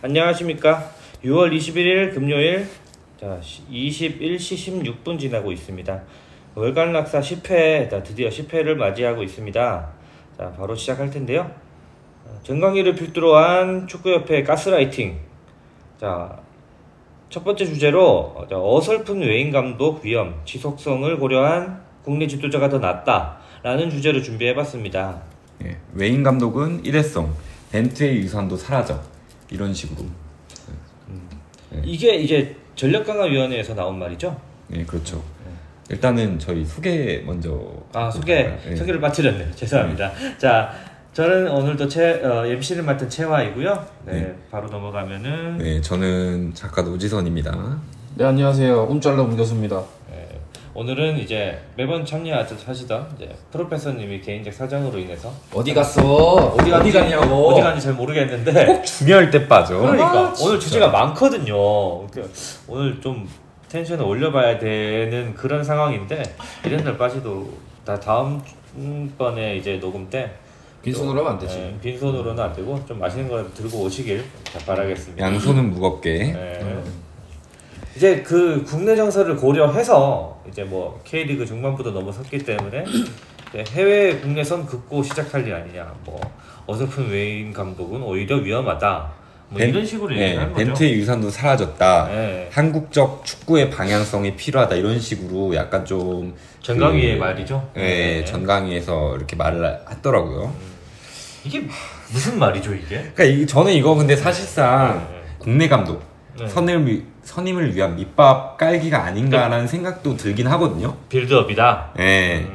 안녕하십니까. 6월 21일 금요일 21시 16분 지나고 있습니다. 월간 낙사 10회, 드디어 10회를 맞이하고 있습니다. 자, 바로 시작할 텐데요. 정강이를 필두로 한 축구협회 가스라이팅. 자, 첫 번째 주제로 어설픈 외인 감독 위험, 지속성을 고려한 국내 지도자가 더 낫다라는 주제를 준비해봤습니다. 네, 외인 감독은 일회성, 벤트의 유산도 사라져. 이런 식으로. 네. 이게 이제 전력강화위원회에서 나온 말이죠? 네, 그렇죠. 네. 일단은 저희 소개 먼저. 소개를 빠뜨렸네요. 죄송합니다. 자, 저는 오늘도 MC를 맡은 채화이고요. 네, 바로 넘어가면은. 네, 저는 작가 노지선입니다. 네, 안녕하세요. 운잘러 문교수입니다. 오늘은 이제 매번 참여하시던 프로페서님이 개인적 사정으로 인해서 어디 갔어? 어디 갔냐고? 어디 갔는지 잘 모르겠는데 꼭 중요할 때 빠져. 그러니까 오늘 주제가 많거든요. 오늘 좀 텐션을 올려봐야 되는 그런 상황인데 이런 날 빠지도 다 다음번에 이제 녹음 때 빈손으로 하면 안 되지. 네, 빈손으로는 안 되고 좀 맛있는 거 들고 오시길 바라겠습니다. 양손은 무겁게. 네. 이제 그 국내 정서를 고려해서 이제 뭐 K리그 중반부도 넘어섰기 때문에 해외 국내선 긋고 시작할 일 아니냐. 뭐 어설픈 외인 감독은 오히려 위험하다. 뭐 이런 식으로 얘기하는 거죠. 벤트의 유산도 사라졌다. 네. 한국적 축구의 방향성이 필요하다. 이런 식으로 약간 좀 전강위의 말이죠. 네, 전강위에서 이렇게 말을 하더라고요. 이게 무슨 말이죠, 이게? 그러니까 저는 이거 근데 사실상 국내 감독 선임을 위한 밑밥 깔기가 아닌가라는 생각도 들긴 하거든요. 빌드업이다. 네.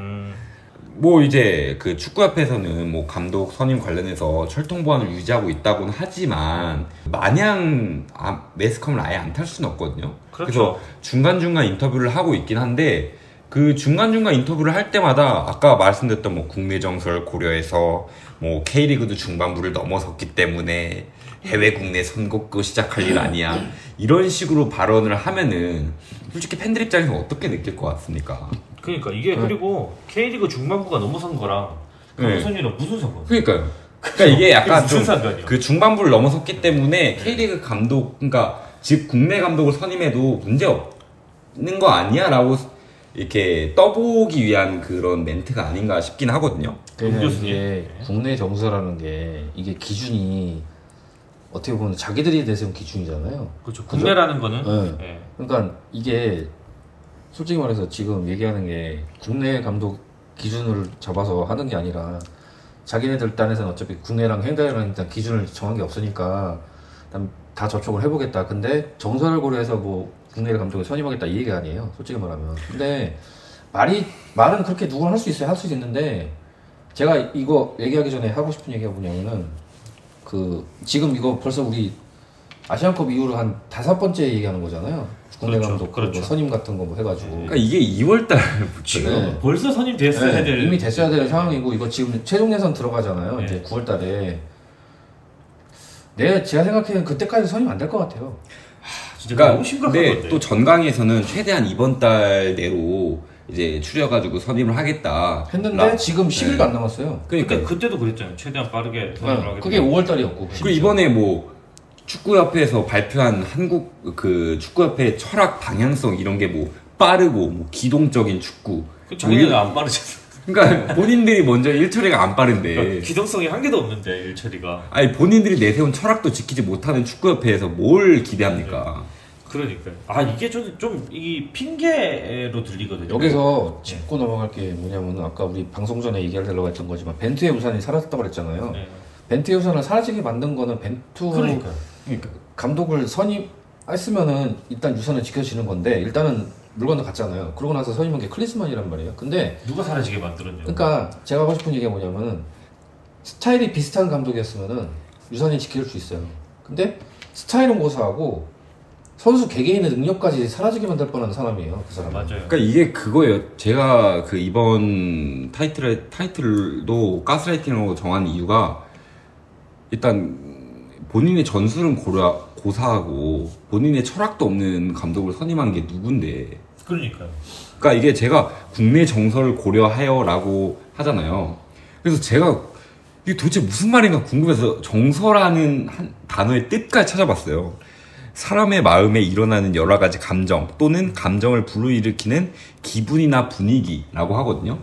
뭐 이제 그 축구협회에서는 뭐 감독 선임 관련해서 철통 보안을 유지하고 있다고는 하지만 마냥 매스컴을 아예 안 탈 수는 없거든요. 그렇죠. 그래서 중간중간 인터뷰를 하고 있긴 한데 그 중간중간 인터뷰를 할 때마다 아까 말씀드렸던 뭐 국내 정서를 고려해서 뭐 K리그도 중반부를 넘어섰기 때문에 해외 국내 선 긋고 시작할 일 아니야. 이런 식으로 발언을 하면은 솔직히 팬들 입장에서 어떻게 느낄 것 같습니까? 그러니까 이게 그리고 K리그 중반부가 넘어선 거랑 감독선이랑 무슨 상관? 그러니까요. 그러니까 이게 약간 좀 상관이야? 그 중반부를 넘어섰기 때문에 K리그 감독, 그러니까 즉 국내 감독을 선임해도 문제 없는 거 아니야라고 이렇게 떠보기 위한 그런 멘트가 아닌가 싶긴 하거든요. 그러니까 이게 국내 정서라는 게 이게 기준이 어떻게 보면 자기들이 내세운 기준이잖아요. 그렇죠. 국내라는 거는. 네. 네. 그러니까 이게 솔직히 말해서 지금 얘기하는 게 국내 감독 기준을 잡아서 하는 게 아니라 자기네들 딴에서는 어차피 국내랑 해외랑 일단 기준을 정한 게 없으니까 다 접촉을 해보겠다. 근데 정서를 고려해서 뭐 국내 감독을 선임하겠다 이 얘기 아니에요. 솔직히 말하면. 근데 말은 그렇게 누구나 할 수 있어요. 할 수 있는데 제가 이거 얘기하기 전에 하고 싶은 얘기가 뭐냐면은 지금 이거 벌써 우리 아시안컵 이후로 한 5번째 얘기하는 거잖아요. 국내 감독 그렇죠. 뭐 선임 같은 거 뭐 해가지고. 그러니까 이게 2월달 지금 벌써 선임 됐어야 될 이미 됐어야 될 상황이고 이거 지금 최종 예선 들어가잖아요. 이제 9월달에. 제가 생각해는 그때까지 선임 안 될 것 같아요. 진짜 그러니까, 너무 심각한 건데. 근데 또 전강에서는 최대한 이번 달 내로 이제 추려가지고 선임을 하겠다 했는데 지금 10일도 안 남았어요. 그러니까 그때도 그랬잖아요. 최대한 빠르게 선임을 하겠다. 그게 5월달이었고. 그리고 이번에 뭐 축구협회에서 발표한 한국 그 축구협회 철학 방향성 이런 게 뭐 빠르고 뭐 기동적인 축구. 자기는 안 빠르잖아. 그러니까 본인들이 먼저 일처리가 안 빠른데. 그러니까 기동성이 한 개도 없는데 일처리가. 아니 본인들이 내세운 철학도 지키지 못하는 축구협회에서 뭘 기대합니까? 그러니까요. 이게 좀 이 핑계로 들리거든요. 여기서 짚고 넘어갈 게 뭐냐면 아까 우리 방송 전에 얘기하려고 했던 거지만 벤투의 우산이 사라졌다고 그랬잖아요. 네. 벤투의 우산을 사라지게 만든 거는 벤투 그러니까 감독을 선임했으면은 일단 유산을 지켜지는 건데 일단은 물건도 갔잖아요. 그러고 나서 선임한 게 클리스만이란 말이에요. 근데 누가 사라지게 만들었냐? 그러니까 제가 하고 싶은 얘기가 뭐냐면은 스타일이 비슷한 감독이었으면은 유산이 지킬 수 있어요. 근데 스타일은 고사하고 선수 개개인의 능력까지 사라지게 만들 뻔한 사람이에요. 그 사람. 맞아요. 그러니까 이게 그거예요. 제가 그 이번 타이틀도 가스라이팅으로 정한 이유가 일단 본인의 전술은 고사하고 본인의 철학도 없는 감독을 선임한 게 누군데. 그러니까요. 그러니까 이게 제가 국내 정서를 고려하여라고 하잖아요. 그래서 제가 이게 도대체 무슨 말인가 궁금해서 정서라는 한 단어의 뜻까지 찾아봤어요. 사람의 마음에 일어나는 여러 가지 감정 또는 감정을 불러일으키는 기분이나 분위기라고 하거든요.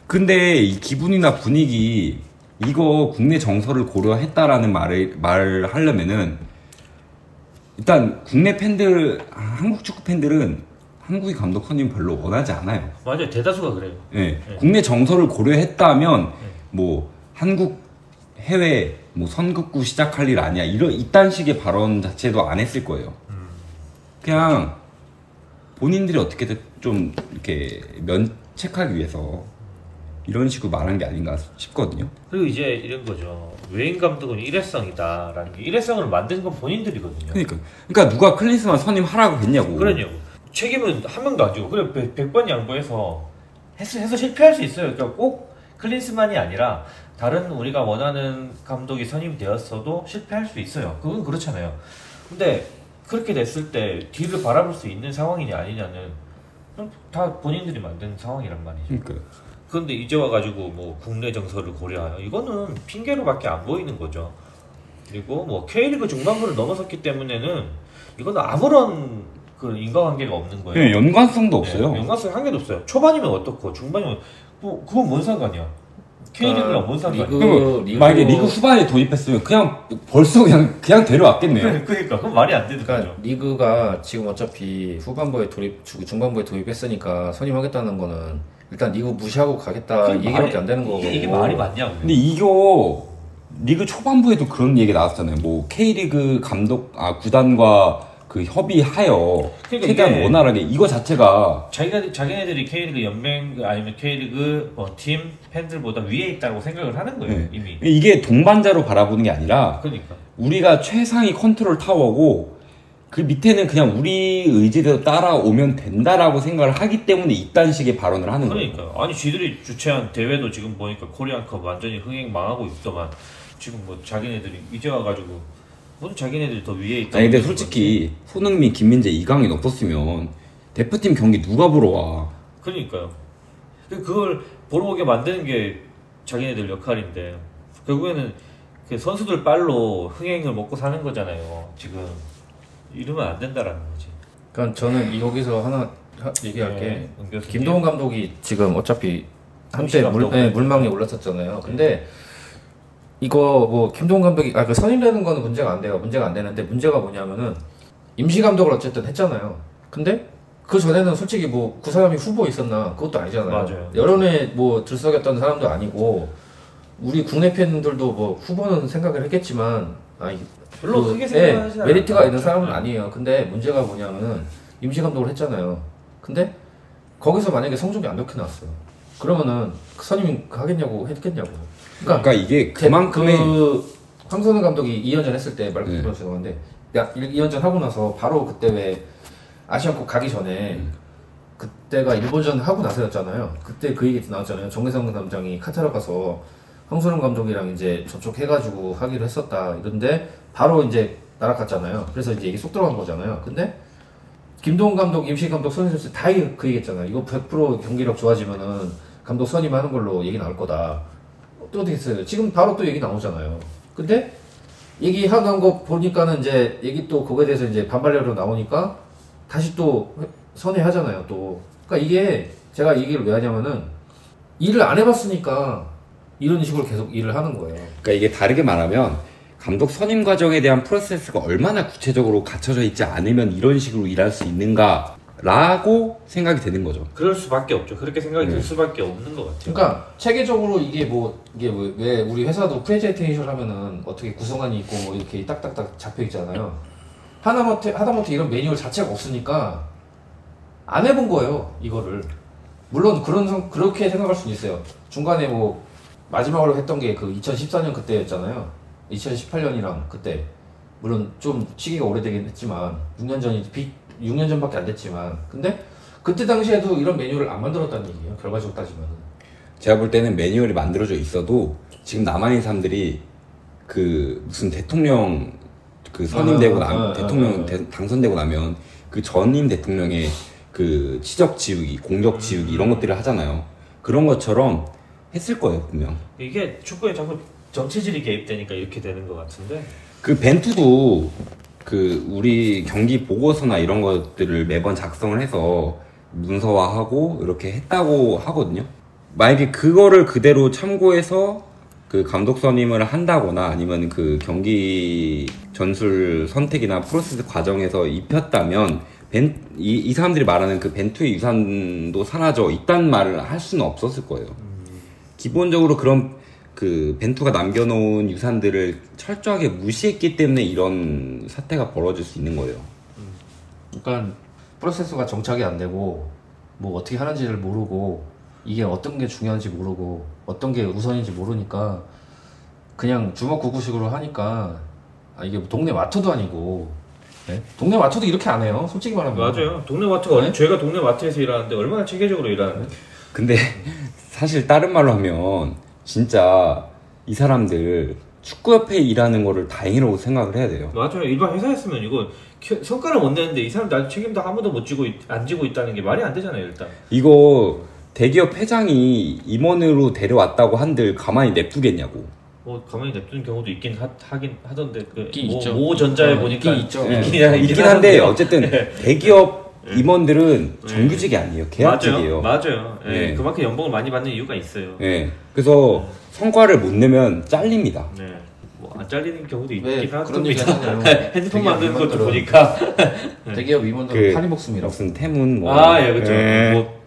근데 이 기분이나 분위기 이거 국내 정서를 고려했다라는 말을 하려면은 일단 국내 팬들 한국 축구 팬들은 한국의 감독 선임 별로 원하지 않아요. 맞아요. 대다수가 그래요. 네. 국내 정서를 고려했다면 뭐 한국 해외 뭐 선긋고 시작할 일 아니야 이딴 식의 발언 자체도 안 했을 거예요. 그냥 본인들이 어떻게든 좀 이렇게 면책하기 위해서 이런 식으로 말한 게 아닌가 싶거든요. 그리고 이제 이런 거죠. 외인 감독은 일회성이다라는 게 일회성을 만드는 건 본인들이거든요. 그러니까 누가 클린스만 선임하라고 했냐고. 그러냐고. 책임은 한 명도 안 지고 그래 100번 양보해서 해서 실패할 수 있어요. 그러니까 꼭 클린스만이 아니라 다른 우리가 원하는 감독이 선임되었어도 실패할 수 있어요. 그건 그렇잖아요. 근데 그렇게 됐을 때 뒤를 바라볼 수 있는 상황이냐 아니냐는 다 본인들이 만든 상황이란 말이죠. 그런데 이제 와가지고 뭐 국내 정서를 고려하여 이거는 핑계로밖에 안 보이는 거죠. 그리고 뭐 K리그 중반부를 넘어섰기 때문에는 이거는 아무런 그 인과관계가 없는 거예요. 네, 연관성도 없어요. 네, 연관성 한 개도 없어요. 초반이면 어떻고 중반이면 뭐 그건 뭔 상관이야. K리그랑 뭔 상관이야. 만약에 리그 후반에 도입했으면 그냥 벌써 그냥 데려왔겠네요. 그러니까 그건 말이 안 되는 그러니까 거죠. 리그가 지금 어차피 후반부에 중반부에 도입했으니까 선임하겠다는 거는 일단 리그 무시하고 가겠다 얘기밖에 안 되는 거고. 이게 말이 맞냐고. 근데 이거 리그 초반부에도 그런 얘기 나왔잖아요. 뭐 K리그 구단과 그 협의하여 그러니까 최대한 원활하게 이거 자체가 자기네들이 K리그 연맹 아니면 K리그 팀 팬들보다 위에 있다고 생각을 하는 거예요. 네. 이미. 이게 동반자로 바라보는 게 아니라 그러니까 우리가 최상위 컨트롤 타워고 그 밑에는 그냥 우리 의지대로 따라오면 된다라고 생각을 하기 때문에 이딴 식의 발언을 하는 거예요. 그러니까 아니 쥐들이 주최한 대회도 지금 보니까 코리안컵 완전히 흥행 망하고 있더만 지금 뭐 자기네들이 이제 와가지고 무슨 자기네들이 더 위에 있다. 아니 근데 솔직히 손흥민, 김민재, 이강인 없었으면 대표팀 경기 누가 보러 와? 그러니까요. 그걸 보러 오게 만드는 게 자기네들 역할인데 결국에는 그 선수들 빨로 흥행을 먹고 사는 거잖아요. 지금 이러면 안 된다라는 거지. 그러니까 저는 여기서 하나 얘기할게. 김동훈 감독이 지금 어차피 한때 물망에 올랐었잖아요. 근데 이거 뭐 김동훈 감독이 그 선임되는 거는 문제가 안 돼요. 문제가 안 되는데 문제가 뭐냐면은 임시 감독을 어쨌든 했잖아요. 근데 그 전에는 솔직히 뭐 그 사람이 후보에 있었나 그것도 아니잖아요. 맞아요. 여론에 뭐 들썩였던 사람도 아니고 우리 국내 팬들도 뭐 후보는 생각을 했겠지만 별로 크게 생각하지 않아요. 메리트가 있는 사람은 아니에요. 근데 문제가 뭐냐면은 임시 감독을 했잖아요. 근데 거기서 만약에 성적이 안 좋게 나왔어요. 그러면은 선임 하겠냐고 했겠냐고. 그러니까 이게 그만큼의 황선우 감독이 2년전 했을 때 말씀 드려서 죄송한데 2년전 하고 나서 바로 그때 왜 아시안컵 가기 전에 그때가 일본전 하고 나서였잖아요. 그때 그 얘기 나왔잖아요. 정대성 감독이 카타르 가서 황선우 감독이랑 이제 접촉해가지고 하기로 했었다 이런데 바로 이제 날아갔잖아요. 그래서 이제 얘기 쏙 들어간 거잖아요. 근데 김동훈 감독, 임시 감독 선임했을 때 다 그 얘기했잖아요. 이거 100% 경기력 좋아지면은 감독 선임하는 걸로 얘기 나올 거다. 또 어떻게 했어요? 지금 바로 또 얘기 나오잖아요. 근데 얘기하는 거 보니까는 이제 얘기 또 그거에 대해서 이제 반발력으로 나오니까 다시 또 선회하잖아요. 또 그러니까 이게 제가 얘기를 왜 하냐면은 일을 안 해봤으니까 이런 식으로 계속 일을 하는 거예요. 그러니까 이게 다르게 말하면 감독 선임 과정에 대한 프로세스가 얼마나 구체적으로 갖춰져 있지 않으면 이런 식으로 일할 수 있는가 라고 생각이 되는 거죠. 그럴 수밖에 없죠. 그렇게 생각이 들 수밖에 없는 것 같아요. 그러니까 체계적으로 이게 왜 우리 회사도 프레젠테이션 하면은 어떻게 구성안이 있고 뭐 이렇게 딱딱딱 잡혀 있잖아요. 하다못해 이런 매뉴얼 자체가 없으니까 안 해본 거예요. 이거를 물론 그렇게 생각할 수는 있어요. 중간에 뭐 마지막으로 했던 게 그 2014년 그때였잖아요. 2018년이랑 그때 물론 좀 시기가 오래되긴 했지만 6년 전밖에 안 됐지만 근데 그때 당시에도 이런 매뉴얼을 안 만들었다는 얘기예요. 결과적으로 따지면 제가 볼 때는 매뉴얼이 만들어져 있어도 지금 남아있는 사람들이 그 무슨 대통령 그 선임되고 대통령 당선되고 나면 그 전임 대통령의 그 치적 지우기, 공적 지우기 이런 것들을 하잖아요. 그런 것처럼 했을 거예요, 분명. 이게 축구에 자꾸 정체질이 개입되니까 이렇게 되는 것 같은데. 그 벤투도 그 우리 경기 보고서나 이런 것들을 매번 작성을 해서 문서화하고 이렇게 했다고 하거든요. 만약에 그거를 그대로 참고해서 그 감독 선임을 한다거나 아니면 그 경기 전술 선택이나 프로세스 과정에서 입혔다면 이 사람들이 말하는 그 벤투의 유산도 사라져 있단 말을 할 수는 없었을 거예요. 기본적으로 그런 그 벤투가 남겨놓은 유산들을 철저하게 무시했기 때문에 이런 사태가 벌어질 수 있는 거예요. 그러니까 프로세스가 정착이 안 되고 뭐 어떻게 하는지를 모르고 이게 어떤 게 중요한지 모르고 어떤 게 우선인지 모르니까 그냥 주먹구구식으로 하니까 이게 동네 마트도 아니고 네? 동네 마트도 이렇게 안 해요. 솔직히 말하면. 맞아요. 동네 마트가 네? 제가 동네 마트에서 일하는데 얼마나 체계적으로 일하는데. 근데 사실 다른 말로 하면 진짜 이 사람들 축구협회에 일하는 거를 다행이라고 생각을 해야 돼요. 맞아요. 일반 회사였으면 이거 성과를 못 내는데 이 사람들 아직 책임도 아무도 안 지고 있다는 게 말이 안 되잖아요. 일단 이거 대기업 회장이 임원으로 데려왔다고 한들 가만히 냅두겠냐고. 뭐 가만히 냅두는 경우도 있긴 하긴 하던데 모 전자에 보니까 있죠. 있긴 한데 어쨌든 대기업 임원들은 정규직이 아니에요. 계약직이에요. 맞아요. 네. 그만큼 연봉을 많이 받는 이유가 있어요. 네. 그래서 성과를 못 내면 잘립니다. 네. 뭐 안 잘리는 경우도 있긴 하던데 그런 핸드폰 만드는 것도 보니까 대기업 임원들은 팔이 목숨이라고. 무슨 태문 뭐. 예, 그렇죠.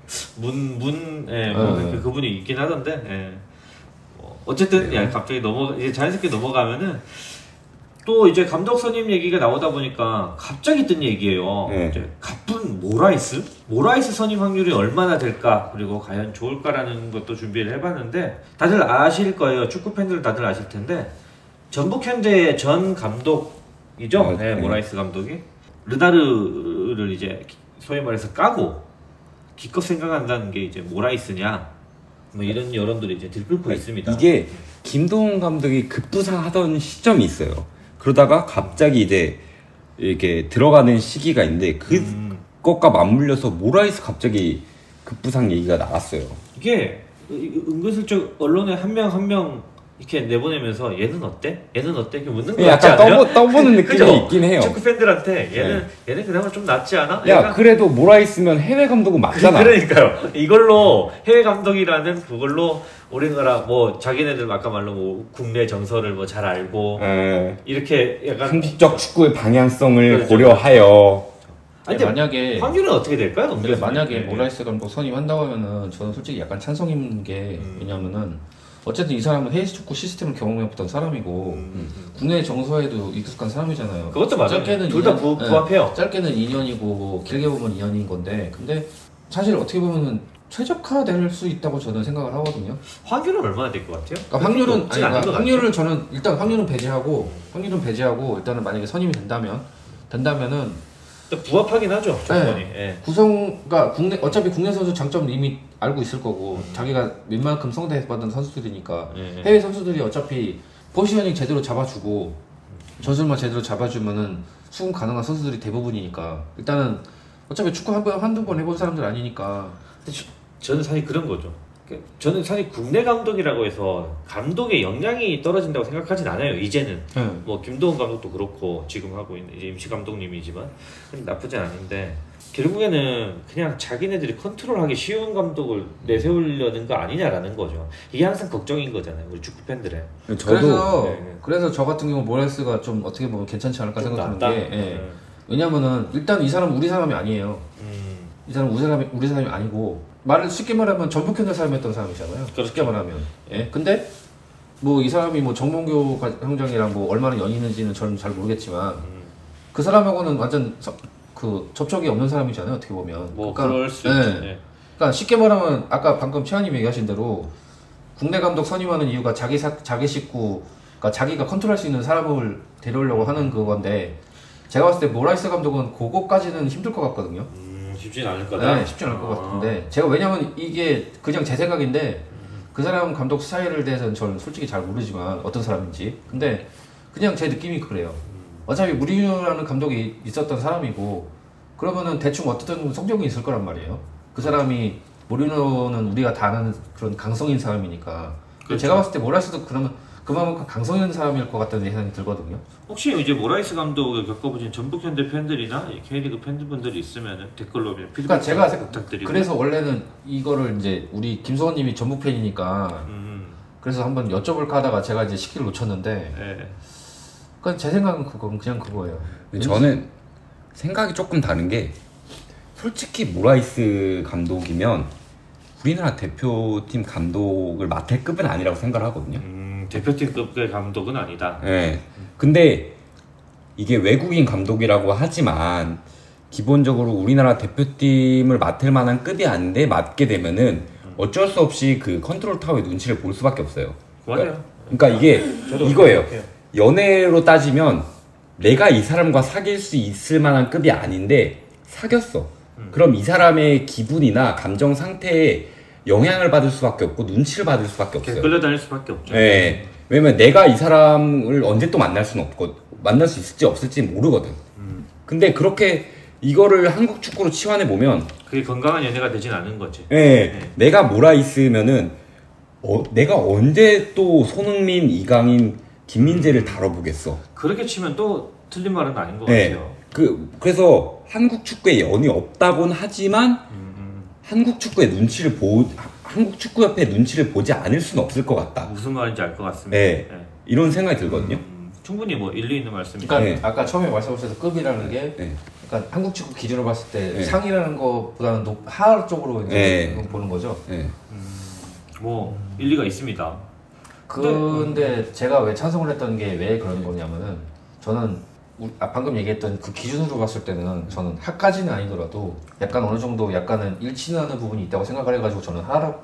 그분이 있긴 하던데. 어쨌든 갑자기 이제 자연스럽게 넘어가면은 또 이제 감독 선임 얘기가 나오다 보니까 갑자기 뜬 얘기예요. 이제 가쁜 모라이스 선임 확률이 얼마나 될까, 그리고 과연 좋을까라는 것도 준비를 해봤는데, 다들 아실 거예요. 축구 팬들 다들 아실 텐데 전북 현대의 전 감독이죠. 모라이스 감독이 르나르를 이제 소위 말해서 까고 기껏 생각한다는 게 이제 모라이스냐, 뭐 이런 여론들이 이제 들끓고 있습니다. 이게 김동훈 감독이 급부상하던 시점이 있어요. 그러다가 갑자기 이제 이렇게 들어가는 시기가 있는데 그것과 맞물려서 모라이스 갑자기 급부상 얘기가 나왔어요. 이게 은근슬쩍 언론에 한 명 이렇게 내보내면서 얘는 어때? 이렇게 묻는 거 같지 않아요? 약간 떠보는 느낌이 있긴 해요. 축구 팬들한테 얘는 그나마 좀 낫지 않아? 그래도 모라이스면 해외 감독은 맞잖아. 그러니까요. 이걸로 해외 감독이라는 그걸로 우리나라 뭐 자기네들 아까 말로 뭐 국내 정서를 뭐 잘 알고 이렇게 약간 한국적 축구의 방향성을 그렇죠. 고려하여. 아니, 만약에 확률은 어떻게 될까요? 근데 만약에 모라이스 감독 선임한다고 하면은 저는 솔직히 약간 찬성인 게 왜냐면은 어쨌든 이 사람은 해외 축구 시스템을 경험해봤던 사람이고 국내 정서에도 익숙한 사람이잖아요. 그것도 맞아요. 둘 다 부합해요. 짧게는 2년이고 길게 보면 2년인 건데, 근데 사실 어떻게 보면은 최적화될 수 있다고 저는 생각을 하거든요. 확률은 얼마나 될 것 같아요? 그러니까 확률은 저는 일단 확률은 배제하고 일단은 만약에 선임이 된다면은 부합하긴 하죠. 조건이. 그러니까 어차피 국내 선수 장점은 이미 알고 있을 거고 자기가 웬만큼 성대받은 선수들이니까 해외 선수들이 어차피 포지셔닝 제대로 잡아주고 전술만 제대로 잡아주면은 수긍 가능한 선수들이 대부분이니까 일단은 어차피 축구 한두 번 해본 사람들 아니니까. 저는 사실 그런 거죠. 저는 사실 국내 감독이라고 해서 감독의 역량이 떨어진다고 생각하진 않아요. 이제는 뭐 김도훈 감독도 그렇고 지금 하고 있는 이제 임시 감독님이지만 나쁘진 않은데, 결국에는 그냥 자기네들이 컨트롤하기 쉬운 감독을 내세우려는 거 아니냐라는 거죠. 이게 항상 걱정인 거잖아요, 우리 축구 팬들의. 그래서 저 같은 경우 모라이스가 좀 어떻게 보면 괜찮지 않을까 생각하는 게 왜냐면은 일단 이 사람은 우리 사람이 아니에요. 이 사람은 우리 사람이 아니고, 말을 쉽게 말하면 전북 현대 사람이었던 사람이잖아요. 그렇죠. 쉽게 말하면. 근데 뭐 이 사람이 뭐 정몽규 형장이랑 뭐 얼마나 연이 있는지는 저는 잘 모르겠지만 그 사람하고는 완전 그 접촉이 없는 사람이잖아요. 어떻게 보면. 뭐 그럴 수 있죠. 그러니까 쉽게 말하면 아까 방금 최한님 얘기하신 대로 국내 감독 선임하는 이유가 자기 식구, 그러니까 자기가 컨트롤할 수 있는 사람을 데려오려고 하는 그건데, 제가 봤을 때 모라이스 감독은 그거까지는 힘들 것 같거든요. 쉽진 않을 거다. 쉽진 않을 것 같은데, 제가 왜냐면 이게 그냥 제 생각인데 그 사람 감독 스타일에 대해서는 저는 솔직히 잘 모르지만 어떤 사람인지, 근데 그냥 제 느낌이 그래요. 어차피 무리뉴라는 감독이 있었던 사람이고 그러면은 대충 어떤 성격이 있을 거란 말이에요. 그 사람이 무리뉴는 우리가 다 아는 그런 강성인 사람이니까. 그렇죠. 제가 봤을 때 모라이스도 그러면 그만큼 강성현 사람일 것 같다는 생각이 들거든요. 혹시 이제 모라이스 감독을 겪어보신 전북 현대 팬들이나 K리그 팬분들이 있으면 댓글로 피드백 그러니까 제가 부탁드리고. 그래서 원래는 이거를 이제 우리 김성원님이 전북 팬이니까 그래서 한번 여쭤볼까 하다가 제가 이제 시기를 놓쳤는데. 네. 그러니까 제 생각은 그냥 그거예요. 저는 생각이 조금 다른 게 솔직히 모라이스 감독이면 우리나라 대표팀 감독을 맡을 급은 아니라고 생각을 하거든요. 대표팀급의 감독은 아니다. 네. 근데 이게 외국인 감독이라고 하지만 기본적으로 우리나라 대표팀을 맡을 만한 급이 아닌데 맡게 되면은 어쩔 수 없이 그 컨트롤 타워의 눈치를 볼 수밖에 없어요. 맞아요. 그러니까 이게 저도 이거예요. 그렇게 생각해요. 연애로 따지면 내가 이 사람과 사귈 수 있을 만한 급이 아닌데 사귀었어. 그럼 이 사람의 기분이나 감정 상태에 영향을 받을 수밖에 없고 눈치를 받을 수밖에 없어요. 끌려다닐 수밖에 없죠. 네. 왜냐면 내가 이 사람을 언제 또 만날 수는 없고 만날 수 있을지 없을지 모르거든. 근데 그렇게 이거를 한국 축구로 치환해 보면 그게 건강한 연애가 되진 않은 거지. 네. 내가 몰아있으면은 내가 언제 또 손흥민, 이강인, 김민재를 다뤄보겠어. 그렇게 치면 또 틀린 말은 아닌 것 네. 같아요. 그래서 한국 축구에 연이 없다곤 하지만 한국 축구의 한국 축구협회 눈치를 보지 않을 수는 없을 것 같다. 무슨 말인지 알 것 같습니다. 네. 네. 이런 생각이 들거든요. 충분히 뭐 일리 있는 말씀이니까. 그러니까 네. 아까 처음에 말씀하셔서 급이라는 게 네. 그러니까 한국 축구 기준으로 봤을 때 네. 상이라는 것보다는 하하 쪽으로 이제 네. 보는 거죠. 네. 뭐 일리가 있습니다. 근데 제가 왜 찬성을 했던 게 왜 그런 거냐면은 저는 방금 얘기했던 그 기준으로 봤을 때는 저는 하까지는 아니더라도 약간 어느 정도 약간은 일치하는 부분이 있다고 생각을 해가지고 저는 하라고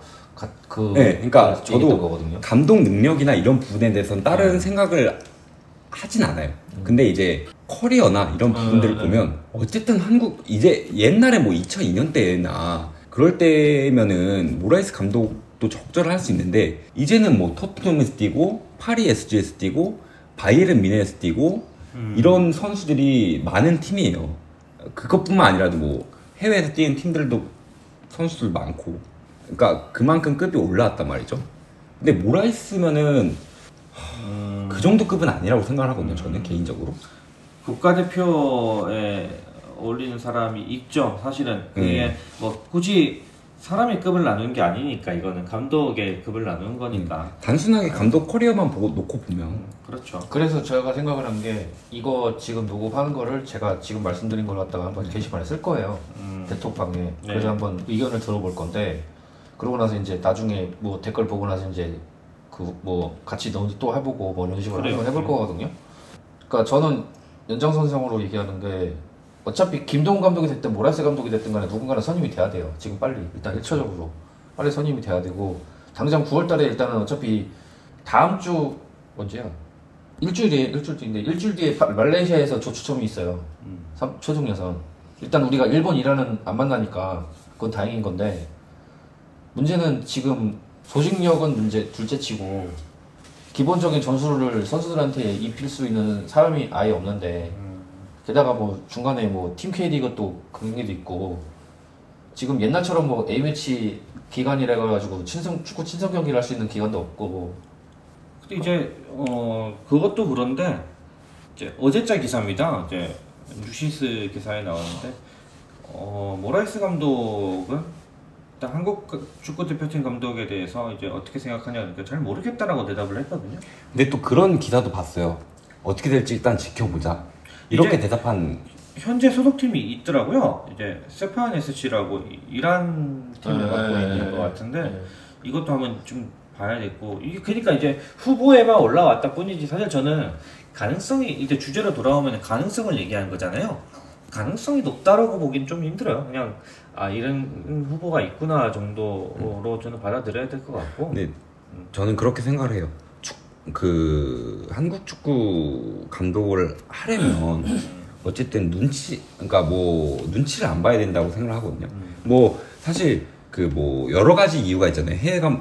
네, 그러니까 저도 거거든요. 감독 능력이나 이런 부분에 대해서는 다른 생각을 하진 않아요. 근데 이제 커리어나 이런 부분들을 보면 어쨌든 한국 이제 옛날에 뭐 2002년대나 그럴 때면은 모라이스 감독도 적절할 수 있는데 이제는 뭐 토트넘에서 뛰고 파리 SG에서 뛰고 바이에른 미네에서 뛰고 이런 선수들이 많은 팀이에요. 그것뿐만 아니라도 뭐 해외에서 뛰는 팀들도 선수들 많고 그러니까 그만큼 급이 올라왔단 말이죠. 근데 모라이스면은 그 정도 급은 아니라고 생각을 하거든요. 저는 개인적으로. 국가대표에 어울리는 사람이 있죠. 사실은 그게 뭐 굳이 사람의 급을 나누는 게 아니니까 이거는 감독의 급을 나누는 거니까. 단순하게 감독 커리어만 보고 놓고 보면 그렇죠. 그래서 제가 생각을 한 게 이거 지금 녹음하는 거를 제가 지금 말씀드린 걸 갖다가 한번 게시판에 쓸 거예요. 대톡방에. 네. 그래서 한번 의견을 들어볼 건데 그러고 나서 이제 나중에 뭐 댓글 보고 나서 이제 그 뭐 같이 또 해보고 뭐 이런 식으로 그래요. 한번 해볼 거거든요. 그러니까 저는 연장선상으로 얘기하는 게 어차피 김동훈 감독이 됐든 모라이스 감독이 됐든 간에 누군가는 선임이 돼야 돼요. 지금 빨리 일단 1차적으로 빨리 선임이 돼야 되고 당장 9월달에 일단은 어차피 다음 주 언제야? 일주일 뒤에 말레이시아에서 조추첨이 있어요. 최종 예선. 일단 우리가 일본, 이란은 안 만나니까 그건 다행인 건데 문제는 지금 조직력은 둘째치고 기본적인 전술을 선수들한테 입힐 수 있는 사람이 아예 없는데 게다가 뭐 중간에 뭐 팀 K리그 또 그런 게도 있고 지금 옛날처럼 뭐 A매치 기간이라 해가지고 축구 친선 경기를 할 수 있는 기간도 없고. 근데 이제 그것도 그런데 이제 어제자 기사입니다. 이제 뉴시스 기사에 나오는데 모라이스 감독은 일단 한국 축구 대표팀 감독에 대해서 이제 어떻게 생각하냐 그러니까 잘 모르겠다라고 대답을 했거든요. 근데 또 그런 기사도 봤어요. 어떻게 될지 일단 지켜보자. 이렇게 이제 대답한 현재 소속팀이 있더라고요. 이제 세판 SC라고 이란 팀을 맡고 있는 것 같은데 이것도 한번 좀 봐야겠고 이게 그러니까 이제 후보에만 올라왔다 뿐이지 사실 저는 가능성이 이제 주제로 돌아오면 가능성을 얘기하는 거잖아요. 가능성이 높다라고 보긴 좀 힘들어요. 그냥 이런 후보가 있구나 정도로 저는 받아들여야 될 것 같고. 근데 저는 그렇게 생각을 해요. 한국 축구 감독을 하려면 어쨌든 그러니까 뭐 눈치를 안 봐야 된다고 생각을 하거든요. 뭐 사실 그 뭐 여러 가지 이유가 있잖아요.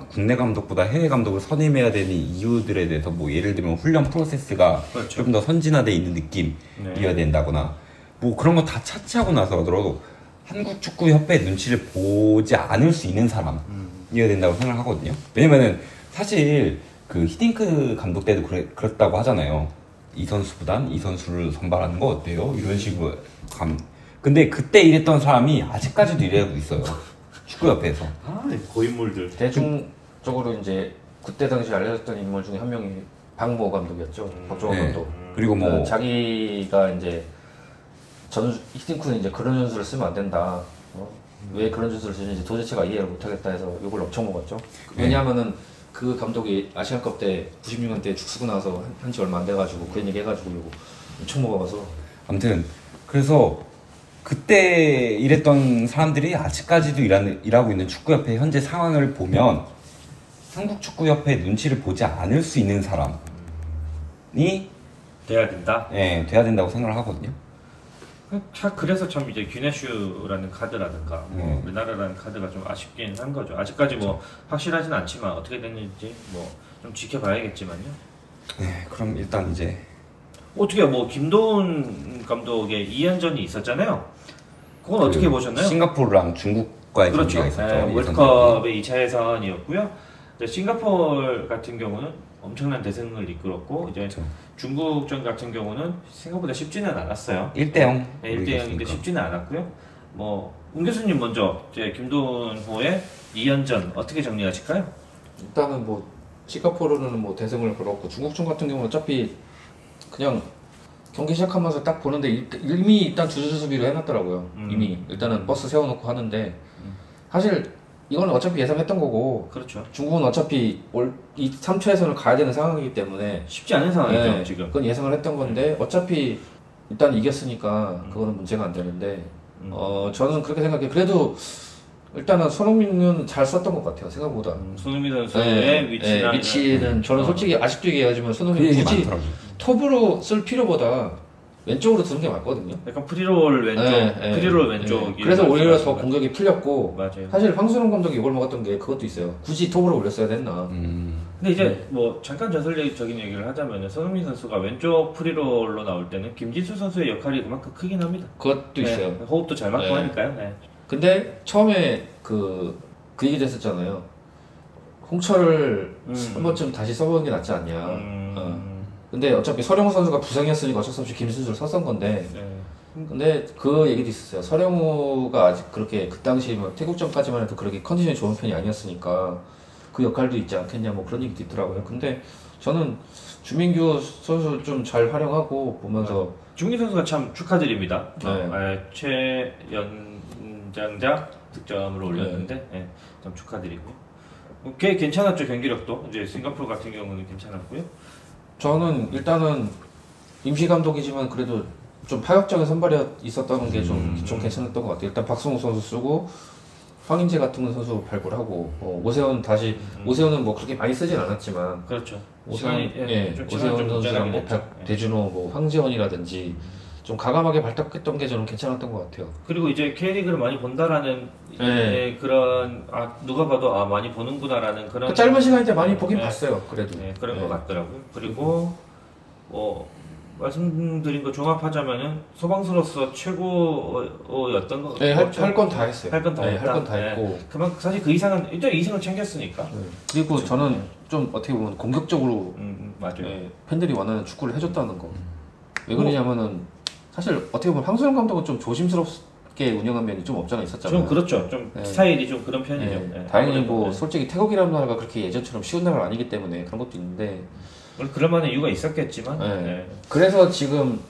국내 감독보다 해외 감독을 선임해야 되는 이유들에 대해서 뭐 예를 들면 훈련 프로세스가 그렇죠. 좀 더 선진화돼 있는 느낌이어야 된다거나 뭐 그런 거 다 차치하고 나서 하더라도 한국 축구 협회 눈치를 보지 않을 수 있는 사람이어야 된다고 생각을 하거든요. 왜냐면은 사실 그 히딩크 감독 때도 그랬다고 하잖아요. 이 선수보단 이 선수를 선발하는 거 어때요? 이런 식으로 근데 그때 이랬던 사람이 아직까지도 이래고 있어요. 축구협회에서. 아, 고인물들. 대중적으로 이제 그때 당시 알려졌던 인물 중에 한 명이 박모 감독이었죠. 박종호 네. 감독. 그리고 뭐 자기가 이제 히딩크는 이제 그런 전술을 쓰면 안 된다. 왜 그런 전술을 쓰는지 도대체가 이해를 못하겠다 해서 욕을 엄청 먹었죠. 왜냐하면은 그 감독이 아시안컵 때 96년 때 죽쓰고 나서 한지 얼마 안 돼가지고 그런 얘기 해가지고 욕 엄청 먹어가서. 아무튼 그래서 그때 일했던 사람들이 아직까지도 일하고 있는 축구협회 현재 상황을 보면 한국 축구협회 눈치를 보지 않을 수 있는 사람이 돼야 된다. 예, 돼야 된다고 생각을 하거든요. 그래서 참 이제 귀네슈라는 카드라든가 뭐 우리나라라는 카드가 좀 아쉽긴 한 거죠. 아직까지 뭐 확실하진 않지만 어떻게 됐는지 뭐 좀 지켜봐야겠지만요. 네, 그럼 일단 이제 어떻게 뭐 김도훈 감독의 2연전이 있었잖아요. 그건 어떻게 보셨나요? 싱가포르랑 중국과의 그렇죠. 경기가 있었죠. 네, 월드컵의 2차 예선이었고요. 싱가포르 같은 경우는 엄청난 대승을 이끌었고 이제 그렇죠. 중국전 같은 경우는 생각보다 쉽지는 않았어요. 1대0. 네, 1대0인데 쉽지는 않았고요. 뭐 웅 교수님 먼저 이제 김도훈호의 2연전 어떻게 정리하실까요? 일단은 뭐 싱가포르는 뭐 대승을 걸었고 중국전 같은 경우는 어차피 그냥 경기 시작하면서 딱 보는데 이미 일단 주전 수비를 해놨더라고요. 이미 일단은 버스 세워놓고 하는데 사실 이거는 어차피 예상했던 거고. 그렇죠. 중국은 어차피 이 3차에서는 가야 되는 상황이기 때문에 쉽지 않은 상황이죠. 네, 지금. 그건 예상을 했던 건데 어차피 일단 이겼으니까 그거는 문제가 안 되는데 저는 그렇게 생각해요. 그래도 일단은 손흥민은 잘 썼던 것 같아요. 생각보다. 손흥민 선수의 위치는 저는 솔직히 아직도 얘기하지만 그 손흥민 얘기 굳이 많더라고요. 톱으로 쓸 필요보다 왼쪽으로 두는 게 맞거든요. 약간 프리롤 왼쪽, 프리롤 왼쪽이. 그래서 오히려 더 공격이 풀렸고. 맞아요. 사실 황순홍 감독이 이걸 먹었던 게 그것도 있어요. 굳이 톱으로 올렸어야 됐나. 근데 이제 뭐 잠깐 전설적인 얘기를 하자면 손흥민 선수가 왼쪽 프리롤로 나올 때는 김진수 선수의 역할이 그만큼 크긴 합니다. 그것도 있어요. 호흡도 잘 맞고 하니까요. 네. 근데 처음에 그 얘기도 했었잖아요. 홍철을 한 번쯤 다시 써보는 게 낫지 않냐. 근데 어차피 서령우 선수가 부상이었으니까 어쩔 수 없이 김진수를 썼던 건데. 근데 그 얘기도 있었어요. 서령우가 아직 그렇게 그 당시 뭐 태국전까지만 해도 그렇게 컨디션이 좋은 편이 아니었으니까 그 역할도 있지 않겠냐 뭐 그런 얘기도 있더라고요. 근데 저는 주민규 선수 좀 잘 활용하고 보면서 주민규 선수가 참 축하드립니다. 네. 최연장자 득점을 올렸는데 참 축하드리고요. 꽤 괜찮았죠. 경기력도 이제 싱가포르 같은 경우는 괜찮았고요. 저는 일단은 임시 감독이지만 그래도 좀 파격적인 선발이 있었다는 게 좀 괜찮았던 것 같아요. 일단 박성우 선수 쓰고 황인재 같은 선수 발굴하고 오세훈은 뭐 그렇게 많이 쓰진 않았지만 그렇죠. 오세훈 선수랑 뭐 대준호, 뭐 황재원이라든지 좀 과감하게 발탁했던 게 저는 괜찮았던 것 같아요. 그리고 이제 K리그를 많이 본다라는 그런 누가 봐도 많이 보는구나라는 그런 그 짧은 시간일 때 많이 보긴 봤어요. 그래도 그런 것 같더라고요. 그리고 말씀드린 거 종합하자면은 소방수로서 최고였던 것 같아요. 할 건 다 했어요. 할 건 다 했다. 할 건 다 했고. 그만 사실 그 이상은 일단 2승을 챙겼으니까. 그리고 저는 좀 어떻게 보면 공격적으로 맞아요. 팬들이 원하는 축구를 해줬다는 거. 왜 그러냐면은 사실 어떻게 보면 황수영 감독은 좀 조심스럽게 운영한 면이 좀 없잖아 있었잖아요. 좀 그렇죠. 좀 스타일이 좀 그런 편이죠. 다행히 뭐 솔직히 태국이라는 나라가 그렇게 예전처럼 쉬운 나라가 아니기 때문에 그런 것도 있는데. 그럴 만한 이유가 있었겠지만. 그래서 지금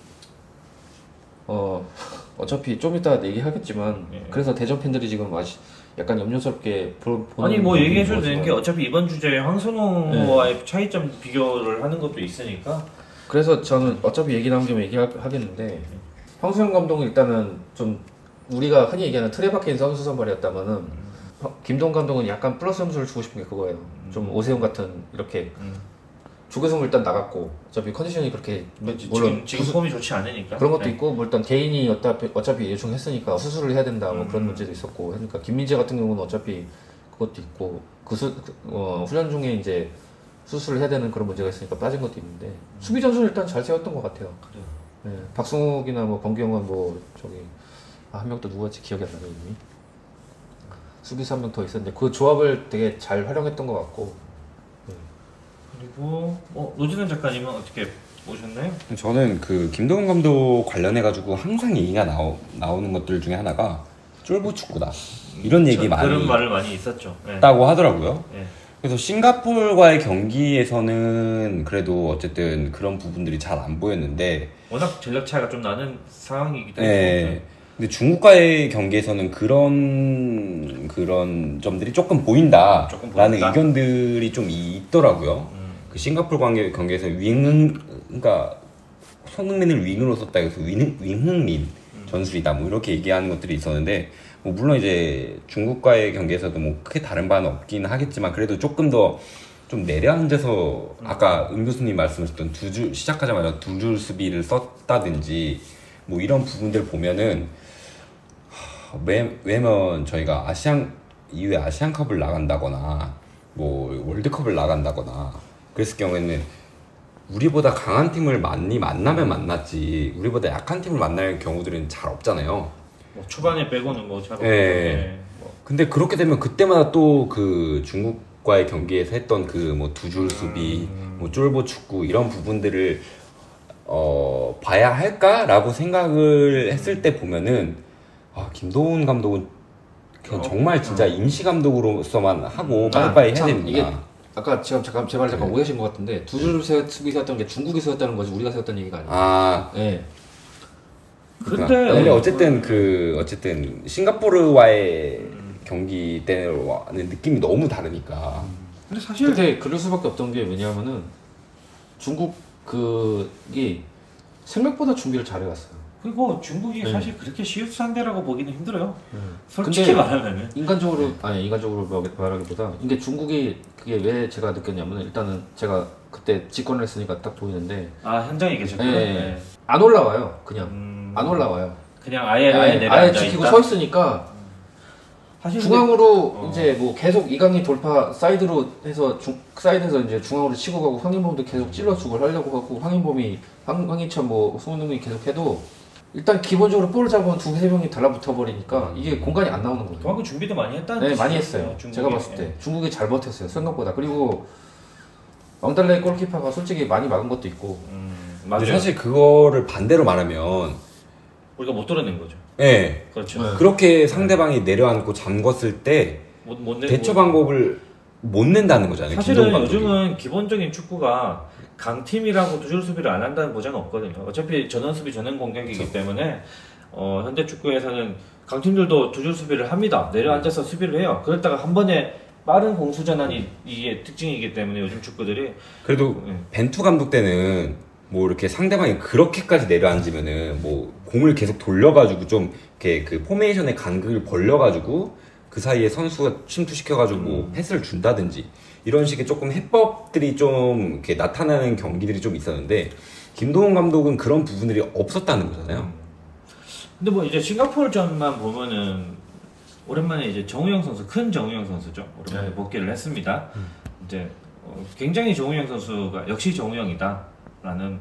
어차피 좀 이따 얘기하겠지만 그래서 대전 팬들이 지금 약간 염려스럽게 보는. 아니 뭐 얘기해줘도 되는 게 어차피 이번 주제에 황선홍과의 차이점 비교를 하는 것도 있으니까. 그래서 저는 어차피 얘기 나온 김에 얘기하겠는데 황수영 감독은 일단은 좀 우리가 흔히 얘기하는 틀에 박힌 선수 선발이었다면은 김동 감독은 약간 플러스 점수를 주고 싶은 게 그거예요. 좀 오세훈 같은 이렇게 조계성을 일단 나갔고 어차피 컨디션이 그렇게 물론 지금 폼이 좋지 않으니까 그런 것도 있고 뭐 일단 개인이 어차피 예중했으니까 수술을 해야 된다 뭐 그런 문제도 있었고 그러니까 김민재 같은 경우는 어차피 그것도 있고 훈련 중에 이제 수술을 해야 되는 그런 문제가 있으니까 빠진 것도 있는데 수비 전술을 일단 잘 세웠던 것 같아요. 그래요. 네, 박승욱이나 뭐 권경원 뭐 저기 한 명 또 누구였지 기억이 안 나네 이미. 수비수 한 명 더 있었는데 그 조합을 되게 잘 활용했던 것 같고. 그리고 노진현 작가님은 어떻게 보셨나요? 저는 그 김도훈 감독 관련해가지고 항상 얘기가 나오는 것들 중에 하나가 쫄보 축구다. 이런 얘기 많이 그런 말을 많이 있었죠. 네. 했다고 하더라고요. 네. 그래서 싱가포르와의 경기에서는 그래도 어쨌든 그런 부분들이 잘 안 보였는데 워낙 전력 차이가 좀 나는 상황이기 때문에. 네. 근데 중국과의 경기에서는 그런 점들이 조금 보인다라는 의견들이 좀 있더라고요. 그 싱가포르 경기에서 그러니까 손흥민을 윙으로 썼다 해서 윙흥민 전술이다 뭐 이렇게 얘기하는 것들이 있었는데 뭐 물론 이제 중국과의 경기에서도 뭐 크게 다른 바는 없긴 하겠지만 그래도 조금 더 좀 내려앉아서 아까 은 교수님 말씀하셨던 시작하자마자 두 줄 수비를 썼다든지 뭐 이런 부분들 보면은 왜냐면 저희가 아시안 이후에 아시안컵을 나간다거나 뭐 월드컵을 나간다거나 그랬을 경우에는 우리보다 강한 팀을 만나면 만났지 우리보다 약한 팀을 만날 경우들은 잘 없잖아요. 뭐 초반에 빼고는 뭐 잘 없죠. 네. 근데 그렇게 되면 그때마다 또 그 중국과의 경기에서 했던 그 뭐 두 줄 수비, 뭐 쫄보 축구 이런 부분들을 봐야 할까라고 생각을 했을 때 보면은 김도훈 감독은 그냥 정말 진짜 임시 감독으로서만 하고 빨리빨리 해야 됩니다. 이게 아까 제 말을 잠깐 오해하신 것 같은데 두 줄 수비 세웠던 게 중국이 세웠다는 거지 우리가 세웠다는 얘기가 아니에요. 네. 근데 어쨌든 싱가포르와의 경기 때는 느낌이 너무 다르니까. 근데 사실 근데 그럴 수밖에 없던 게 왜냐하면은 중국 그게 생각보다 준비를 잘해왔어요. 그리고 중국이 사실 그렇게 쉬운 상대라고 보기는 힘들어요. 솔직히 말하면은 인간적으로 말하기보다 이게 중국이 그게 왜 제가 느꼈냐면은 일단은 제가 그때 직권을 했으니까 딱 보이는데 현장에 계셨고요. 네. 안 올라와요. 그냥 안 올라와요. 그냥 아예 지키고 서 있으니까 중앙으로 이제 뭐 계속 이강인 돌파 사이드로 해서 사이드에서 이제 중앙으로 치고 가고 황인범도 계속 찔러주고 하려고 하고 황인찬 뭐 손흥민이 계속 해도 일단 기본적으로 볼을 잡으면 두세 명이 달라붙어 버리니까 이게 공간이 안 나오는 거예요. 그만큼 준비도 많이 했다는 네, 많이 했어요. 중국이. 제가 봤을 때 중국이 잘 버텼어요 생각보다. 그리고 왕달레 골키퍼가 솔직히 많이 막은 것도 있고. 맞아요. 사실 그거를 반대로 말하면 우리가 못 뚫어낸 거죠. 네, 그렇죠. 네. 그렇게 상대방이 내려앉고 잠궜을 때 대처 방법을 못 낸다는 거잖아요. 사실은 요즘은 기본적인 축구가 강팀이라고 두 줄 수비를 안 한다는 보장은 없거든요. 어차피 전원 수비 전원 공격이기 그렇죠. 때문에 현대 축구에서는 강팀들도 두 줄 수비를 합니다. 내려앉아서 수비를 해요. 그러다가 한 번에 빠른 공수 전환이 이게 특징이기 때문에 요즘 축구들이 그래도 벤투 감독 때는 뭐 이렇게 상대방이 그렇게까지 내려앉으면은 뭐 공을 계속 돌려가지고 좀 이렇게 그 포메이션의 간극을 벌려가지고 그 사이에 선수가 침투시켜가지고 뭐 패스를 준다든지 이런 식의 조금 해법들이 좀 이렇게 나타나는 경기들이 좀 있었는데 김도훈 감독은 그런 부분들이 없었다는 거잖아요. 근데 뭐 이제 싱가포르전만 보면은 오랜만에 이제 정우영 선수, 큰 정우영 선수죠. 오랜만에 복귀를 했습니다. 이제 굉장히 정우영 선수가 역시 정우영이다. 라는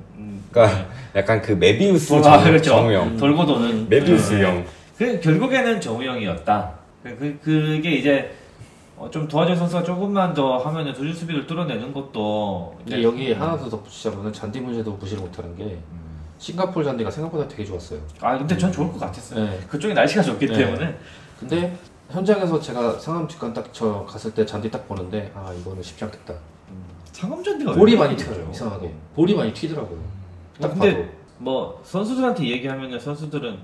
그러니까 약간 그 메비우스 그렇죠. 정우영 돌고 도는 메비우스형. 결국에는 정우영이었다. 그게 이제 좀 도와준 선수가 조금만 더 하면은 두 줄 수비를 뚫어내는 것도. 근데 여기 하나 더 덧붙이자면은 잔디 문제도 무시를 못하는 게 싱가포르 잔디가 생각보다 되게 좋았어요. 근데 전 좋을 것 같았어요. 네. 그쪽이 날씨가 좋기 때문에. 근데 현장에서 제가 상암 직관 딱 저 갔을 때 잔디 딱 보는데 이거는 쉽지 않겠다. 상암잔디가 볼이 많이 튀어요. 이상하게 볼이 많이 튀더라고요. 딱 근데 봐도. 뭐 선수들한테 얘기하면은 선수들은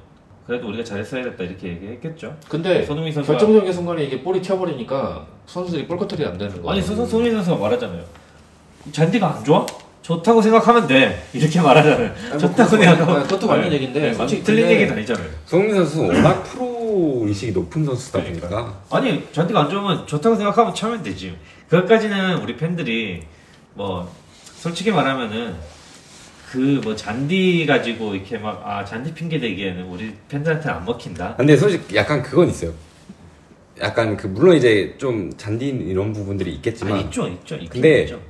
그래도 우리가 잘했어야 됐다 이렇게 얘기했겠죠. 근데 손흥민 선수가 결정적인 순간에 이게 볼이 튀어버리니까 선수들이 볼 컨트롤이 안 되는 거예요. 아니 손흥민 선수가 말하잖아요. 잔디가 안 좋아? 좋다고 생각하면 돼. 이렇게 말하잖아요. 좋다고 생각하면 그것도 맞는 얘기인데 솔직히 틀린 얘기는 아니잖아요. 손흥민 선수 워낙 프로 의식이 높은 선수다 보니까 아니 잔디가 안 좋으면 좋다고 생각하면 차면 되지. 그것까지는 우리 팬들이 뭐 솔직히 말하면은 그 뭐 잔디 가지고 이렇게 막 잔디 핑계 대기에는 우리 팬들한테는 안 먹힌다. 근데 솔직히 약간 그건 있어요. 약간 그 물론 이제 좀 잔디 이런 부분들이 있겠지만 있죠. 근데 있죠.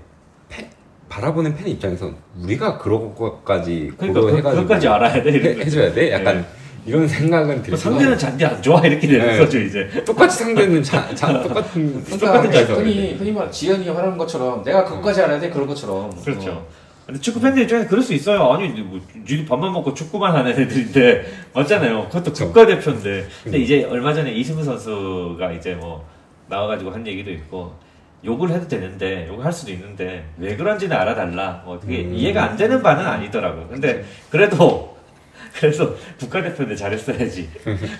바라보는 팬 입장에선 우리가 그런 것까지 그러니까 그것까지 알아야 돼. 해줘야 돼. 약간 이런 생각은 들고 상대는 잔디 안 좋아 이렇게 되는 네. 거죠 이제. 똑같이 상대는 똑같은 그러니까 자에서 흔히 말 지연이 말하는 것처럼 내가 그것까지 알아야 돼 그런 것처럼. 그렇죠. 근데 축구 팬들 입장에서 그럴 수 있어요. 아니 뭐 니들 밥만 먹고 축구만 하는 애들인데 맞잖아요. 그것도 그렇죠. 국가대표인데. 근데 이제 얼마 전에 이승우 선수가 이제 뭐 나와가지고 한 얘기도 있고 욕을 해도 되는데 욕을 할 수도 있는데 왜 그런지는 알아달라. 뭐 어떻게 이해가 안 되는 바는 아니더라고. 근데 그래도 국가대표인데 잘했어야지.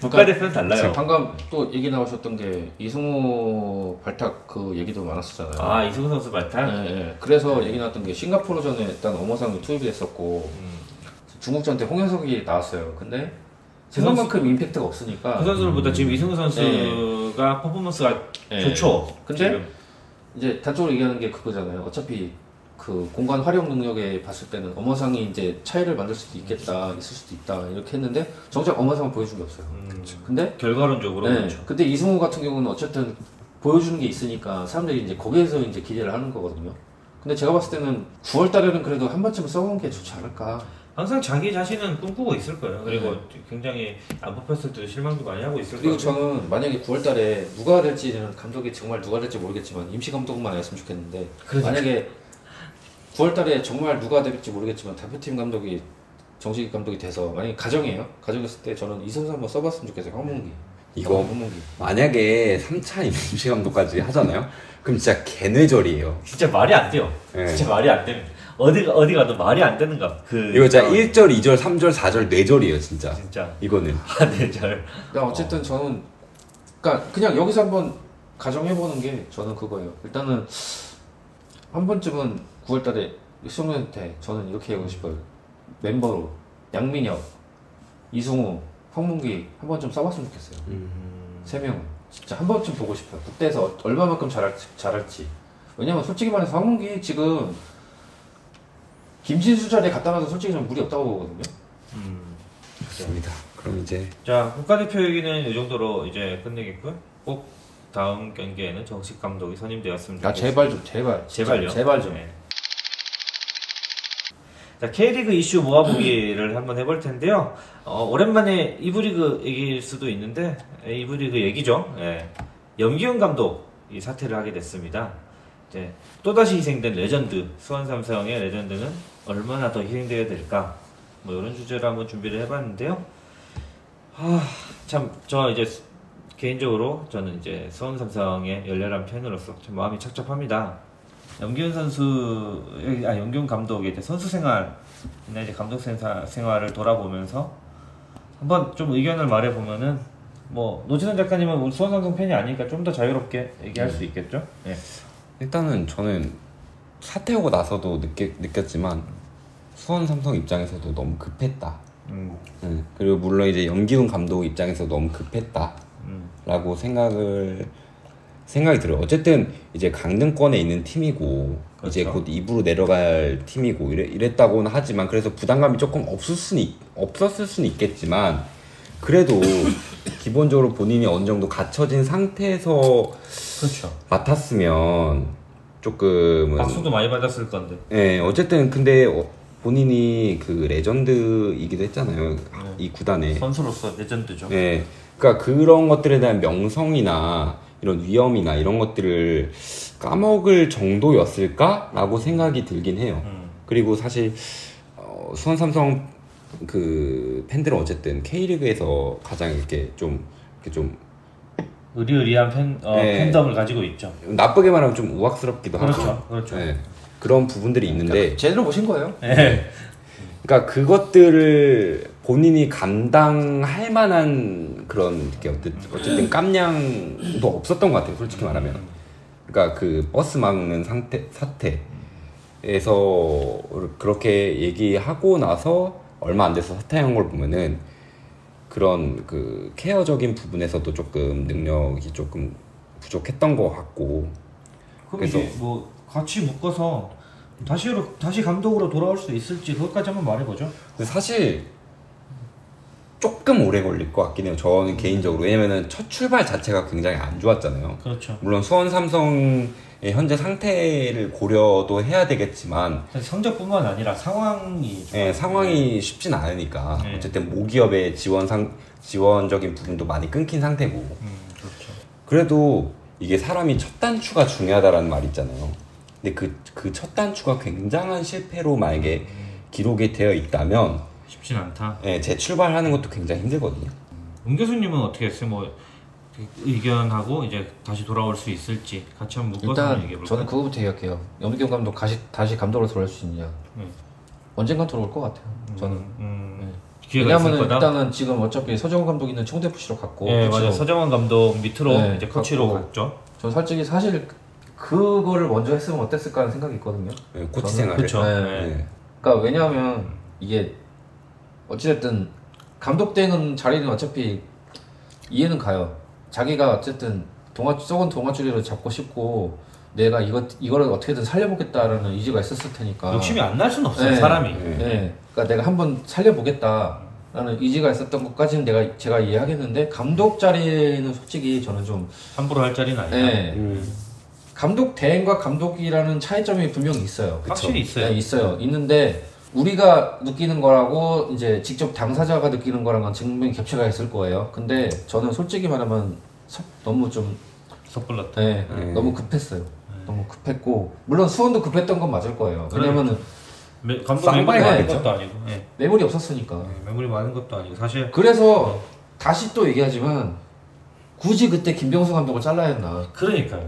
국가대표는 달라요. 방금 또 얘기 나오셨던 게 이승우 발탁 그 얘기도 많았었잖아요. 아 이승우 선수 발탁? 네, 네. 그래서 얘기 나왔던 게 싱가포르전에 일단 엄호상이 투입이 됐었고 중국전때 홍현석이 나왔어요. 근데 생각만큼 임팩트가 없으니까 그 선수들보다 지금 이승우 선수가 퍼포먼스가 좋죠. 근데 지금. 이제 단적으로 얘기하는 게 그거잖아요. 어차피 그 공간 활용 능력에 봤을 때는 엄호상이 이제 차이를 만들 수도 있겠다, 있을 수도 있다 이렇게 했는데 정작 엄호상은 보여준 게 없어요. 근데 결과론적으로 그렇죠. 근데 이승우 같은 경우는 어쨌든 보여주는 게 있으니까 사람들이 이제 거기에서 이제 기대를 하는 거거든요. 근데 제가 봤을 때는 9월 달에는 그래도 한 번쯤 써보는 게 좋지 않을까. 항상 자기 자신은 꿈꾸고 있을 거예요. 그리고 굉장히 안 뽑혔을 때도 실망도 많이 하고 있을 그리고 거예요. 저는 만약에 9월 달에 누가 될지는 감독이 정말 누가 될지 모르겠지만 임시 감독만 아니었으면 좋겠는데 만약에 9월 달에 정말 누가 될지 모르겠지만 대표팀 감독이 정식 감독이 돼서 만약에 가정이에요. 가정했을 때 저는 이 선수 한번 써봤으면 좋겠어요. 황문기. 이거 황문기. 만약에 3차 임시 감독까지 하잖아요. 그럼 진짜 개뇌절이에요. 진짜 말이 안 돼요. 네. 진짜 말이 안 됩니다. 어디 가도 말이 안 되는가. 이거 진짜 1절, 2절, 3절, 4절, 뇌절이에요 진짜. 진짜. 이거는. 네, 절. 그러니까 어쨌든 저는 그러니까 그냥 여기서 한번 가정해보는 게 저는 그거예요. 일단은 한 번쯤은 9월달에 수영한테 저는 이렇게 하고 싶어요. 멤버로 양민혁, 이승우, 황문기 한 번쯤 써봤으면 좋겠어요. 세 명은 진짜 한 번쯤 보고 싶어요. 국대에서 얼마만큼 잘할지. 왜냐면 솔직히 말해서 황문기 지금 김진수 자리에 갖다 놔서 솔직히 좀 무리 없다고 보거든요. 좋습니다. 그럼 이제 자, 국가대표 얘기는 이 정도로 이제 끝내겠고요. 꼭 다음 경기에는 정식 감독이 선임되었으면 아 좋겠습니다. 제발요. 제발 좀. 네. 자, K리그 이슈 모아보기를 한번 해볼 텐데요. 오랜만에 이브리그 얘기일 수도 있는데 이브리그 얘기죠. 예. 염기훈 감독이 사퇴를 하게 됐습니다. 이제 또다시 희생된 레전드 수원 삼성의 레전드는 얼마나 더 희생되어야 될까? 뭐 이런 주제로 한번 준비를 해봤는데요. 참 저 이제 개인적으로 저는 이제 수원 삼성의 열렬한 팬으로서 참 마음이 착잡합니다. 염기훈 염기훈 감독의 이제 선수 생활, 이제 감독 생활을 돌아보면서 한번 좀 의견을 말해보면은 뭐 노지선 작가님은 우리 수원 삼성 팬이 아니니까 좀 더 자유롭게 얘기할 수 있겠죠? 네. 일단은 저는 사퇴하고 나서도 느꼈지만 수원 삼성 입장에서도 너무 급했다. 그리고 물론 이제 염기훈 감독 입장에서 너무 급했다라고 생각이 들어요. 어쨌든 이제 강등권에 있는 팀이고 그렇죠. 이제 곧 2부로 내려갈 팀이고 이랬다고는 하지만 그래서 부담감이 조금 없었을 수는 있겠지만 그래도 기본적으로 본인이 어느 정도 갖춰진 상태에서 그렇죠. 맡았으면 조금은 박수도 많이 받았을 건데. 예, 어쨌든 근데 본인이 그 레전드이기도 했잖아요. 이 구단에. 선수로서 레전드죠. 예. 그러니까 그런 것들에 대한 명성이나 이런 위험이나 이런 것들을 까먹을 정도였을까라고 생각이 들긴 해요. 그리고 사실 수원 삼성 그 팬들은 어쨌든 K리그에서 가장 이렇게 좀 의리의리한 팬덤을 가지고 있죠. 나쁘게 말하면 좀 우악스럽기도 그렇죠, 하고. 그렇죠. 예. 그런 부분들이 있는데 제대로 보신 거예요? 네. 그러니까 그것들을 본인이 감당할 만한 그런 어쨌든 깜냥도 없었던 것 같아요. 솔직히 말하면. 그러니까 그 버스 막는 사태에서 그렇게 얘기하고 나서 얼마 안 돼서 사퇴한 걸 보면은 그런 그 케어적인 부분에서도 조금 능력이 조금 부족했던 것 같고. 그럼 그래서 이제 뭐 같이 묶어서 다시 감독으로 돌아올 수 있을지 그것까지 한번 말해보죠. 근데 사실 조금 오래 걸릴 것 같긴 해요. 저는 개인적으로. 왜냐면은 첫 출발 자체가 굉장히 안 좋았잖아요. 그렇죠. 물론 수원 삼성의 현재 상태를 고려도 해야 되겠지만 성적뿐만 아니라 상황이 네, 상황이 쉽진 않으니까 네. 어쨌든 모기업의 지원적인 부분도 많이 끊긴 상태고 그렇죠. 그래도 이게 사람이 첫 단추가 중요하다라는 말이 있잖아요. 근데 그 첫 단추가 굉장한 실패로 만약에 기록이 되어 있다면 쉽진 않다. 네, 재출발하는 것도 굉장히 힘들거든요. 은 교수님은 어떻게 했어요? 뭐 의견하고 이제 다시 돌아올 수 있을지 같이 한번 묶어서 일단 얘기해볼까요? 저는 그거부터 얘기할게요. 염기경 감독 다시 감독으로 돌아올 수 있느냐? 언젠간 돌아올 것 같아요. 저는. 기회가 있을 왜냐하면 거다. 일단은 지금 어차피 서정훈 감독 있는 총대 푸시로 갔고. 네, 코치로. 맞아요. 서정원 감독 밑으로 네, 이제 코치로 갔고. 갔죠. 전 솔직히 사실 그거를 먼저 했으면 어땠을까 하는 생각이 있거든요. 네, 코치 저는 생활을. 그쵸. 네. 네. 그러니까 왜냐하면 이게 어찌됐든 감독 되는 자리는 어차피 이해는 가요. 자기가 어쨌든 썩은 동아줄이를 잡고 싶고 내가 이거를 어떻게든 살려보겠다라는 의지가 있었을 테니까. 욕심이 안 날 수는 없어요. 네. 사람이. 네. 그러니까 내가 한번 살려보겠다라는 의지가 있었던 것까지는 제가 이해하겠는데 감독 자리는 솔직히 저는 좀 함부로 할 자리는 아니다. 네. 감독 대행과 감독이라는 차이점이 분명히 있어요. 확실히 있어요. 네, 있어요. 있는데 우리가 느끼는 거라고 이제 직접 당사자가 느끼는 거랑은 증명이 겹쳐가 있을 거예요. 근데 저는 솔직히 말하면 너무 좀 섣불렀다. 네, 너무 급했어요. 너무 급했고 물론 수원도 급했던 건 맞을 거예요. 왜냐면은 감독 매물이 쌍방이 많은 가겠죠? 것도 아니고. 네. 매물이 없었으니까. 매물이 많은 것도 아니고 사실 그래서 다시 또 얘기하지만 굳이 그때 김병수 감독을 잘라야 했나? 그러니까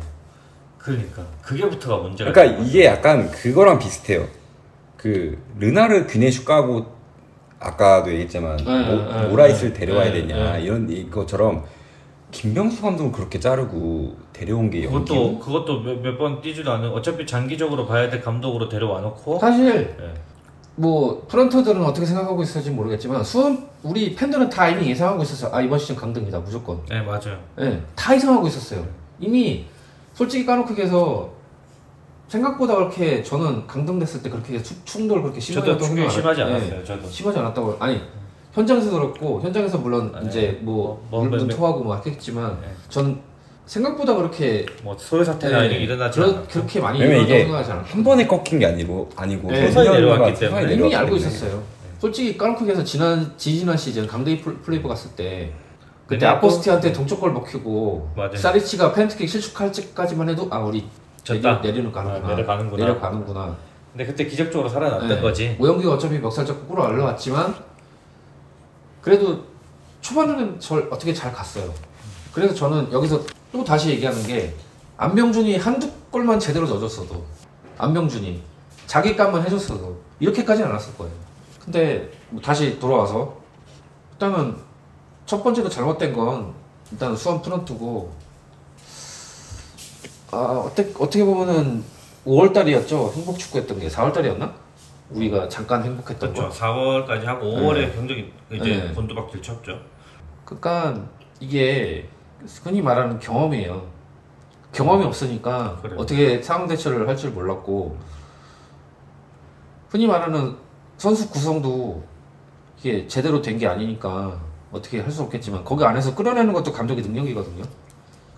그게부터가 문제가. 그러니까 이게 약간 그거랑 비슷해요. 그 르나르 귀네슈카고 아까도 얘기했지만 모라이스를 데려와야 되냐 이런 이것처럼 김병수 감독을 그렇게 자르고 데려온 게 그것도 몇 번 뛰지도 않은 어차피 장기적으로 봐야 될 감독으로 데려와 놓고 사실 네. 뭐 프런터들은 어떻게 생각하고 있을지 모르겠지만 수원 우리 팬들은 다 이미 예상하고 있었어요. 아 이번 시즌 강등이다 무조건. 네 맞아요. 네, 다 예상하고 있었어요. 이미 솔직히 까놓고 얘기해서 생각보다 그렇게 저는 강등됐을 때 그렇게 충돌 그렇게 저도 충격이 심하지 않았어요. 저도 심하지 않았다고. 아니 현장에서 그렇고 현장에서 물론 네. 이제 뭐 물론 토하고 뭐 했겠지만 네. 저는 생각보다 그렇게 뭐 소요 사태나 이런 게 일어나지 않았죠. 그렇게 많이 왜냐면 일어나고 이게 생각하지 않았어요. 한 번에 꺾인 게 아니고 네, 서서히 몇 내려왔기 년간 때문에 서서히 이미 내려왔기 알고 때문에. 있었어요. 솔직히 까놓고 얘기해서 지난 시즌 강대희 플레이오프 갔을 때 그때 근데 아포스티한테 동쪽골 먹히고 맞아요. 사리치가 펜트킥 실축할 때까지만 해도 아 우리 졌다. 내려가는구나. 내려가는구나. 근데 그때 기적적으로 살아났던 네. 거지. 오영규가 어차피 멱살 잡고 끌어 올라왔지만 그래도 초반에는 어떻게 잘 갔어요. 그래서 저는 여기서 또 다시 얘기하는 게 안병준이 한두 골만 제대로 넣어줬어도 안병준이 자기 값만 해줬어도 이렇게까지는 안 왔을 거예요. 근데 뭐 다시 돌아와서 일단은 첫 번째로 잘못된 건 일단 수원 프런트고 어떻게 보면은 5월달이었죠. 행복축구했던 게 4월달이었나? 우리가 잠깐 행복했던 그렇죠. 거. 4월까지 하고 5월에 경적이 이제 곤두박질 쳤죠. 그러니까 이게 흔히 말하는 경험이에요. 경험이 없으니까 그래요. 어떻게 상황 대처를 할 줄 몰랐고 흔히 말하는 선수 구성도 이게 제대로 된 게 아니니까 어떻게 할 수 없겠지만 거기 안에서 끌어내는 것도 감독의 능력이거든요.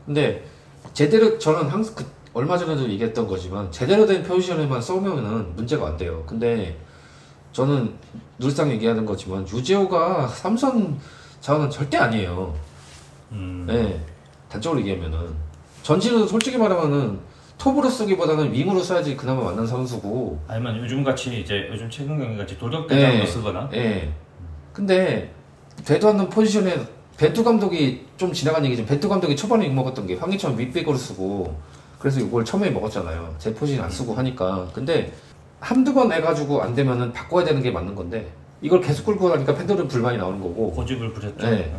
근데 제대로 저는 항상 얼마 전에도 얘기했던 거지만 제대로 된 포지션에만 쏘면은 문제가 안 돼요. 근데 저는 늘상 얘기하는 거지만 유재호가 삼선 자원은 절대 아니에요. 네, 단적으로 얘기하면은 전진은 솔직히 말하면은 톱으로 쓰기보다는 윙으로 써야지 그나마 맞는 선수고. 아니면 요즘 최근 경기 같이 돌격대장으로 쓰거나. 네. 근데 되도 않는 포지션에 벤투 감독이 좀 지나간 얘기지만 벤투 감독이 초반에 욕먹었던 게 황희찬 윗백으로 쓰고 그래서 이걸 처음에 먹었잖아요. 제 포지션 안 쓰고 하니까. 근데 한두 번 해가지고 안 되면은 바꿔야 되는 게 맞는 건데 이걸 계속 끌고 가니까 팬들은 불만이 나오는 거고. 고집을 부렸죠. 네.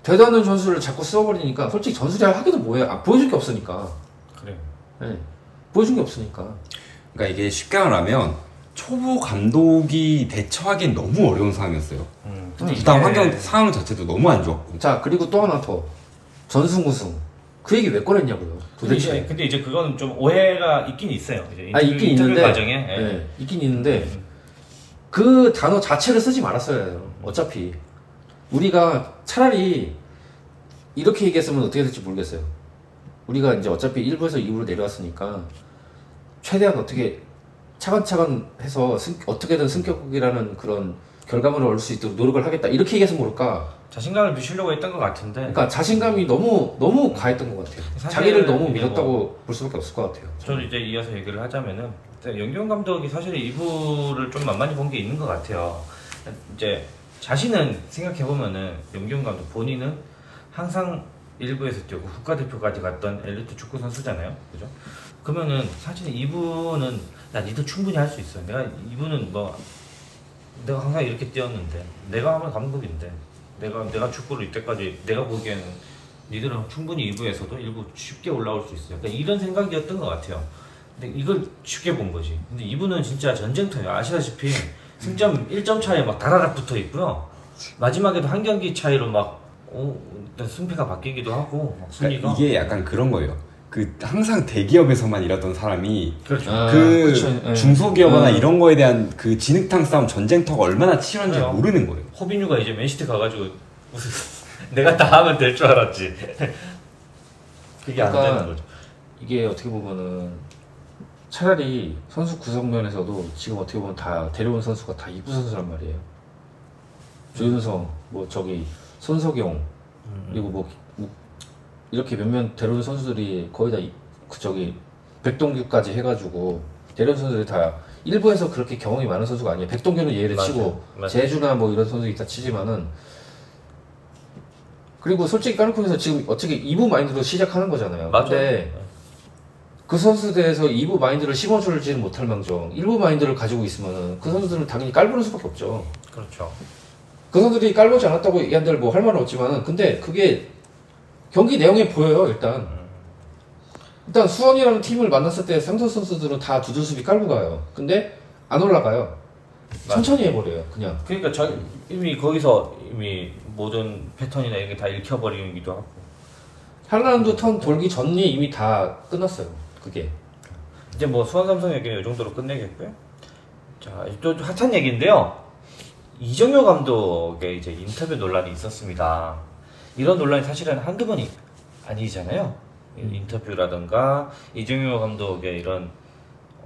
되도 않는 전술을 자꾸 써버리니까 솔직히 전술이 하기도 뭐해요. 보여줄 게 없으니까. 그래요. 네. 보여준 게 없으니까. 그러니까 이게 쉽게 말하면 초보 감독이 대처하기엔 너무 어려운 상황이었어요. 근데 일단 이게- 환경 상황 자체도 너무 안 좋았고. 자 그리고 또 하나 더 전승 우승 그 얘기 왜 꺼냈냐고요. 도대체. 근데 이제 그거는 좀 오해가 있긴 있어요. 이제 있긴 인터뷰 있는데. 과정에. 예. 네, 있긴 있는데 그 단어 자체를 쓰지 말았어야 해요. 어차피 우리가 차라리 이렇게 얘기했으면 어떻게 될지 모르겠어요. 우리가 이제 어차피 1부에서 2부로 내려왔으니까 최대한 어떻게 차근차근 해서 어떻게든 승격이라는 그런 결과물을 얻을 수 있도록 노력을 하겠다 이렇게 얘기해서 모를까. 자신감을 주시려고 했던 것 같은데. 그러니까 자신감이 너무 과했던 것 같아요. 자기를 너무 믿었다고 볼 수밖에 없을 것 같아요. 저는 이제 이어서 얘기를 하자면은 영경 감독이 사실 2부를 좀 만만히 본 게 있는 것 같아요. 이제 자신은 생각해보면은 영경 감독 본인은 항상 1부에서 뛰고 국가대표까지 갔던 엘리트 축구 선수잖아요. 그죠? 그러면은 사실 2부는 야 니도 충분히 할 수 있어. 내가 2부는 뭐 내가 항상 이렇게 뛰었는데 내가 하면 감독인데 내가 축구를 이때까지 내가 보기에는 니들은 충분히 2부에서도 1부 쉽게 올라올 수 있어요. 그러니까 이런 생각이었던 것 같아요. 근데 이걸 쉽게 본 거지. 근데 2부는 진짜 전쟁터예요. 아시다시피 승점 1점 차에 막 다다닥 붙어 있고요. 마지막에도 한 경기 차이로 막 승패가 바뀌기도 하고 막 순위가. 그러니까 이게 약간 그런 거예요. 그 항상 대기업에서만 일하던 사람이 그렇죠. 그 중소기업이나 이런 거에 대한 그 진흙탕 싸움 전쟁터가 얼마나 치열한지 모르는 거예요. 호빈유가 이제 맨시티 가가지고 무슨 내가 다 하면 될 줄 알았지. 그게 안 되는 거죠. 이게 어떻게 보면은 차라리 선수 구성 면에서도 지금 어떻게 보면 다 데려온 선수가 다 2부 선수란 말이에요. 조윤성, 뭐 저기 손석영 그리고 뭐 이렇게 몇몇 데려온 선수들이 거의 다 저기 백동규까지 해가지고 데려온 선수들이 다 1부에서 그렇게 경험이 많은 선수가 아니에요. 백동규는 예를 치고 제주나 뭐 이런 선수 있다 치지만은 그리고 솔직히 까르코에서 지금 어떻게 2부 마인드로 시작하는 거잖아요. 맞아요. 근데 그 선수들에서 2부 마인드를 심어줄지는 못할 망정 1부 마인드를 가지고 있으면은 그 선수들은 당연히 깔보는 수밖에 없죠. 그렇죠. 그 선수들이 깔보지 않았다고 얘기한들 뭐 할 말은 없지만은 근데 그게 경기 내용에 보여요. 일단 수원이라는 팀을 만났을 때 상대 선수들은 다 두들수비 깔고 가요. 근데 안 올라가요. 천천히 해버려요. 그냥. 그러니까 이미 거기서 이미 모든 패턴이나 이런 게 다 읽혀버리기도 하고. 한라운드 턴 돌기 전이 이미 다 끝났어요. 그게. 이제 뭐 수원 삼성 얘기는 이 정도로 끝내겠고요. 자, 또 핫한 얘기인데요. 이정효 감독의 이제 인터뷰 논란이 있었습니다. 이런 논란이 사실은 한두 번이 아니잖아요. 인터뷰라든가 이정효 감독의 이런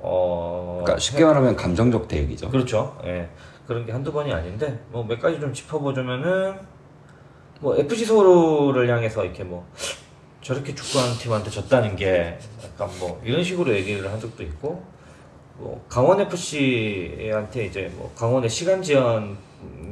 그러니까 쉽게 말하면 감정적 대응이죠. 그렇죠. 예. 그런 게 한두 번이 아닌데 뭐 몇 가지 좀 짚어보자면은 뭐 FC 서울을 향해서 이렇게 뭐 저렇게 축구하는 팀한테 졌다는 게 약간 뭐 이런 식으로 얘기를 한 적도 있고 뭐 강원 FC한테 이제 뭐 강원의 시간 지연이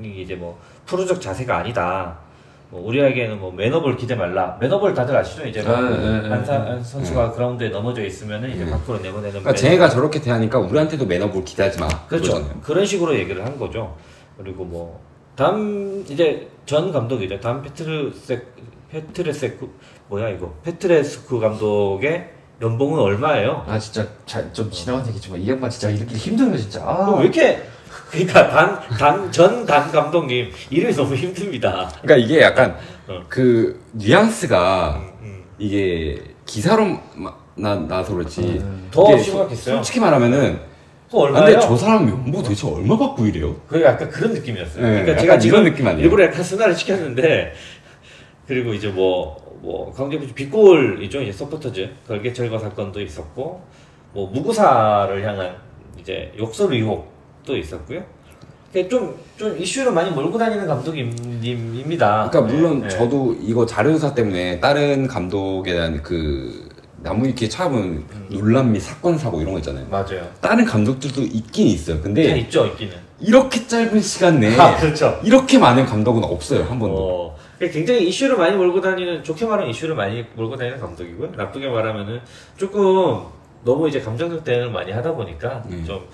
이제 뭐 프로적 자세가 아니다. 뭐 우리에게는 뭐 매너볼 기대 말라. 매너볼 다들 아시죠? 이제 한 선수가 그라운드에 넘어져 있으면은 이제 밖으로 내보내는. 그러니까 쟤가 저렇게 대하니까 우리한테도 매너볼 기대하지 마. 그렇죠. 그러잖아요. 그런 식으로 얘기를 한 거죠. 그리고 뭐 다음 이제 전 감독이죠. 다음 페트레스쿠 감독의 연봉은 얼마예요? 아 진짜 좀 지나간 얘기지만 이 양반 진짜 이렇게 힘들어요 진짜. 왜 이렇게 그러니까 전 감독님 이름이 너무 힘듭니다. 그러니까 이게 약간 그 뉘앙스가 이게 기사로 나서 그렇지 더 심각했어요. 솔직히 말하면은 얼마예요? 근데 저 사람 연봉 도대체 얼마 받고 이래요? 그게 약간 그런 느낌이었어요. 네, 그러니까 제가 지금 이런 느낌 아니에요? 일부러 약간 순화를 시켰는데 그리고 이제 뭐 강제부지 빅골이죠. 이제 서포터즈 별개 철거 사건도 있었고 뭐 무구사를 향한 이제 욕설 의혹도 있었고요. 좀 이슈를 많이 몰고 다니는 감독님입니다. 그러니까 물론 네. 저도 이거 자료조사 때문에 다른 감독에 대한 그 나무위키에 찾아보면 논란 및 사건 사고 이런 거 있잖아요. 맞아요. 다른 감독들도 있긴 있어요. 근데 있죠, 있기는. 이렇게 짧은 시간 내에 그렇죠. 이렇게 많은 감독은 없어요, 한 번도. 굉장히 이슈를 많이 몰고 다니는, 좋게 말하면 이슈를 많이 몰고 다니는 감독이고요. 나쁘게 말하면은 조금 너무 이제 감정적 대응을 많이 하다 보니까 좀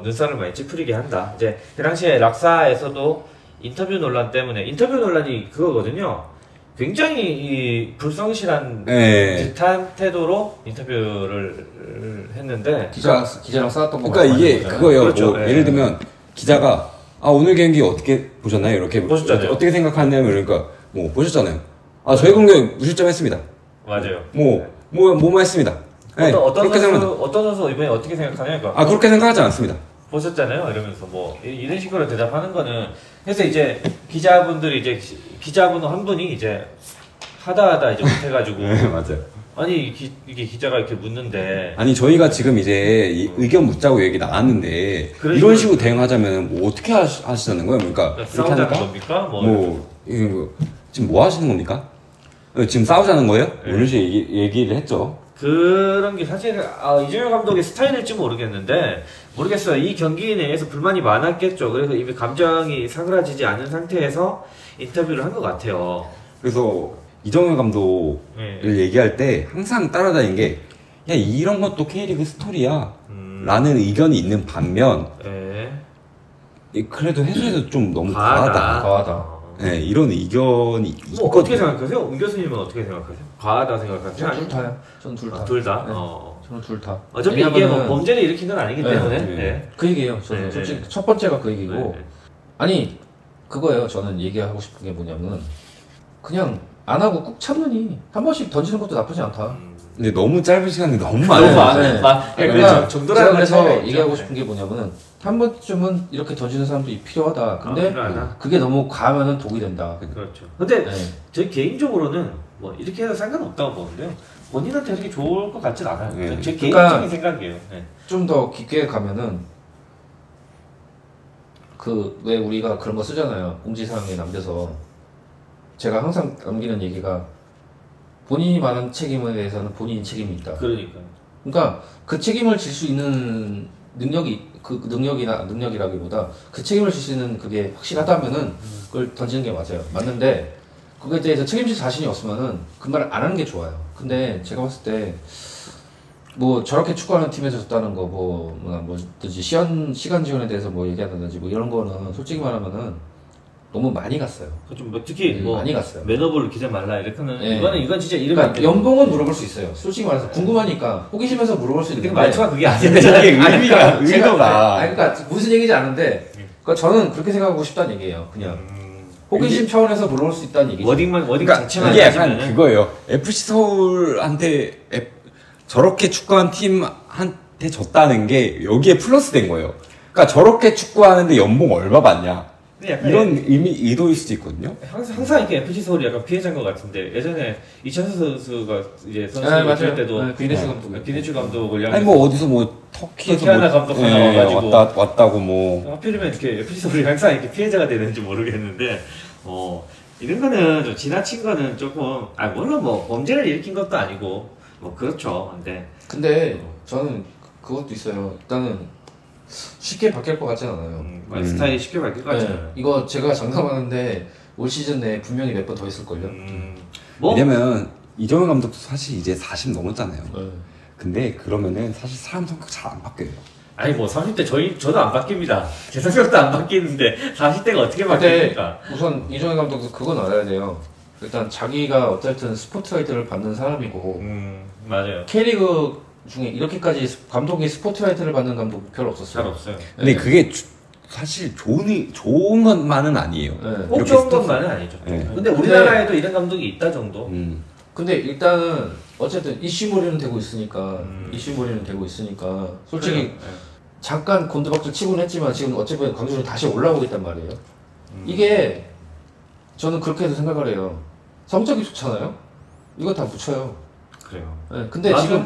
눈살을 많이 찌푸리게 한다. 이제 그 당시에 락사에서도 인터뷰 논란 때문에, 인터뷰 논란이 그거거든요. 굉장히 이 불성실한 듯한 태도로 인터뷰를 했는데 기자랑 싸웠던 거. 그러니까 이게 그거예요. 그렇죠. 뭐 예를 들면 기자가 오늘 경기 어떻게 보셨나요? 이렇게 보셨잖아요. 어떻게 생각하냐면 그러니까 뭐 보셨잖아요. 저희 공격 무실점 했습니다. 맞아요. 뭐 했습니다. 네, 어떤 그렇게 선수 이번에 어떻게 생각하냐니까. 그렇게 생각하지 않습니다. 보셨잖아요. 이러면서 뭐 이런 식으로 대답하는 거는 그래서 이제 기자분들이 이제 기자분 한 분이 이제 하다 이제 못해가지고 네, 맞아요. 아니 이게 기자가 이렇게 묻는데 아니 저희가 지금 이제 의견 묻자고 얘기 나왔는데 이런 식으로 대응하자면 뭐 어떻게 하시자는 거예요? 그러니까 이렇게 싸우자는 하니까 겁니까? 이거 지금 뭐 하시는 겁니까? 지금 싸우자는 거예요? 네. 이런 식으로 얘기를 했죠. 그런 게 사실 이정현 감독의 스타일일지 모르겠는데 모르겠어요. 이 경기 내에서 불만이 많았겠죠. 그래서 이미 감정이 사그라지지 않은 상태에서 인터뷰를 한 것 같아요. 그래서 이정현 감독을 얘기할 때 항상 따라다니는 게 야 이런 것도 K리그 스토리야 라는 의견이 있는 반면 그래도 해수에서 좀 너무 과하다. 네, 이런 의견이 뭐 어떻게 생각하세요? 은 교수님은 어떻게 생각하세요? 과하다 생각하세요? 저는 둘 다요. 저는 둘 다. 둘 다? 네. 저는 둘 다. 어차피 이게 뭐 범죄를 일으킨 건 아니기 때문에. 네. 그 얘기예요. 저는 솔직히 첫 번째가 그 얘기고. 아니 그거예요. 저는 얘기하고 싶은 게 뭐냐면 그냥 안 하고 꾹 참느니 한 번씩 던지는 것도 나쁘지 않다. 근데 너무 짧은 시간이 너무 많아요. 그러니까 제가 그래서 얘기하고 싶은 게 뭐냐면은 한 번쯤은 이렇게 던지는 사람도 필요하다. 근데 그게 너무 과하면은 독이 된다. 그렇죠. 근데 제 개인적으로는 뭐 이렇게 해서 상관없다고 보는데요. 본인한테 이렇게 좋을 것 같진 않아요. 제 개인적인 생각이에요. 좀 더 깊게 가면은 그 왜 우리가 그런 거 쓰잖아요. 공지사항에 남겨서 제가 항상 남기는 얘기가 본인이 말한 책임에 대해서는 본인이 책임이 있다. 그러니까 그 책임을 질 수 있는 능력이라기보다 그 책임을 질 수 있는 그게 확실하다면은 그걸 던지는 게 맞아요. 맞는데 그거에 대해서 책임질 자신이 없으면은 그 말을 안 하는 게 좋아요. 근데 제가 봤을 때 뭐 저렇게 축구하는 팀에서 졌다는 거 뭐든지 시간 지원에 대해서 뭐 얘기하든지 뭐 이런 거는 솔직히 말하면은 너무 많이 갔어요. 좀 특히 뭐 많이 갔어요. 매너볼 기자 말라 이렇게는 이건 진짜 이러면 그러니까 연봉은 물어볼 수 있어요. 솔직히 말해서 궁금하니까 호기심에서 물어볼 수 있는데 말투가 그게 아니에요. 의도가 그러니까 무슨 얘기인지 아는데 그러니까 저는 그렇게 생각하고 싶다는 얘기예요. 그냥 호기심 차원에서 물어볼 수 있다는 얘기죠. 워딩 그러니까 자체만 이게 약간 그거예요. FC 서울한테 저렇게 축구한 팀한테 졌다는 게 여기에 플러스 된 거예요. 그러니까 저렇게 축구하는데 연봉 얼마 받냐? 이런 의도일 수도 있거든요. 항상 이렇게 FC 서울이 약간 피해자인 것 같은데 예전에 이찬수 선수가 이제 선수 될 때도 비네슈 감독을 아니 뭐 어디서 뭐 터키에서 하나 감독 하나 와가지고 왔다고 뭐 하필이면 이렇게 FC 서울이 항상 이렇게 피해자가 되는지 모르겠는데 이런 거는 좀 지나친 거는 조금 물론 뭐 범죄를 일으킨 것도 아니고 뭐 그렇죠. 근데 저는 그것도 있어요. 일단은 쉽게 바뀔 것 같진 않아요. 스타일이 쉽게 바뀔 것 같잖아요. 이거 제가 장담하는데 올 시즌 내에 분명히 몇 번 더 있을걸요. 왜냐면 이정현 감독도 사실 이제 40 넘었잖아요. 근데 그러면은 사실 사람 성격 잘 안 바뀌어요. 아니 뭐 30대 저도 안 바뀝니다. 제 성격도 안 바뀌는데 40대가 어떻게 바뀝니까? 우선 이정현 감독도 그건 알아야 돼요. 일단 자기가 어쨌든 스포트라이트를 받는 사람이고 맞아요. K리그 중에 이렇게까지 감독이 스포트라이트를 받는 감독 별로 없었어요. 잘 없어요. 근데 그게 사실 좋은 것만은 아니에요. 꼭 좋은 것만은 아니죠. 근데 우리나라에도 이런 감독이 있다 정도. 근데 일단은 어쨌든 이슈몰이는 되고 있으니까 솔직히 잠깐 곤두박질 치곤 했지만 지금 어차피 광주는 다시 올라오고 있단 말이에요. 이게 저는 그렇게도 생각을 해요. 성적이 좋잖아요. 이거 다 묻혀요. 그래요. 근데 지금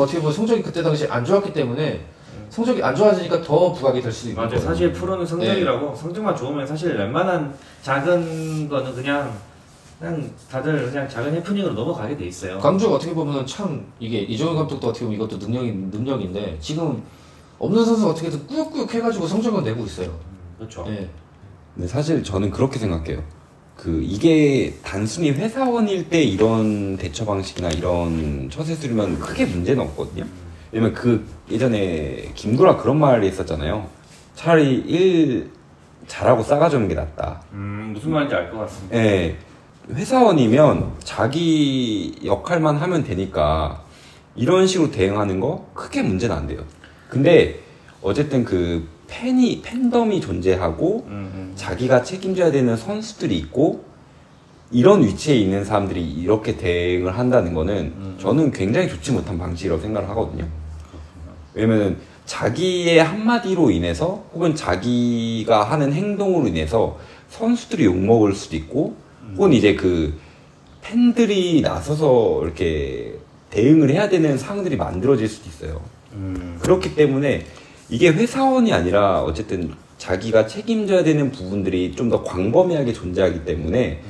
어떻게 보면 성적이 그때 당시 안 좋았기 때문에 성적이 안 좋아지니까 더 부각이 될 수도 있는 거예요. 맞아요. 사실 프로는 성적이라고 성적만 좋으면 사실 웬만한 작은 거는 그냥 다들 그냥 작은 해프닝으로 넘어가게 돼 있어요. 광주가 어떻게 보면 참 이게 이정현 감독도 어떻게 보면 이것도 능력인데 지금 없는 선수 어떻게든 꾸역꾸역 해가지고 성적을 내고 있어요. 그렇죠. 근데 사실 저는 그렇게 생각해요. 이게 단순히 회사원일 때 이런 대처 방식이나 이런 처세술이면 크게 문제는 없거든요. 왜냐면 예전에 김구라 그런 말이 있었잖아요. 차라리 일 잘하고 싸가지 오는 게 낫다. 무슨 말인지 알 것 같습니다. 회사원이면 자기 역할만 하면 되니까 이런 식으로 대응하는 거 크게 문제는 안 돼요. 근데 어쨌든 팬덤이 존재하고 자기가 책임져야 되는 선수들이 있고 이런 위치에 있는 사람들이 이렇게 대응을 한다는 거는 저는 굉장히 좋지 못한 방식이라고 생각을 하거든요. 왜냐면은 자기의 한마디로 인해서 혹은 자기가 하는 행동으로 인해서 선수들이 욕먹을 수도 있고 혹은 이제 그 팬들이 나서서 이렇게 대응을 해야 되는 상황들이 만들어질 수도 있어요. 그렇기 때문에 이게 회사원이 아니라 어쨌든 자기가 책임져야 되는 부분들이 좀 더 광범위하게 존재하기 때문에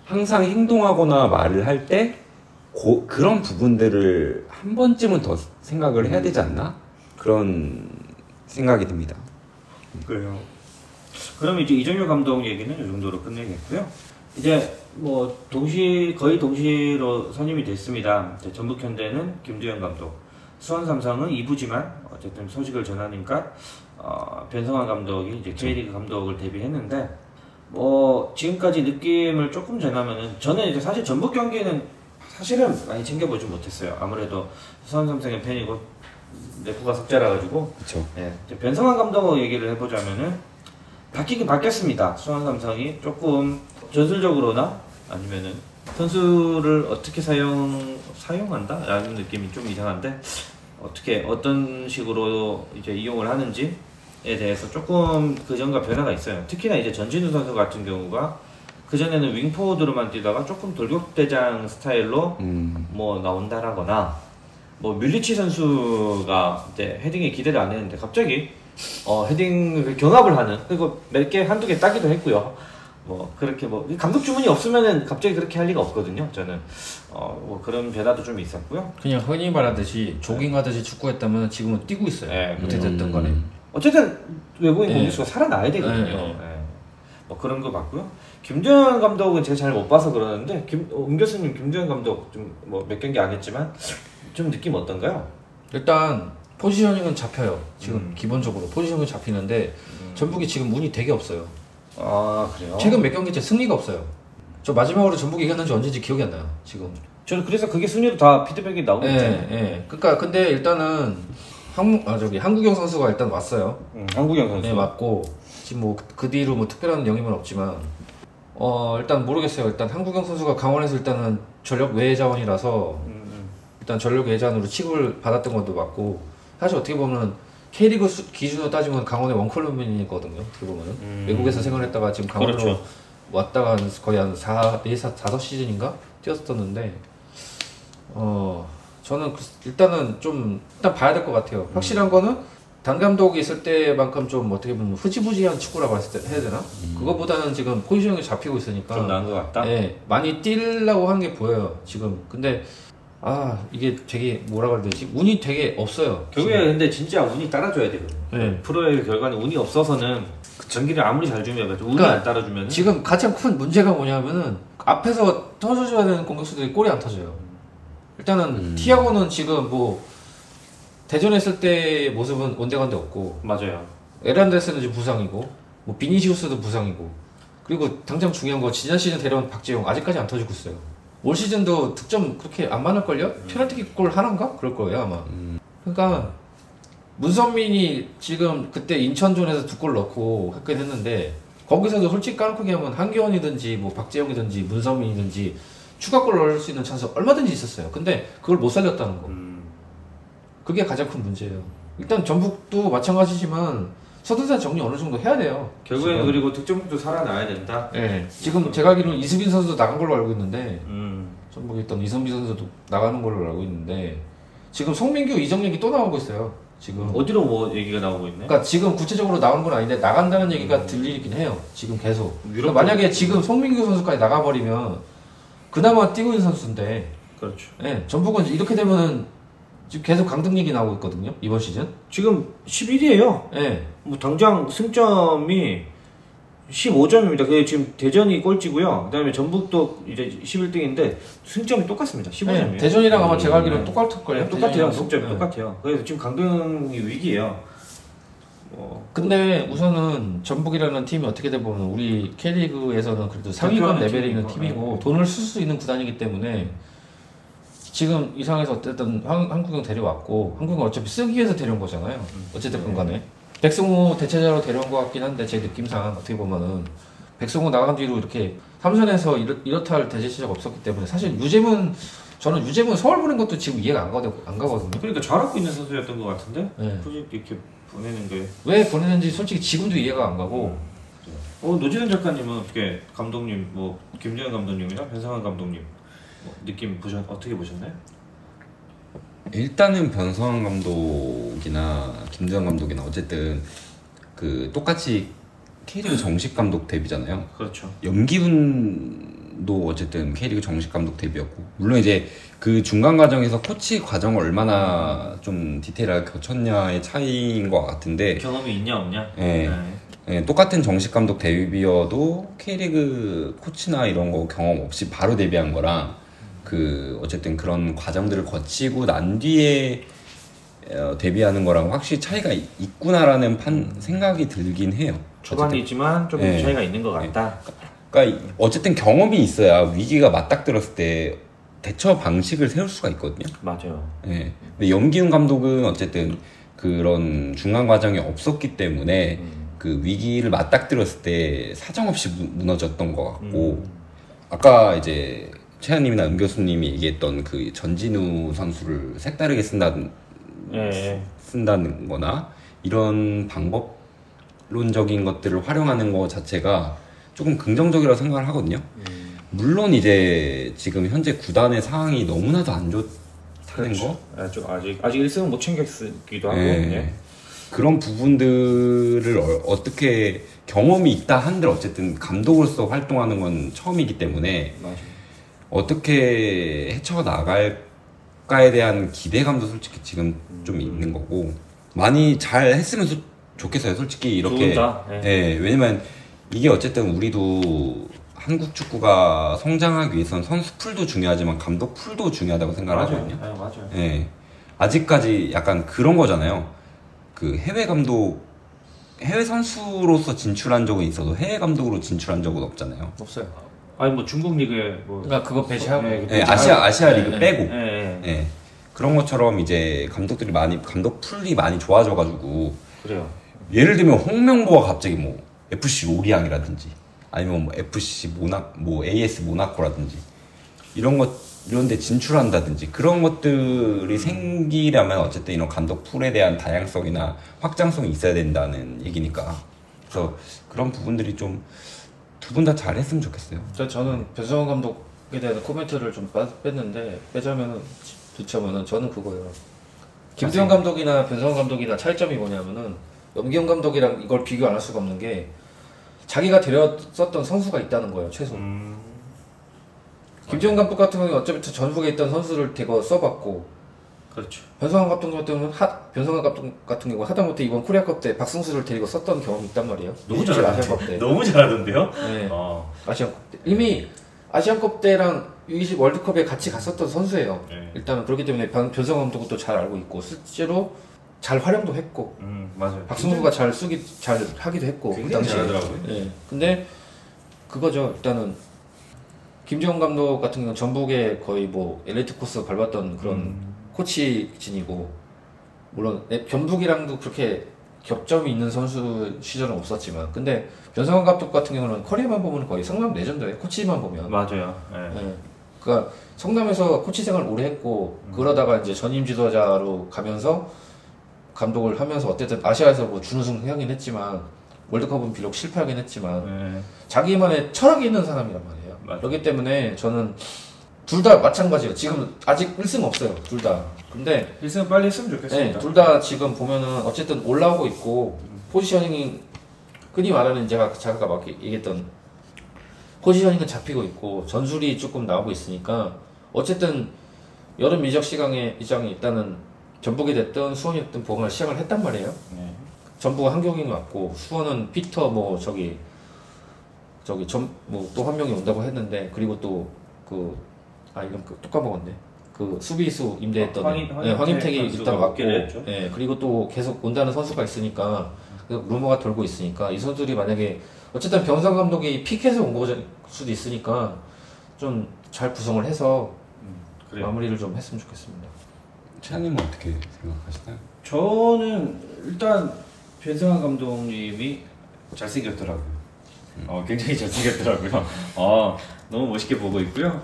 항상 행동하거나 말을 할 때 그런 부분들을 한 번쯤은 더 생각을 해야 되지 않나? 그런 생각이 듭니다. 그래요. 그럼 이제 이정효 감독 얘기는 이 정도로 끝내겠고요. 이제 뭐 거의 동시로 선임이 됐습니다. 이제 전북현대는 김두현 감독, 수원 삼성은 2부지만 어쨌든 소식을 전하니까 변성환 감독이 이제 K리그 감독을 데뷔했는데 뭐 지금까지 느낌을 조금 전하면은 저는 이제 사실 전북 경기는 사실은 많이 챙겨보지 못했어요. 아무래도 수원 삼성의 팬이고 내부가 석자라 가지고. 그렇죠. 예, 변성환 감독 얘기를 해보자면은 바뀌긴 바뀌었습니다. 수원 삼성이 조금 전술적으로나 아니면은 선수를 어떻게 사용한다라는 느낌이 좀 이상한데 어떤 식으로 이제 이용을 하는지에 대해서 조금 그전과 변화가 있어요. 특히나 이제 전진우 선수 같은 경우가 그전에는 윙포워드로만 뛰다가 조금 돌격대장 스타일로 뭐 나온다라거나 뭐 뮬리치 선수가 이제 헤딩에 기대를 안 했는데 갑자기 헤딩 경합을 하는, 그리고 몇 개 한두 개 따기도 했고요. 뭐 그렇게 뭐 감독 주문이 없으면은 갑자기 그렇게 할 리가 없거든요. 저는 뭐 그런 변화도 좀 있었고요. 그냥 흔히 말하듯이 조깅하듯이 축구했다면 지금은 뛰고 있어요. 네, 어떻게 됐든 간에. 어쨌든 외국인 네. 공격수가 살아나야 되거든요. 네. 네. 뭐 그런 거 봤고요. 김두현 감독은 제가 잘 못 봐서 그러는데 임 교수님 김두현 감독 좀 뭐 몇 경기 안 했지만 좀 느낌 어떤가요? 일단 포지셔닝은 잡혀요. 지금 기본적으로 포지셔닝은 잡히는데 전북이 지금 운이 되게 없어요. 아 그래요? 최근 몇 경기째 승리가 없어요. 저 마지막으로 전북이 이겼는지 언제인지 기억이 안 나요. 지금. 저는 그래서 그게 순위로 다 피드백이 나오고 있잖아요. 예. 그러니까 근데 일단은 한국영 선수가 일단 왔어요. 한국영 선수. 네, 맞고 지금 뭐 그 뒤로 뭐 특별한 영입은 없지만 일단 모르겠어요. 일단 한국영 선수가 강원에서 일단은 전력 외 자원이라서 일단 전력 외 자원으로 취급을 받았던 것도 맞고, 사실 어떻게 보면 K리그 기준으로 따지면 강원의 원클럽맨이거든요. 어떻게 보면은 외국에서 생활했다가 지금 강원으로 그렇죠. 왔다가 거의 한 5시즌인가 뛰었었는데 저는 일단은 좀 일단 봐야 될 것 같아요. 확실한 거는 단 감독이 있을 때만큼 좀 어떻게 보면 흐지부지한 축구라고 해야 되나? 그거보다는 지금 포지션이 잡히고 있으니까 좀 나은 것 같다. 예, 많이 뛰려고 하는 게 보여요 지금. 근데 이게 되게 뭐라 그래야 되지? 운이 되게 없어요. 결국에 근데 진짜 운이 따라줘야 되거든요. 네. 프로의 결과는 운이 없어서는 전기를 아무리 잘 주면 운이 그러니까 안 따라주면 지금 가장 큰 문제가 뭐냐면은 앞에서 터져줘야 되는 공격수들이 골이 안 터져요. 일단은 티아고는 지금 뭐 대전에 있을 때의 모습은 온데간데 없고, 맞아요. 에란데스는 지금 부상이고, 뭐 비니시우스도 부상이고, 그리고 당장 중요한 거 지난 시즌 데려온 박재용 아직까지 안 터지고 있어요. 올 시즌도 득점 그렇게 안 많을걸요? 페널티킥 골 하나인가? 그럴 거예요 아마. 그러니까 문선민이 지금 그때 인천전에서 2골 넣고 했긴 했는데, 거기서도 솔직히 까놓고 얘기하면 한기원이든지 뭐 박재영이든지 문선민이든지 추가골 넣을 수 있는 찬스 얼마든지 있었어요. 근데 그걸 못 살렸다는 거. 그게 가장 큰 문제예요. 일단 전북도 마찬가지지만 서든산 정리 어느 정도 해야 돼요. 결국에는 지금. 그리고 득점도 살아나야 된다. 네. 지금 제가 알기로는 이수빈 선수도 나간 걸로 알고 있는데, 전북에 있던 이선비 선수도 나가는 걸로 알고 있는데, 지금 송민규 이적 얘기 또 나오고 있어요. 지금. 어디로 뭐 얘기가 나오고 있네? 그러니까 지금 구체적으로 나오는 건 아닌데 나간다는 얘기가 들리긴 해요. 지금 계속. 그러니까 만약에 지금 송민규 선수까지 나가버리면 그나마 뛰고 있는 선수인데, 그렇죠. 네, 전북은 이렇게 되면은 지금 계속 강등 얘기 나오고 있거든요. 이번 시즌. 지금 11위에요. 네. 뭐 당장 승점이 15점입니다. 그 지금 대전이 꼴찌고요. 그다음에 전북도 이제 11등인데 승점이 똑같습니다. 15점이에요. 네, 대전이랑 아마 제가 알기로는 똑같을걸요. 똑같아요. 승점이 네. 똑같아요. 그래서 지금 강등이 위기예요. 근데 우선은 전북이라는 팀이 어떻게 돼 보면 우리 K리그에서는 그래도 상위권 레벨에 있는 팀이고 돈을 쓸 수 있는 구단이기 때문에 지금 이 상황에서 어쨌든 한국영 데려왔고, 한국영 어차피 쓰기 위해서 데려온 거잖아요. 어쨌든 간에 백승호 대체자로 데려온 것 같긴 한데 제 느낌상 어떻게 보면은 백승호 나간 뒤로 이렇게 삼선에서 이렇다 할 대제시자가 없었기 때문에 사실 유재문 저는 유재문 서울 보낸 것도 지금 이해가 안 가거든요. 그러니까 잘하고 있는 선수였던 것 같은데 네. 굳이 이렇게 보내는 게 왜 보내는지 솔직히 지금도 이해가 안 가고. 노진현 작가님은 어떻게 감독님 뭐 김재현 감독님이나 변상환 감독님 뭐 느낌 어떻게 보셨나요? 일단은 변성환 감독이나 김두현 감독이나 어쨌든 그 똑같이 K리그 정식 감독 데뷔잖아요. 그렇죠. 염기훈도 어쨌든 K리그 정식 감독 데뷔였고, 물론 이제 그 중간 과정에서 코치 과정을 얼마나 좀 디테일하게 거쳤냐의 차이인 것 같은데, 경험이 있냐 없냐? 네. 네, 똑같은 정식 감독 데뷔여도 K리그 코치나 이런 거 경험 없이 바로 데뷔한 거랑 그 어쨌든 그런 과정들을 거치고 난 뒤에 데뷔하는 거랑 확실히 차이가 있구나라는 생각이 들긴 해요. 초반이지만 좀 네. 차이가 있는 것 같다. 그러니까 어쨌든 경험이 있어야 위기가 맞닥뜨렸을 때 대처 방식을 세울 수가 있거든요. 맞아요. 네. 근데 염기훈 감독은 어쨌든 그런 중간 과정이 없었기 때문에 그 위기를 맞닥뜨렸을 때 사정없이 무너졌던 것 같고, 아까 이제 최현님이나 은 교수님이 얘기했던 그 전진우 선수를 색다르게 쓴다는 거나 이런 방법론적인 것들을 활용하는 것 자체가 조금 긍정적이라고 생각을 하거든요. 물론 이제 지금 현재 구단의 상황이 너무나도 안 좋다는 그렇죠. 거? 좀 아직 1승은 못 챙겼기도 하고. 네. 그런 부분들을 어떻게 경험이 있다 한들 어쨌든 감독으로서 활동하는 건 처음이기 때문에 맞아요. 어떻게 헤쳐 나갈까에 대한 기대감도 솔직히 지금 좀 있는 거고, 많이 잘 했으면 좋겠어요. 솔직히 이렇게. 네, 왜냐면 이게 어쨌든 우리도 한국 축구가 성장하기 위해서는 선수 풀도 중요하지만 감독 풀도 중요하다고 생각을 하거든요. 네, 맞아요. 네, 아직까지 약간 그런 거잖아요. 그 해외 선수로서 진출한 적은 있어도 해외 감독으로 진출한 적은 없잖아요. 없어요. 아니 뭐 중국 리그에 뭐 그러니까 그거 배제하고. 네, 아시아 리그 빼고. 네. 그런 것처럼 이제 감독들이 감독 풀이 많이 좋아져가지고. 그래요. 예를 들면 홍명보가 갑자기 뭐 FC 오리앙이라든지 아니면 뭐 FC AS 모나코라든지 이런데 진출한다든지 그런 것들이 생기려면 어쨌든 이런 감독 풀에 대한 다양성이나 확장성이 있어야 된다는 얘기니까. 그래서 그런 부분들이 좀 두 분 다 잘했으면 좋겠어요. 저는 변성환 감독에 대한 코멘트를 좀 빼자면은 저는 그거예요. 김두현 감독이나 변성환 감독이나 차이점이 뭐냐면은 염기훈 감독이랑 이걸 비교 안 할 수가 없는 게 자기가 데려왔었던 선수가 있다는 거예요, 최소. 김지훈 감독 같은 경우는 어차피 전국에 있던 선수를 대거 써봤고, 그렇죠. 변성환 감독 같은 경우는 변성환 감독 같은 경우 하다못해 이번 코리아컵 때 박승수를 데리고 썼던 경험이 있단 말이에요. 너무 잘하던데. 아시안컵 때. 너무 잘하던데요? 네. 아시안컵 때 이미 아시안컵 때랑 U20 월드컵에 같이 갔었던 선수예요. 네. 일단은 그렇기 때문에 변성환 감독은 또 잘 알고 있고 실제로 잘 활용도 했고, 맞아요. 박승수가 잘 하기도 했고 그 당시에. 잘하더라고요. 네. 근데 그거죠. 일단은 김지훈 감독 같은 경우는 전북에 거의 뭐 엘리트 코스 밟았던 그런 코치진이고, 물론 전북이랑도 그렇게 겹점이 있는 선수 시절은 없었지만, 근데 변성환 감독 같은 경우는 커리어만 보면 거의 성남 레전드예요. 코치만 보면. 맞아요. 네. 그러니까 성남에서 코치 생활을 오래 했고, 그러다가 이제 전임 지도자로 가면서 감독을 하면서 어쨌든 아시아에서 뭐 준우승 하긴 했지만 월드컵은 비록 실패하긴 했지만 자기만의 철학이 있는 사람이란 말이에요. 맞아. 그렇기 때문에 저는 둘 다 마찬가지예요. 지금 아직 1승 없어요. 둘 다. 근데 1승 빨리 했으면 좋겠습니다. 네, 둘 다 지금 보면은 어쨌든 올라오고 있고, 포지셔닝이 흔히 말하는 제가 막 얘기했던 포지셔닝은 잡히고 있고 전술이 조금 나오고 있으니까 어쨌든 여름 이적 시장에 일단은 전북이 됐든 수원이 됐든 보강을 시작을 했단 말이에요. 전북은 한경이 왔고 수원은 피터 뭐 또 한 명이 온다고 했는데, 그리고 또 이름 또 까먹었네. 그 수비수 임대했던 황임택이 일단 왔고, 그리고 또 계속 온다는 선수가 있으니까 루머가 돌고 있으니까 이 선수들이 만약에 어쨌든 변성 감독이 피켓에서 온 걸 수도 있으니까 좀 잘 구성을 해서 마무리를 좀 했으면 좋겠습니다. 최현님은 어떻게 생각하시나요? 저는 일단 변성환 감독님이 잘생겼더라고요. 굉장히 잘생겼더라고요. 너무 멋있게 보고 있고요.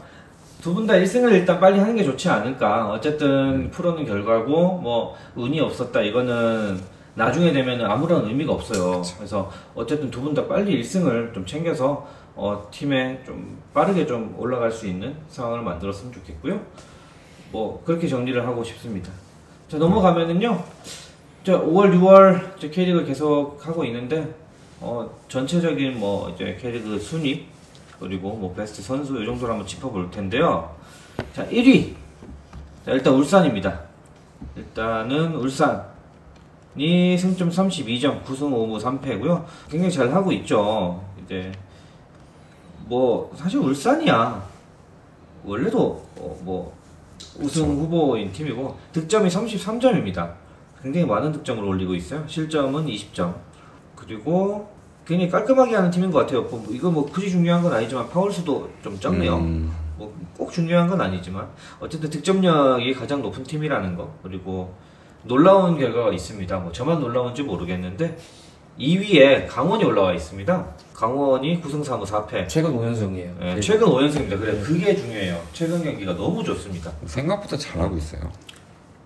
두 분 다 1승을 일단 빨리 하는 게 좋지 않을까. 어쨌든 프로는 결과고 뭐 운이 없었다 이거는 나중에 되면 아무런 의미가 없어요. 그래서 어쨌든 두 분 다 빨리 1승을 좀 챙겨서 팀에 좀 빠르게 좀 올라갈 수 있는 상황을 만들었으면 좋겠고요. 뭐 그렇게 정리를 하고 싶습니다. 자, 넘어가면은요. 자, 5월, 6월 이제 K리그 계속 하고 있는데 전체적인 뭐 이제 K리그 순위 그리고 뭐 베스트 선수 이 정도로 한번 짚어볼 텐데요. 자, 1위. 자, 일단 울산입니다. 일단은 울산이 승점 32점, 9승 5무 3패고요. 굉장히 잘 하고 있죠. 이제 뭐 사실 울산이야. 원래도 뭐 우승 후보인 팀이고 득점이 33점입니다. 굉장히 많은 득점을 올리고 있어요. 실점은 20점. 그리고 굉장히 깔끔하게 하는 팀인 것 같아요. 이거 뭐 굳이 중요한 건 아니지만 파울 수도 좀 적네요. 뭐 꼭 중요한 건 아니지만 어쨌든 득점력이 가장 높은 팀이라는 거. 그리고 놀라운 결과가 있습니다. 뭐 저만 놀라운지 모르겠는데 2위에 강원이 올라와 있습니다. 강원이 9승 3무 4패. 최근 5연승이에요. 네, 최근 5연승입니다. 그래 그게 중요해요. 최근 경기가 너무 좋습니다. 생각보다 잘하고 있어요.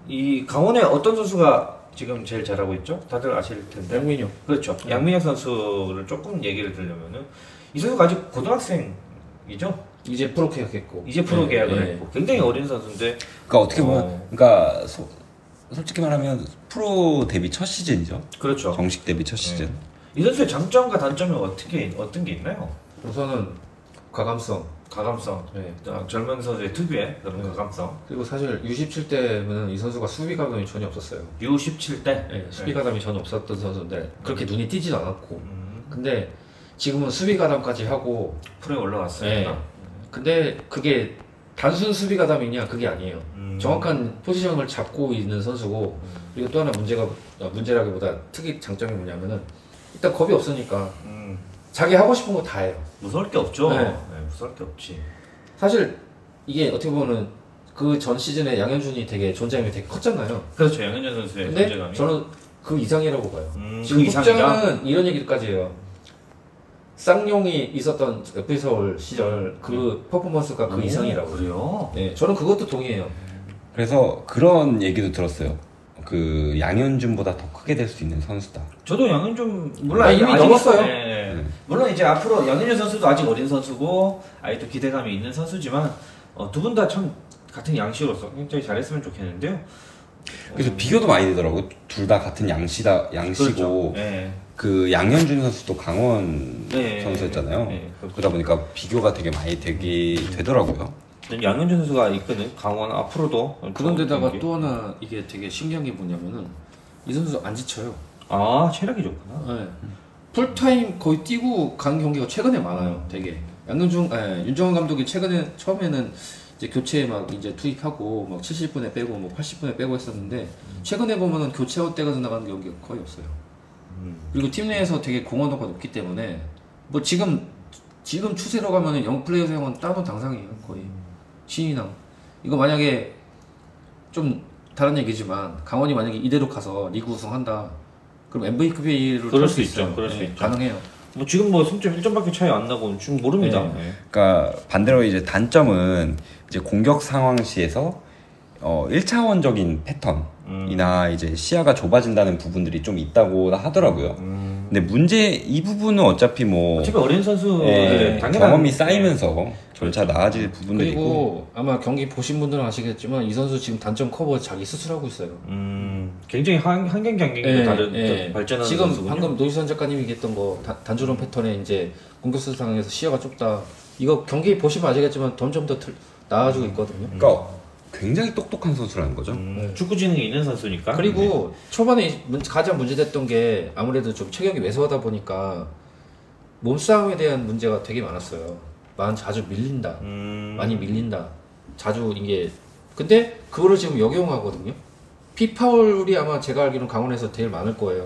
이 강원의 어떤 선수가 지금 제일 잘하고 있죠? 다들 아실 텐데. 양민혁. 그렇죠. 양민혁 선수를 조금 얘기를 드리려면은 이 선수가 아직 고등학생이죠? 이제 프로 계약했고. 이제 프로 계약을 했고 굉장히 어린 선수인데. 그러니까 어떻게 보면 그러니까 솔직히 말하면 프로 데뷔 첫 시즌이죠. 그렇죠. 정식 데뷔 첫 시즌. 이 선수의 장점과 단점이 어떤 게 있나요? 우선은 가감성. 네. 젊은 선수의 특유의 그런 가감성. 그리고 사실 U17 때는 이 선수가 수비 가담이 전혀 없었어요. U17 때? 네, 수비 가담이 전혀 없었던 선수인데 그렇게 눈이 띄지도 않았고. 근데 지금은 수비 가담까지 하고 프로에 올라왔어요. 네. 근데 그게 단순 수비 가담이냐 그게 아니에요. 정확한 포지션을 잡고 있는 선수고 그리고 또 하나 문제라기보다 특이 장점이 뭐냐면은 일단 겁이 없으니까 자기 하고 싶은 거 다 해요. 무서울 게 없죠. 네. 네, 무서울 게 없지. 사실 이게 어떻게 보면은 그 전 시즌에 양현준이 되게 존재감이 되게 컸잖아요. 그렇죠. 양현준 선수의 근데 존재감이. 저는 그 이상이라고 봐요. 그 지금 이상이다? 국장은 이런 얘기까지 해요. 쌍용이 있었던 FA서울 시절 그 퍼포먼스가 그 이상이라고. 그래요? 네, 저는 그것도 동의해요. 그래서 그런 얘기도 들었어요. 그 양현준보다 더 크게 될 수 있는 선수다. 저도 양현준 물론 아, 이미 아직 넘었어요. 네. 물론 이제 앞으로 양현준 선수도 아직 어린 선수고 아직도 기대감이 있는 선수지만 두 분 다 참 같은 양씨로서 굉장히 잘했으면 좋겠는데요. 그래서 비교도 많이 되더라고. 둘 다 같은 양시고 그렇죠. 네. 그 양현준 선수도 강원 네. 선수였잖아요. 네. 그러다 보니까 비교가 되게 많이 되더라고요. 양현준 선수가 이끄는 강원 앞으로도 그런데다가 경기. 또 하나 이게 되게 신기한 게 뭐냐면은 이 선수 안 지쳐요. 아 체력이 좋구나. 네. 풀타임 거의 뛰고 가는 경기가 최근에 많아요. 되게 윤정환 감독이 최근에 처음에는 이제 교체에 막 이제 투입하고 막 70분에 빼고 뭐 80분에 빼고 했었는데 최근에 보면은 교체 때가 나가는 경기가 거의 없어요. 그리고 팀 내에서 되게 공헌도가 높기 때문에 뭐 지금 추세로 가면은 영플레이에서 형은 따로 당상이에요 거의. 신인왕. 이거 만약에 좀 다른 얘기지만 강원이 만약에 이대로 가서 리그 우승한다. 그럼 MVP를 그럴 탈 수 있죠. 그럴 수 있죠. 가능해요. 뭐 지금 뭐 승점 1점밖에 차이 안 나고 지금 모릅니다. 네. 그러니까 반대로 이제 단점은 이제 공격 상황 시에서 1차원적인 패턴이나 이제 시야가 좁아진다는 부분들이 좀 있다고 하더라고요. 근데 이 부분은 어차피 뭐 어차피 어린 선수의 당연한 경험이 쌓이면서 절차 나아질 부분들이고. 그리고 아마 경기 보신 분들은 아시겠지만 이 선수 지금 단점 커버 자기 스스로 하고 있어요. 굉장히 한 경기 한 경기 다른 발전하는 지금 선수군요. 방금 노지선 작가님이 얘기했던 거 단조론 패턴에 이제 공격수 상황에서 시야가 좁다. 이거 경기 보시면 아시겠지만 점점 더 나아지고 있거든요. 그러니까 굉장히 똑똑한 선수라는 거죠. 축구 지능이 있는 선수니까. 그리고 초반에 가장 문제됐던 게 아무래도 좀 체격이 왜소하다 보니까 몸싸움에 대한 문제가 되게 많았어요. 자주 밀린다. 많이 밀린다. 자주 이게 근데 그거를 지금 역용하거든요. 피파울이 아마 제가 알기로는 강원에서 제일 많을 거예요.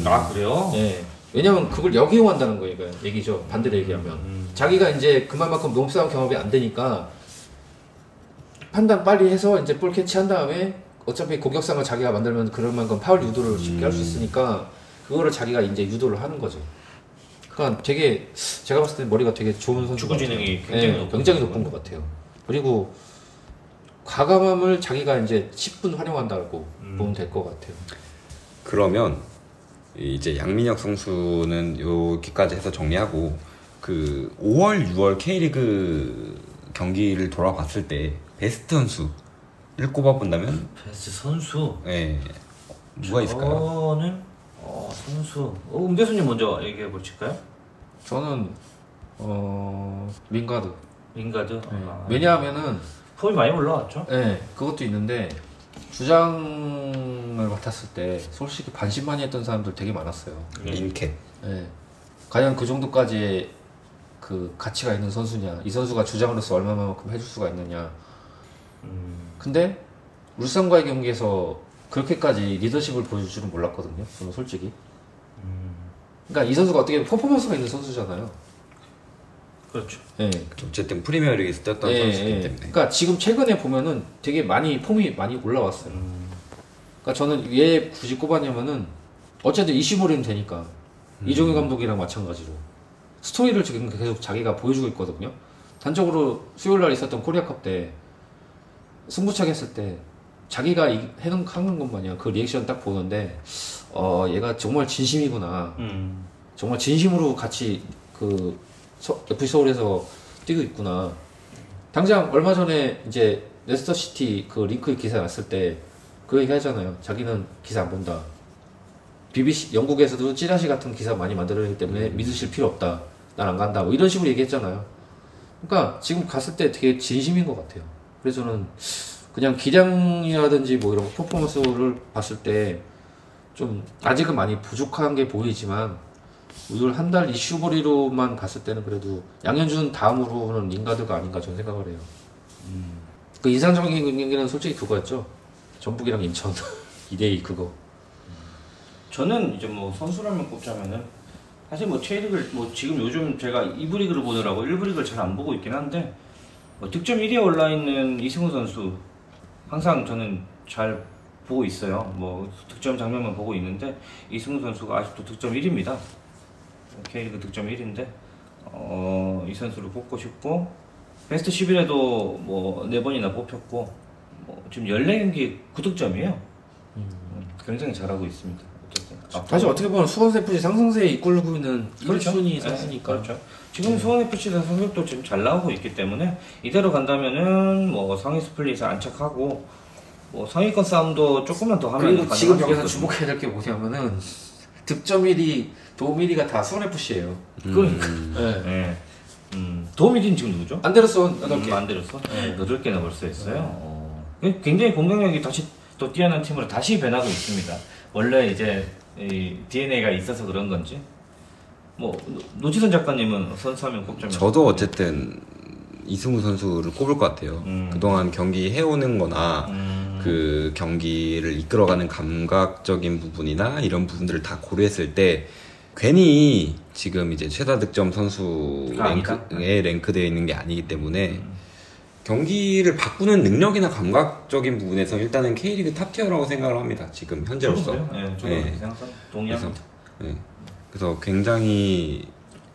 아 그래요? 네. 왜냐면 그걸 역이용한다는 거예요. 얘기죠. 반대로 얘기하면 자기가 이제 그만큼 몸싸움 경험이 안 되니까 판단 빨리 해서 이제 볼 캐치한 다음에 어차피 공격상을 자기가 만들면 그럴 만큼 파울 유도를 쉽게 할 수 있으니까 그거를 자기가 이제 유도를 하는 거죠. 그러니까 되게 제가 봤을 때 머리가 되게 좋은 선수. 축구 지능이 굉장히 높은 굉장히 높은 것 같아요. 그리고 과감함을 자기가 이제 10분 활용한다고 보면 될 것 같아요. 그러면 이제 양민혁 선수는 여기까지 해서 정리하고 그 5월, 6월 K리그 경기를 돌아봤을 때 베스트 선수를 꼽아본다면 베스트 선수. 네, 누가 있을까요? 저는 선수. 음대수님 먼저 얘기해 보실까요? 저는 링가드. 링가드. 네. 왜냐하면은 폼이 많이 올라왔죠. 네, 그것도 있는데 주장을 맡았을 때 솔직히 반신반의 했던 사람들 되게 많았어요. 인캣. 네. 과연 그 정도까지 그 가치가 있는 선수냐, 이 선수가 주장으로서 얼마만큼 해줄 수가 있느냐. 근데 울산과의 경기에서 그렇게까지 리더십을 보여줄 줄은 몰랐거든요. 저는 솔직히. 그러니까 이 선수가 어떻게 퍼포먼스가 있는 선수잖아요. 그렇죠. 네. 어쨌든 프리미어리그에서 뛰었던 선수이기 때문에. 그러니까 지금 최근에 보면은 되게 폼이 많이 올라왔어요. 그러니까 저는 왜 굳이 꼽았냐면은 어쨌든 25년 되니까 이종효 감독이랑 마찬가지로 스토리를 지금 계속 자기가 보여주고 있거든요. 단적으로 수요일날 있었던 코리아컵 때 승부차기 했을 때 자기가 하는 것 마냥 그 리액션 딱 보는데 얘가 정말 진심이구나. 정말 진심으로 같이 그 FC 서울에서 뛰고 있구나. 당장 얼마 전에 이제 레스터시티 그 링크 기사 났을 때 그 얘기 하잖아요. 자기는 기사 안 본다. BBC 영국에서도 찌라시 같은 기사 많이 만들어내기 때문에 믿으실 필요 없다. 난 안 간다. 뭐 이런 식으로 얘기했잖아요. 그러니까 지금 갔을 때 되게 진심인 것 같아요. 그래서 저는 그냥 기량이라든지 뭐 이런 퍼포먼스를 봤을 때 좀 아직은 많이 부족한 게 보이지만 올 한 달 이슈거리로만 봤을 때는 그래도 양현준 다음으로는 링가드가 아닌가 저는 생각을 해요. 그 이상적인 경기는 솔직히 그거였죠. 전북이랑 인천 2대2 그거. 저는 이제 뭐 선수라면 꼽자면은 사실 뭐 K리그를 뭐 지금 요즘 제가 2부 리그를 보느라고 1부 리그를 잘 안 보고 있긴 한데 뭐 득점 1위에 올라 있는 이승우 선수 항상 저는 잘 보고 있어요. 뭐 득점 장면만 보고 있는데 이승우 선수가 아직도 득점 1위입니다. K리그 득점 1위인데 이 선수를 뽑고 싶고 베스트 10일에도 뭐 4번이나 뽑혔고 뭐 지금 14경기 9득점이에요. 굉장히 잘하고 있습니다. 어쨌든 사실 어떻게 보면 수원FC 상승세에 이끌고 있는 그렇죠. 1순위 선수니까. 그렇죠. 지금 수원FC는 성적도 지금 잘 나오고 있기 때문에 이대로 간다면은 뭐 상위 스플릿에 안착하고 뭐 상위권 싸움도 조금만 더 하면 그리고 지금 여기서 있거든요. 주목해야 될 게 뭐냐면은 득점 1위, 도움 1위가 다 수원FC예요. 그러니까. 네. 도움이딘 지금 누구죠? 안데르손 8개. 안데르손? 8개나 벌써 했어요. 굉장히 공격력이 다시 또 뛰어난 팀으로 다시 변하고 있습니다. 원래 이제 이 DNA가 있어서 그런 건지. 뭐 노지선 작가님은 선수하면 꼽자면 저도 어쨌든 이승우 선수를 꼽을 것 같아요. 그동안 경기 해오는 거나 그 경기를 이끌어가는 감각적인 부분이나 이런 부분들을 다 고려했을 때 괜히 지금 이제 최다 득점 선수 랭크에 랭크되어 있는 게 아니기 때문에 경기를 바꾸는 능력이나 감각적인 부분에서 일단은 K리그 탑티어라고 생각을 합니다. 지금 현재로서. 네, 저도 그렇게 생각합니다. 동의합니다. 그래서 굉장히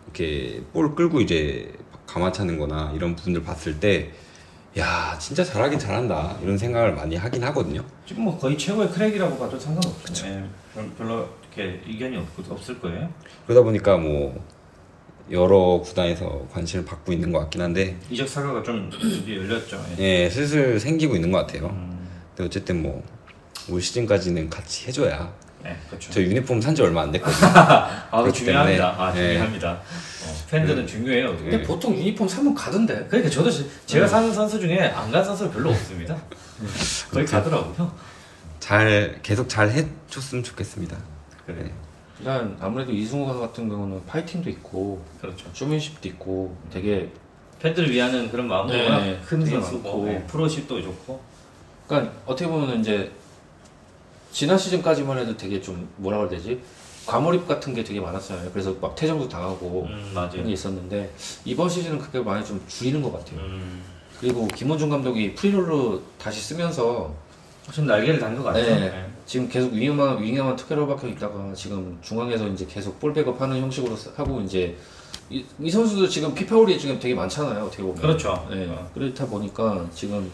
이렇게 볼 끌고 이제 감아차는 거나 이런 부분들 봤을 때 야 진짜 잘하긴 잘한다 이런 생각을 많이 하긴 하거든요. 지금 뭐 거의 최고의 크랙이라고 봐도 상관없죠. 별로 이렇게 의견이 없을 거예요. 그러다 보니까 뭐 여러 구단에서 관심을 받고 있는 것 같긴 한데 이적 사과가 좀 열렸죠. 예, 슬슬 생기고 있는 것 같아요. 근데 어쨌든 뭐 올 시즌까지는 같이 해줘야. 네, 그렇죠. 저 유니폼 산지 얼마 안 됐거든요. 중요합니다. 때문에, 중요합니다. 팬들은 중요해요. 근데 보통 유니폼 사면 가던데. 그러니까 저도 제가 사는 선수 중에 안 간 선수는 별로 없습니다. 거의 가더라고요. 계속 잘 해줬으면 좋겠습니다. 그래. 일단 아무래도 이승우 같은 경우는 파이팅도 있고, 그렇죠. 쇼맨십도 있고, 되게 팬들을 위하는 그런 마음도 네, 큰 되게 선수고 많고. 프로십도 좋고. 그러니까 어떻게 보면 이제 지난 시즌까지만 해도 되게 좀 뭐라 그래야 되지? 과몰입 같은 게 되게 많았어요. 그래서 막 퇴장도 당하고 맞아요. 그런 게 있었는데 이번 시즌은 그게 많이 좀 줄이는 것 같아요. 그리고 김원중 감독이 프리롤로 다시 쓰면서 좀 날개를 단 것 같아요. 네. 지금 계속 윙에만 특혜로 박혀 있다가 지금 중앙에서 이제 계속 볼백업 하는 형식으로 하고 이제 이 선수도 지금 피파울이 지금 되게 많잖아요. 어떻게 보면. 그렇죠. 네. 그렇다 보니까 지금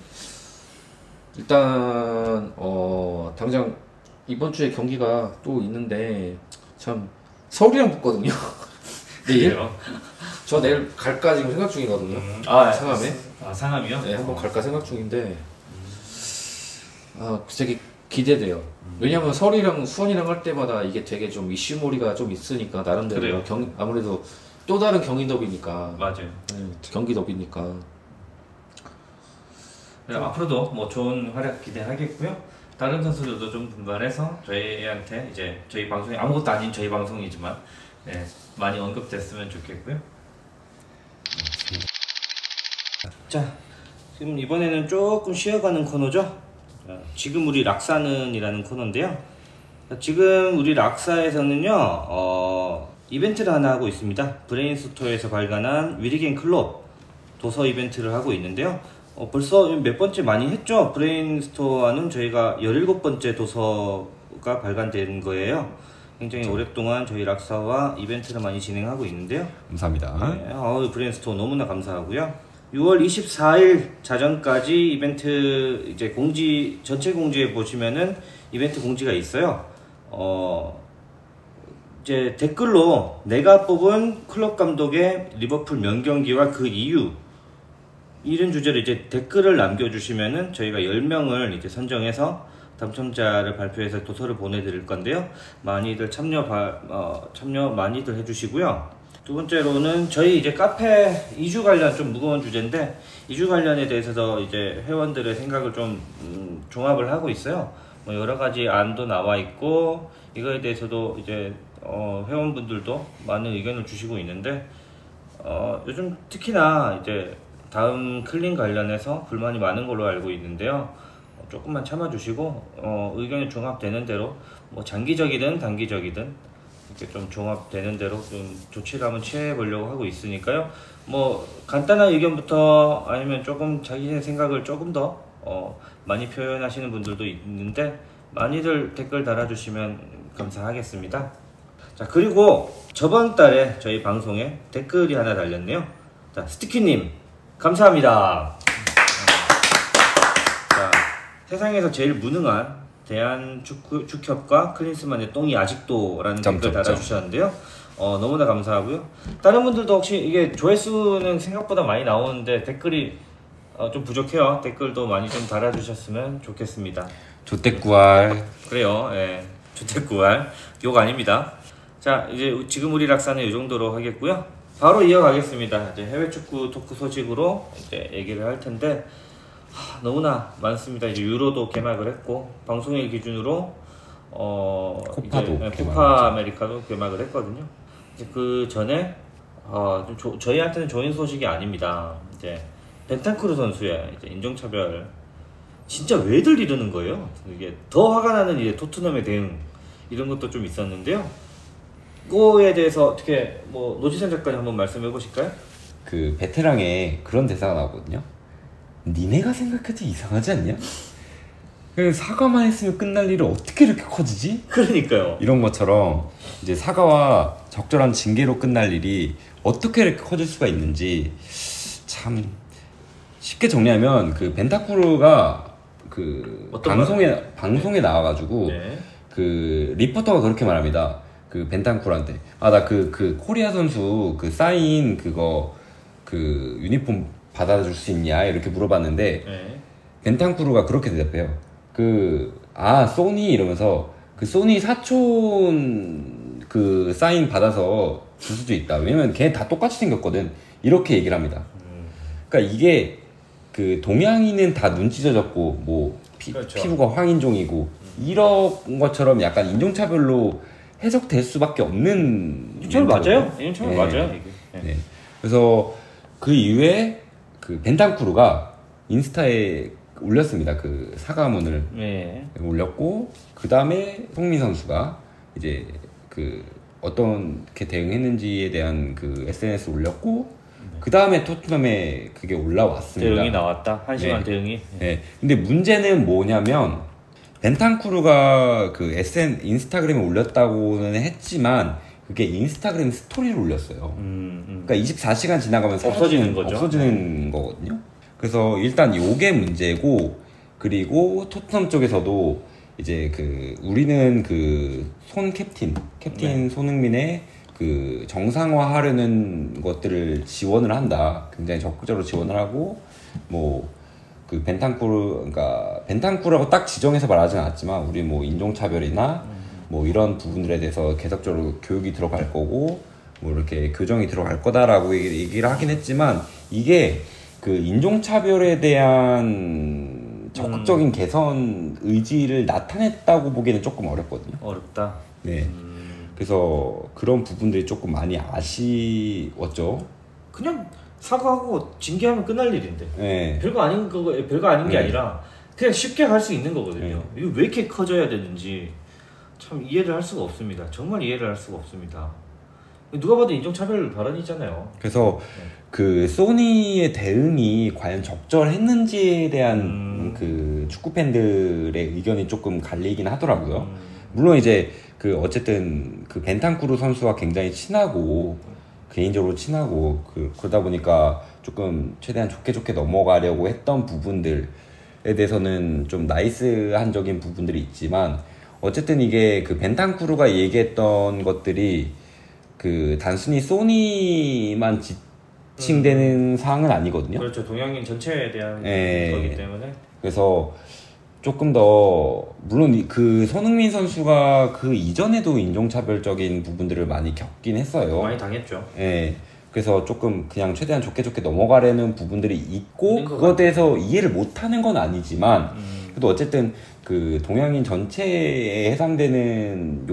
일단 당장 이번 주에 경기가 또 있는데 참 서울이랑 붙거든요. 내일. 그래요? 저 내일 갈까 지금 생각 중이거든요. 상암에. 상암이요? 네, 한번 갈까 생각 중인데 되게 기대돼요. 왜냐면 서울이랑 수원이랑 할 때마다 이게 되게 좀 이슈몰이가 좀 있으니까 나름대로 아무래도 또 다른 경기 더비니까. 맞아요. 네, 경기 더비니까. 네, 앞으로도 뭐 좋은 활약 기대하겠고요. 다른 선수들도 좀 분발해서 저희한테 이제 저희 방송이 아무것도 아닌 저희 방송이지만 많이 언급됐으면 좋겠고요. 자, 지금 이번에는 조금 쉬어가는 코너죠. 지금 우리 락사는이라는 코너인데요. 지금 우리 락사에서는요 이벤트를 하나 하고 있습니다. 브레인스토어에서 발간한 위리겐 클럽 도서 이벤트를 하고 있는데요. 벌써 몇 번째 많이 했죠. 브레인스토어는 저희가 17번째 도서가 발간된 거예요. 굉장히 오랫동안 저희 락사와 이벤트를 많이 진행하고 있는데요. 감사합니다. 네, 브레인스토어 너무나 감사하고요. 6월 24일 자정까지 이벤트 이제 공지 전체 공지에 보시면은 이벤트 공지가 있어요. 이제 댓글로 내가 뽑은 클럽 감독의 리버풀 명경기와 그 이유 이런 주제로 이제 댓글을 남겨주시면은 저희가 10명을 이제 선정해서 당첨자를 발표해서 도서를 보내드릴 건데요. 많이들 참여 많이들 해주시고요. 두 번째로는 저희 이제 카페 이주 관련 좀 무거운 주제인데 이주 관련에 대해서 이제 회원들의 생각을 좀 종합을 하고 있어요. 뭐 여러 가지 안도 나와 있고 이거에 대해서도 이제 회원분들도 많은 의견을 주시고 있는데 요즘 특히나 이제 다음 클린 관련해서 불만이 많은 걸로 알고 있는데요. 조금만 참아주시고 의견이 종합되는 대로 뭐 장기적이든 단기적이든 이렇게 좀 종합되는 대로 좀 조치를 한번 취해보려고 하고 있으니까요. 뭐 간단한 의견부터 아니면 조금 자기의 생각을 조금 더 많이 표현하시는 분들도 있는데 많이들 댓글 달아주시면 감사하겠습니다. 자, 그리고 저번 달에 저희 방송에 댓글이 하나 달렸네요. 자, 스티키님 감사합니다. 자, 세상에서 제일 무능한 대한축협과 클린스만의 똥이 아직도 라는 댓글 달아주셨는데요. 너무나 감사하고요. 다른 분들도 혹시 이게 조회수는 생각보다 많이 나오는데 댓글이 좀 부족해요. 댓글도 많이 좀 달아주셨으면 좋겠습니다. 조태구알. 그래요. 예. 조태구알. 욕 아닙니다. 자, 이제 지금 우리 락사는 이 정도로 하겠고요. 바로 이어가겠습니다. 이제 해외 축구 토크 소식으로 이제 얘기를 할 텐데 너무나 많습니다. 이제 유로도 개막을 했고 방송일 기준으로 코파도 코파 아메리카도 개막을 했거든요. 이제 그 전에 저희한테는 좋은 소식이 아닙니다. 이제 벤탄쿠르 선수의 이제 인종차별 진짜 왜들 이러는 거예요? 이게 더 화가 나는 이제 토트넘의 대응 이런 것도 좀 있었는데요. 그거에 대해서 어떻게 뭐 노지선 작가님 한번 말씀해 보실까요? 그 베테랑에 그런 대사가 나오거든요. 니네가 생각해도 이상하지 않냐? 사과만 했으면 끝날 일이 어떻게 이렇게 커지지? 그러니까요. 이런 것처럼 이제 사과와 적절한 징계로 끝날 일이 어떻게 이렇게 커질 수가 있는지 참 쉽게 정리하면 그 벤타쿠르가 그 방송에 나와가지고 네. 그 리포터가 그렇게 말합니다. 그 벤탄쿠르한테 나 그 코리아 선수 그 사인 그거 그 유니폼 받아줄 수 있냐 이렇게 물어봤는데 네. 벤탄쿠르가 그렇게 대답해요. 소니 이러면서 그 소니 사촌 그 사인 받아서 줄 수도 있다. 왜냐면 걔 다 똑같이 생겼거든. 이렇게 얘기를 합니다. 그러니까 이게 그 동양인은 다 눈 찢어졌고 뭐 그렇죠. 피부가 황인종이고 이런 것처럼 약간 인종차별로 해석될 수밖에 없는 인종차별 맞아요? 인종차별 네. 맞아요. 이게. 네. 그래서 그 이후에 그 벤탄쿠르가 인스타에 올렸습니다. 그 사과문을 네. 올렸고 그 다음에 송민 선수가 이제 그 어떻게 대응했는지에 대한 그 SNS 올렸고 그 다음에 토트넘에 그게 올라왔습니다. 대응이 나왔다. 한심한 대응이. 네. 근데 문제는 뭐냐면 벤탄쿠르가 그 인스타그램에 올렸다고는 했지만 그게 인스타그램 스토리를 올렸어요. 그러니까 24시간 지나가면 없어지는 거죠. 없어지는 거거든요. 그래서 일단 요게 문제고, 그리고 토트넘 쪽에서도 이제 그 우리는 그 캡틴 손흥민의 그 정상화하려는 것들을 지원을 한다. 굉장히 적극적으로 지원을 하고, 뭐 그 그러니까 벤탄쿠르라고 딱 지정해서 말하진 않았지만 우리 뭐 인종차별이나 뭐 이런 부분들에 대해서 계속적으로 교육이 들어갈 거고, 뭐 이렇게 교정이 들어갈 거다라고 얘기를 하긴 했지만, 이게 그 인종차별에 대한 적극적인 개선 의지를 나타냈다고 보기에는 조금 어렵거든요. 어렵다. 네. 그래서 그런 부분들이 조금 많이 아쉬웠죠. 그냥 사과하고 징계하면 끝날 일인데. 네. 별거 아닌 게 아니라 그냥 쉽게 갈 수 있는 거거든요. 이거 왜 이렇게 커져야 되는지 참 이해를 할 수가 없습니다. 정말 이해를 할 수가 없습니다. 누가 봐도 인종차별 발언이잖아요. 그래서 그 소니의 대응이 과연 적절했는지에 대한 그 축구 팬들의 의견이 조금 갈리긴 하더라고요. 물론 이제 그 어쨌든 그 벤탄쿠르 선수와 굉장히 친하고, 개인적으로 친하고, 그러다 보니까 조금 최대한 좋게 넘어가려고 했던 부분들에 대해서는 좀 나이스한적인 부분들이 있지만, 어쨌든 이게 그 벤탄쿠르가 얘기했던 것들이 그 단순히 소니만 지칭되는 사항은 아니거든요. 그렇죠. 동양인 전체에 대한 거기 때문에. 그래서 조금 더, 물론 그 손흥민 선수가 그 이전에도 인종차별적인 부분들을 많이 겪긴 했어요. 많이 당했죠. 예. 그래서 조금 그냥 최대한 좋게 넘어가려는 부분들이 있고, 그거에 대해서 이해를 못하는 건 아니지만, 그래도 어쨌든 그 동양인 전체에 해당되는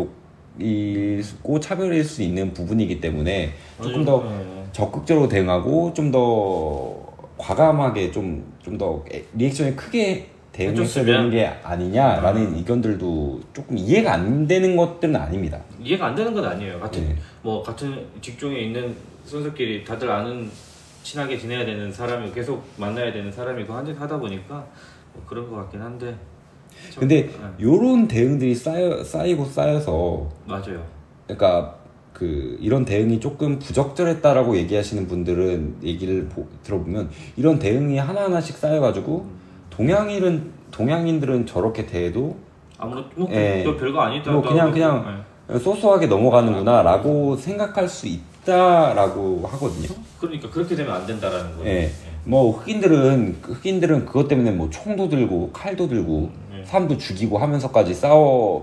욕이고 차별일 수 있는 부분이기 때문에 조금 더 적극적으로 대응하고, 좀 더 과감하게 좀 더 리액션이 크게 대응했어야 되는 게 아니냐라는 의견들도 조금 이해가 안 되는 것들은 아닙니다. 이해가 안 되는 건 아니에요. 같은 직종에 있는 선수끼리 다들 아는, 친하게 지내야 되는 사람이, 계속 만나야 되는 사람이고 하다 보니까 뭐 그런 것 같긴 한데. 근데 요런 대응들이 쌓여서 맞아요. 그러니까 그 이런 대응이 조금 부적절했다라고 얘기하시는 분들은 얘기를 들어보면, 이런 대응이 하나하나씩 쌓여가지고 동양인들은 저렇게 대해도 아무런 별거 아니다. 뭐 그냥 소소하게 넘어가는구나라고 생각할 수 있다라고 하거든요. 그러니까 그렇게 되면 안 된다라는 거예요. 예. 뭐 흑인들은 그것 때문에 뭐 총도 들고 칼도 들고 사람도 죽이고 하면서까지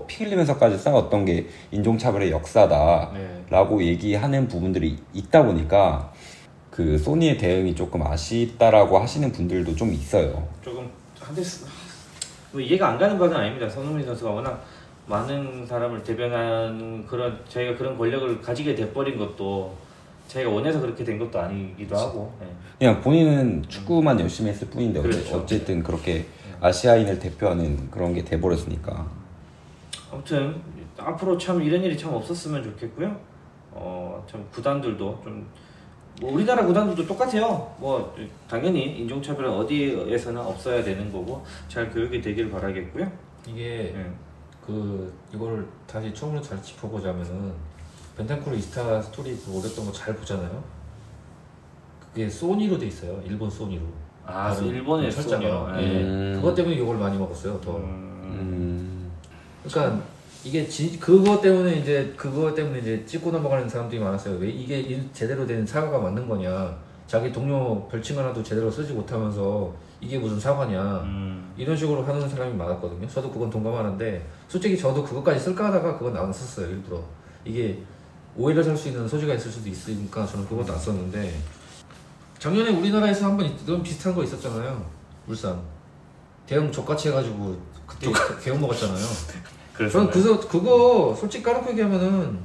피 흘리면서까지 싸웠던 게 인종차별의 역사다라고 얘기하는 부분들이 있다 보니까 그 소니의 대응이 조금 아쉽다라고 하시는 분들도 좀 있어요. 조금 뭐 이해가 안 가는 건 아닙니다. 손흥민 선수가 워낙 많은 사람을 대변하는 자기가 그런 권력을 가지게 돼버린 것도 자기가 원해서 그렇게 된 것도 아니기도 하고. 그냥 본인은 축구만 열심히 했을 뿐인데, 그렇죠. 어쨌든 그렇게 아시아인을 대표하는 그런 게 돼버렸으니까. 아무튼 앞으로 참 이런 일이 참 없었으면 좋겠고요. 참 구단들도 좀, 뭐 우리나라 구단들도 똑같아요. 뭐 당연히 인종차별은 어디에서나 없어야 되는 거고, 잘 교육이 되길 바라겠고요. 이게 이걸 다시 처음으로 잘 짚어보자면은, 벤탄쿠르 인스타 스토리 올렸던 거 잘 보잖아요. 그게 소니로 돼 있어요. 일본 소니로. 일본의 소니요. 그것 때문에 욕을 많이 먹었어요. 더. 그러니까 이게 그거 때문에 이제 찍고 넘어가는 사람들이 많았어요. 왜 이게 제대로 된 사과가 맞는 거냐? 자기 동료 별칭 하나도 제대로 쓰지 못하면서 이게 무슨 사과냐? 이런 식으로 하는 사람이 많았거든요. 저도 그건 동감하는데, 솔직히 저도 그것까지 쓸까 하다가 그건 안 썼어요. 일부러. 이게 오해를 살 수 있는 소지가 있을 수도 있으니까 저는 그것도 안 썼는데, 작년에 우리나라에서 한번 이런 비슷한 거 있었잖아요. 울산 대형 족같이 해가지고 그때 개욕 먹었잖아요. 저는 그거 솔직히 까놓고 얘기하면은,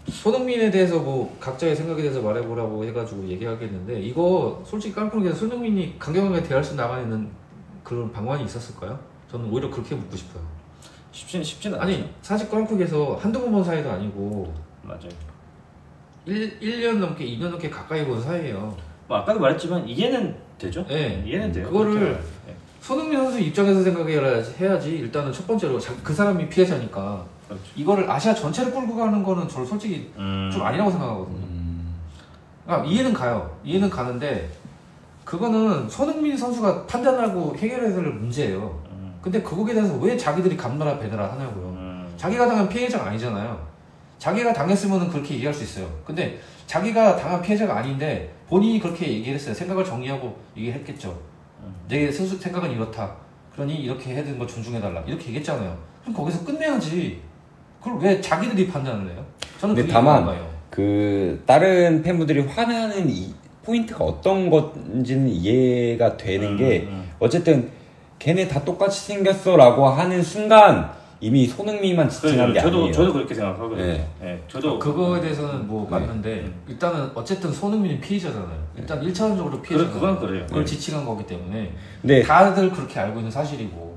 손흥민에 대해서 뭐 각자의 생각에 대해서 말해보라고 해가지고 얘기하겠는데, 이거 솔직히 까놓고 얘기해서 손흥민이 강경하게 대할 수 나가는 그런 방안이 있었을까요? 저는 오히려 그렇게 묻고 싶어요. 쉽지는 않죠. 아니 사실 까놓고 얘기해서 한두 번 본 사이도 아니고, 맞아요. 1년 넘게 2년 넘게 가까이 본 사이예요. 뭐 아까도 말했지만 이해는 되죠? 네. 이해는 돼요. 그거를 손흥민 선수 입장에서 생각해야지. 일단은 첫 번째로 그 사람이 피해자니까 그렇죠. 이거를 아시아 전체를 끌고 가는 거는 저는 솔직히 좀 아니라고 생각하거든요. 그러니까 이해는 가요. 이해는 가는데 그거는 손흥민 선수가 판단하고 해결해야 될 문제예요. 근데 거기에 대해서 왜 자기들이 감나라 배나라 하냐고요. 자기가 당한 피해자가 아니잖아요. 자기가 당했으면 그렇게 얘기할 수 있어요. 근데 자기가 당한 피해자가 아닌데 본인이 그렇게 얘기했어요. 생각을 정리하고 얘기했겠죠. 내 생각은 이렇다. 그러니 이렇게 해야 되는 걸 존중해달라. 이렇게 얘기했잖아요. 그럼 거기서 끝내야지. 그걸 왜 자기들이 판단을 해요? 저는 근데 그게 다만 거예요. 그 다른 팬분들이 화내는 이 포인트가 어떤 건지는 이해가 되는 게 어쨌든 걔네 다 똑같이 생겼어라고 하는 순간 이미 손흥민만 지칭한 게 아니에요. 저도 그렇게 생각하거든요. 네. 네, 저도 그거에 대해서는 뭐 맞는데 일단은 어쨌든 손흥민은 피해자잖아요. 일단 1차원적으로 피해자잖아요. 그건 그래요. 그걸 지칭한 거기 때문에 근데 다들 그렇게 알고 있는 사실이고.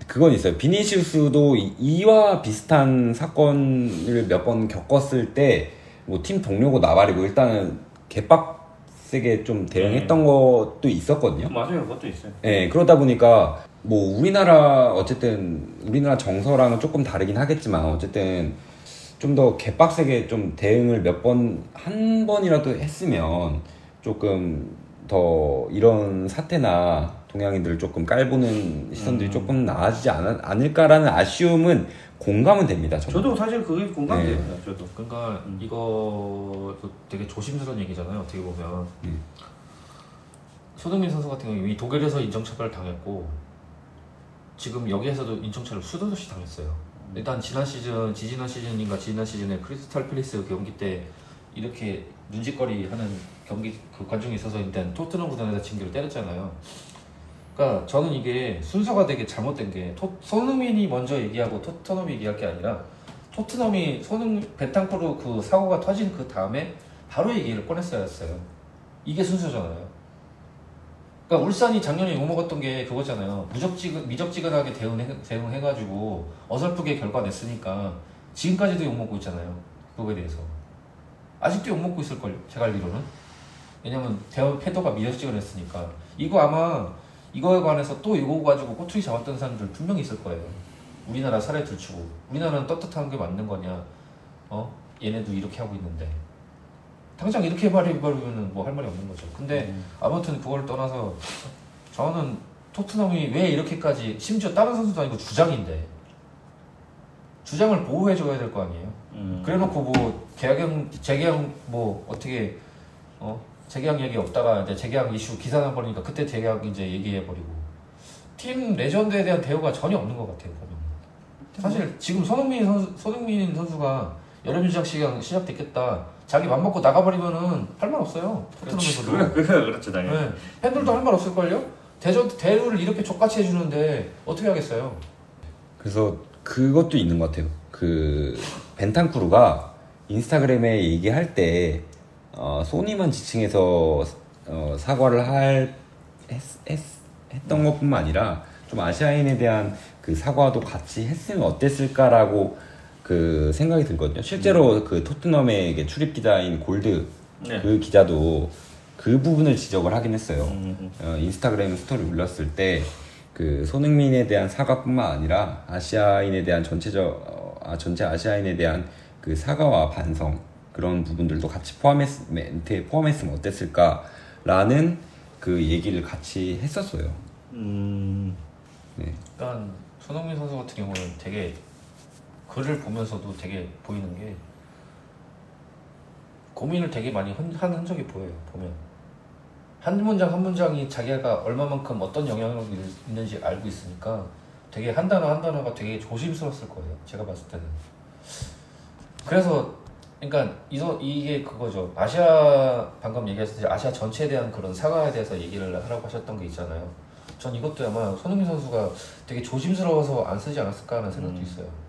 그건 있어요. 비니시우스도 이와 비슷한 사건을 몇 번 겪었을 때 뭐 팀 동료고 나발이고 일단은 개빡세게 좀 대응했던 것도 있었거든요. 맞아요, 그것도 있어요. 네, 그러다 보니까 뭐 어쨌든 우리나라 정서랑은 조금 다르긴 하겠지만 어쨌든 좀 더 개빡세게 좀 대응을 한 번이라도 했으면 조금 더 이런 사태나 동양인들을 조금 깔보는 시선들이 조금 나아지지 않을까라는 아쉬움은 공감은 됩니다. 저도 사실 그게 공감돼요. 네. 저도. 그러니까 이것도 되게 조심스러운 얘기잖아요. 어떻게 보면 손흥민 선수 같은 경우 이미 독일에서 인정차별을 당했고 지금 여기에서도 인정차별을 수도 없이 당했어요. 일단 지지난 시즌에 크리스탈 팰리스 경기 때 이렇게 눈짓거리 하는 경기 그 관중이 있어서 일단 토트넘 구단에다 징계를 때렸잖아요. 그러니까 저는 이게 순서가 되게 잘못된 게 손흥민이 먼저 얘기하고 토트넘이 얘기할 게 아니라 토트넘이 베탄쿠르 그 사고가 터진 그 다음에 바로 얘기를 꺼냈어야 했어요. 이게 순서잖아요. 그러니까 울산이 작년에 욕먹었던 게 그거잖아요. 미적지근하게 대응해가지고 어설프게 결과 냈으니까 지금까지도 욕먹고 있잖아요. 그거에 대해서. 아직도 욕먹고 있을걸요. 제가 알기로는. 왜냐면 태도가 미적지근했으니까. 이거 아마 이거에 관해서 또 이거 가지고 꼬투리 잡았던 사람들 분명히 있을 거예요. 우리나라 사례 들추고 우리나라는 떳떳한 게 맞는 거냐? 얘네도 이렇게 하고 있는데 당장 이렇게 말해버리면 뭐 할 말이 없는 거죠. 근데 아무튼 그걸 떠나서 저는 토트넘이 왜 이렇게까지 심지어 다른 선수도 아니고 주장인데 주장을 보호해줘야 될 거 아니에요. 그래놓고 뭐 재계약 뭐 어떻게 재계약 얘기 없다가 이제 재계약 이슈 기사 나버리니까 그때 재계약 이제 얘기해버리고 팀 레전드에 대한 대우가 전혀 없는 것 같아요. 보면. 사실 지금 손흥민 선수가 여름 휴장 시작됐겠다. 자기 맘먹고 나가버리면은 할 말 없어요. 토트넘에서도. 그렇죠, 당연히. 네. 팬들도 할 말 없을걸요? 대우를 이렇게 족같이 해주는데 어떻게 하겠어요? 그래서 그것도 있는 것 같아요. 그 벤탄쿠르가 인스타그램에 얘기할 때 소니만 지칭해서 사과를 했던 것뿐만 아니라 좀 아시아인에 대한 그 사과도 같이 했으면 어땠을까라고 그 생각이 들거든요. 실제로 그 토트넘의 출입 기자인 골드 그 기자도 그 부분을 지적을 하긴 했어요. 인스타그램 스토리 올렸을 때 그 손흥민에 대한 사과뿐만 아니라 아시아인에 대한 전체 아시아인에 대한 그 사과와 반성 그런 부분들도 같이 멘트에 포함했으면 어땠을까라는 그 얘기를 같이 했었어요. 네. 일단 손흥민 선수 같은 경우는 되게 글을 보면서도 되게 보이는 게 고민을 되게 많이 한 흔적이 보여요. 보면 한 문장 한 문장이 자기가 얼마만큼 어떤 영향력이 있는지 알고 있으니까 되게 한 단어가 되게 조심스러웠을 거예요. 제가 봤을 때는. 그래서 그러니까 이게 그거죠. 방금 얘기했을 때 아시아 전체에 대한 그런 사과에 대해서 얘기를 하라고 하셨던 게 있잖아요. 전 이것도 아마 손흥민 선수가 되게 조심스러워서 안 쓰지 않았을까 하는 생각도 있어요.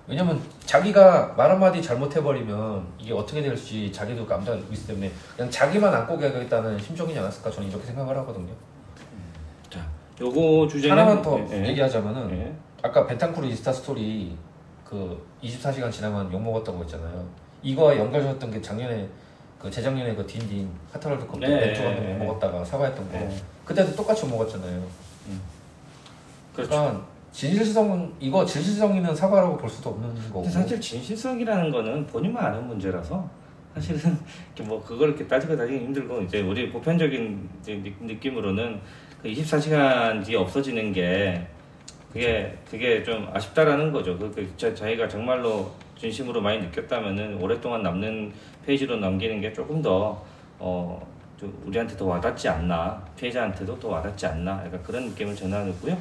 왜냐면 자기가 말 한마디 잘못해버리면 이게 어떻게 될지 자기도 감당하고 있기 때문에 그냥 자기만 안고 가겠다는 심정이지 않았을까 저는 이렇게 생각을 하거든요. 자, 요거 주제는 하나만 더 얘기하자면은 아까 벤탄쿠르 인스타 스토리 그 24시간 지나면 욕먹었다고 했잖아요. 이거와 연결되었던 게 재작년에 그 딘딘 카타르 월드컵 때 벤투 감독 욕먹었다가 사과했던 거 그때도 똑같이 욕먹었잖아요. 그러니까 진실성 있는 사과라고 볼 수도 없는 거고. 근데 사실 진실성이라는 거는 본인만 아는 문제라서 사실은 이렇게 뭐 그걸 이렇게 따지기 힘들고 이제 우리 보편적인 이제 느낌으로는 그 24시간 뒤에 없어지는 게 그게 좀 아쉽다라는 거죠. 저희가 정말로 진심으로 많이 느꼈다면은 오랫동안 남는 페이지로 남기는 게 조금 더 좀 우리한테 더 와닿지 않나, 피해자한테도 더 와닿지 않나, 약간 그런 느낌을 전하고요.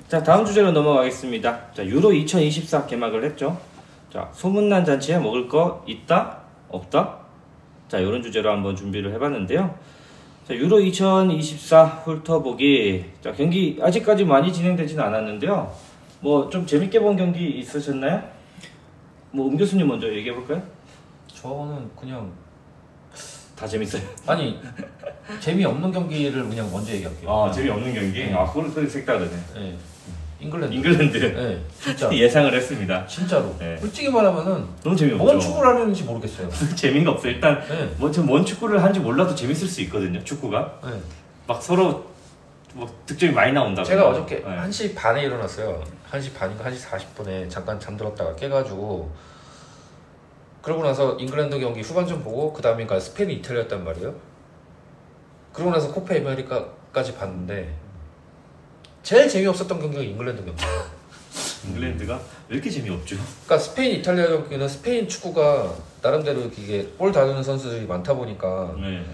자, 다음 주제로 넘어가겠습니다. 자, 유로 2024 개막을 했죠. 자, 소문난 잔치에 먹을 거 있다? 없다? 자, 이런 주제로 한번 준비를 해봤는데요. 자, 유로 2024 훑어보기. 자, 경기 아직까지 많이 진행되지는 않았는데요. 뭐 좀 재밌게 본 경기 있으셨나요? 뭐 교수님 먼저 얘기해볼까요? 저는 그냥 다 재밌어요. 아니 재미없는 경기를 그냥 먼저 얘기할게요. 아, 재미없는 경기? 네. 아, 그건 색다르네. 네. 잉글랜드. 잉글랜드. 진짜. 예상을 했습니다. 진짜로. 네. 솔직히 말하면은 너무 재미없죠. 뭔 축구를 하는지 모르겠어요. 재미가 없어. 일단 네. 뭔 축구를 하는지 몰라도 재밌을 수 있거든요. 축구가. 네. 막 서로 뭐 득점이 많이 나온다. 제가 어저께 네. 1시 반에 일어났어요. 1시 반인가 1시 40분에 잠깐 잠들었다가 깨가지고 그러고 나서 잉글랜드 경기 후반전 보고 그 다음인가 스페인 이탈리아였단 말이에요. 그러고 나서 코파 아메리카까지 봤는데 제일 재미없었던 경기가 잉글랜드 경기예요. 잉글랜드가 왜 이렇게 재미없죠? 그러니까 스페인 이탈리아 경기는 스페인 축구가 나름대로 이게 볼 다루는 선수들이 많다 보니까 네.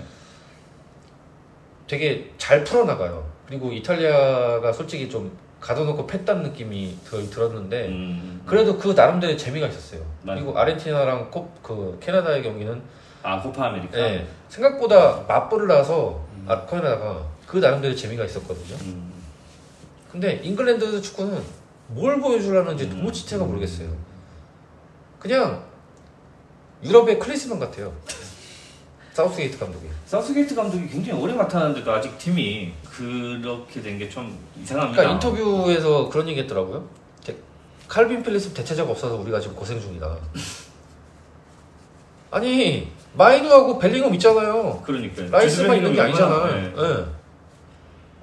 되게 잘 풀어나가요. 그리고 이탈리아가 솔직히 좀 가둬놓고 팼다는 느낌이 들었는데 그래도 그 나름대로 재미가 있었어요. 그리고 아르헨티나랑 그 캐나다의 경기는 코파 아메리카? 네, 생각보다 맞불을 나서 캐나다가 그 나름대로 재미가 있었거든요. 근데 잉글랜드 축구는 뭘 보여주려는지 도무지 제가 모르겠어요. 그냥 유럽의 클리스만 같아요. 사우스게이트 감독이. 사우스게이트 감독이 굉장히 오래 맡았는데도 아직 팀이 그렇게 된 게 좀 이상합니다. 그러니까 인터뷰에서 그런 얘기 했더라고요. 칼빈 필립스 대체자가 없어서 우리가 지금 고생 중이다. 아니 마이누하고 벨링엄 있잖아요. 그러니까요. 라이스만 있는 게 아니잖아요. 네. 네.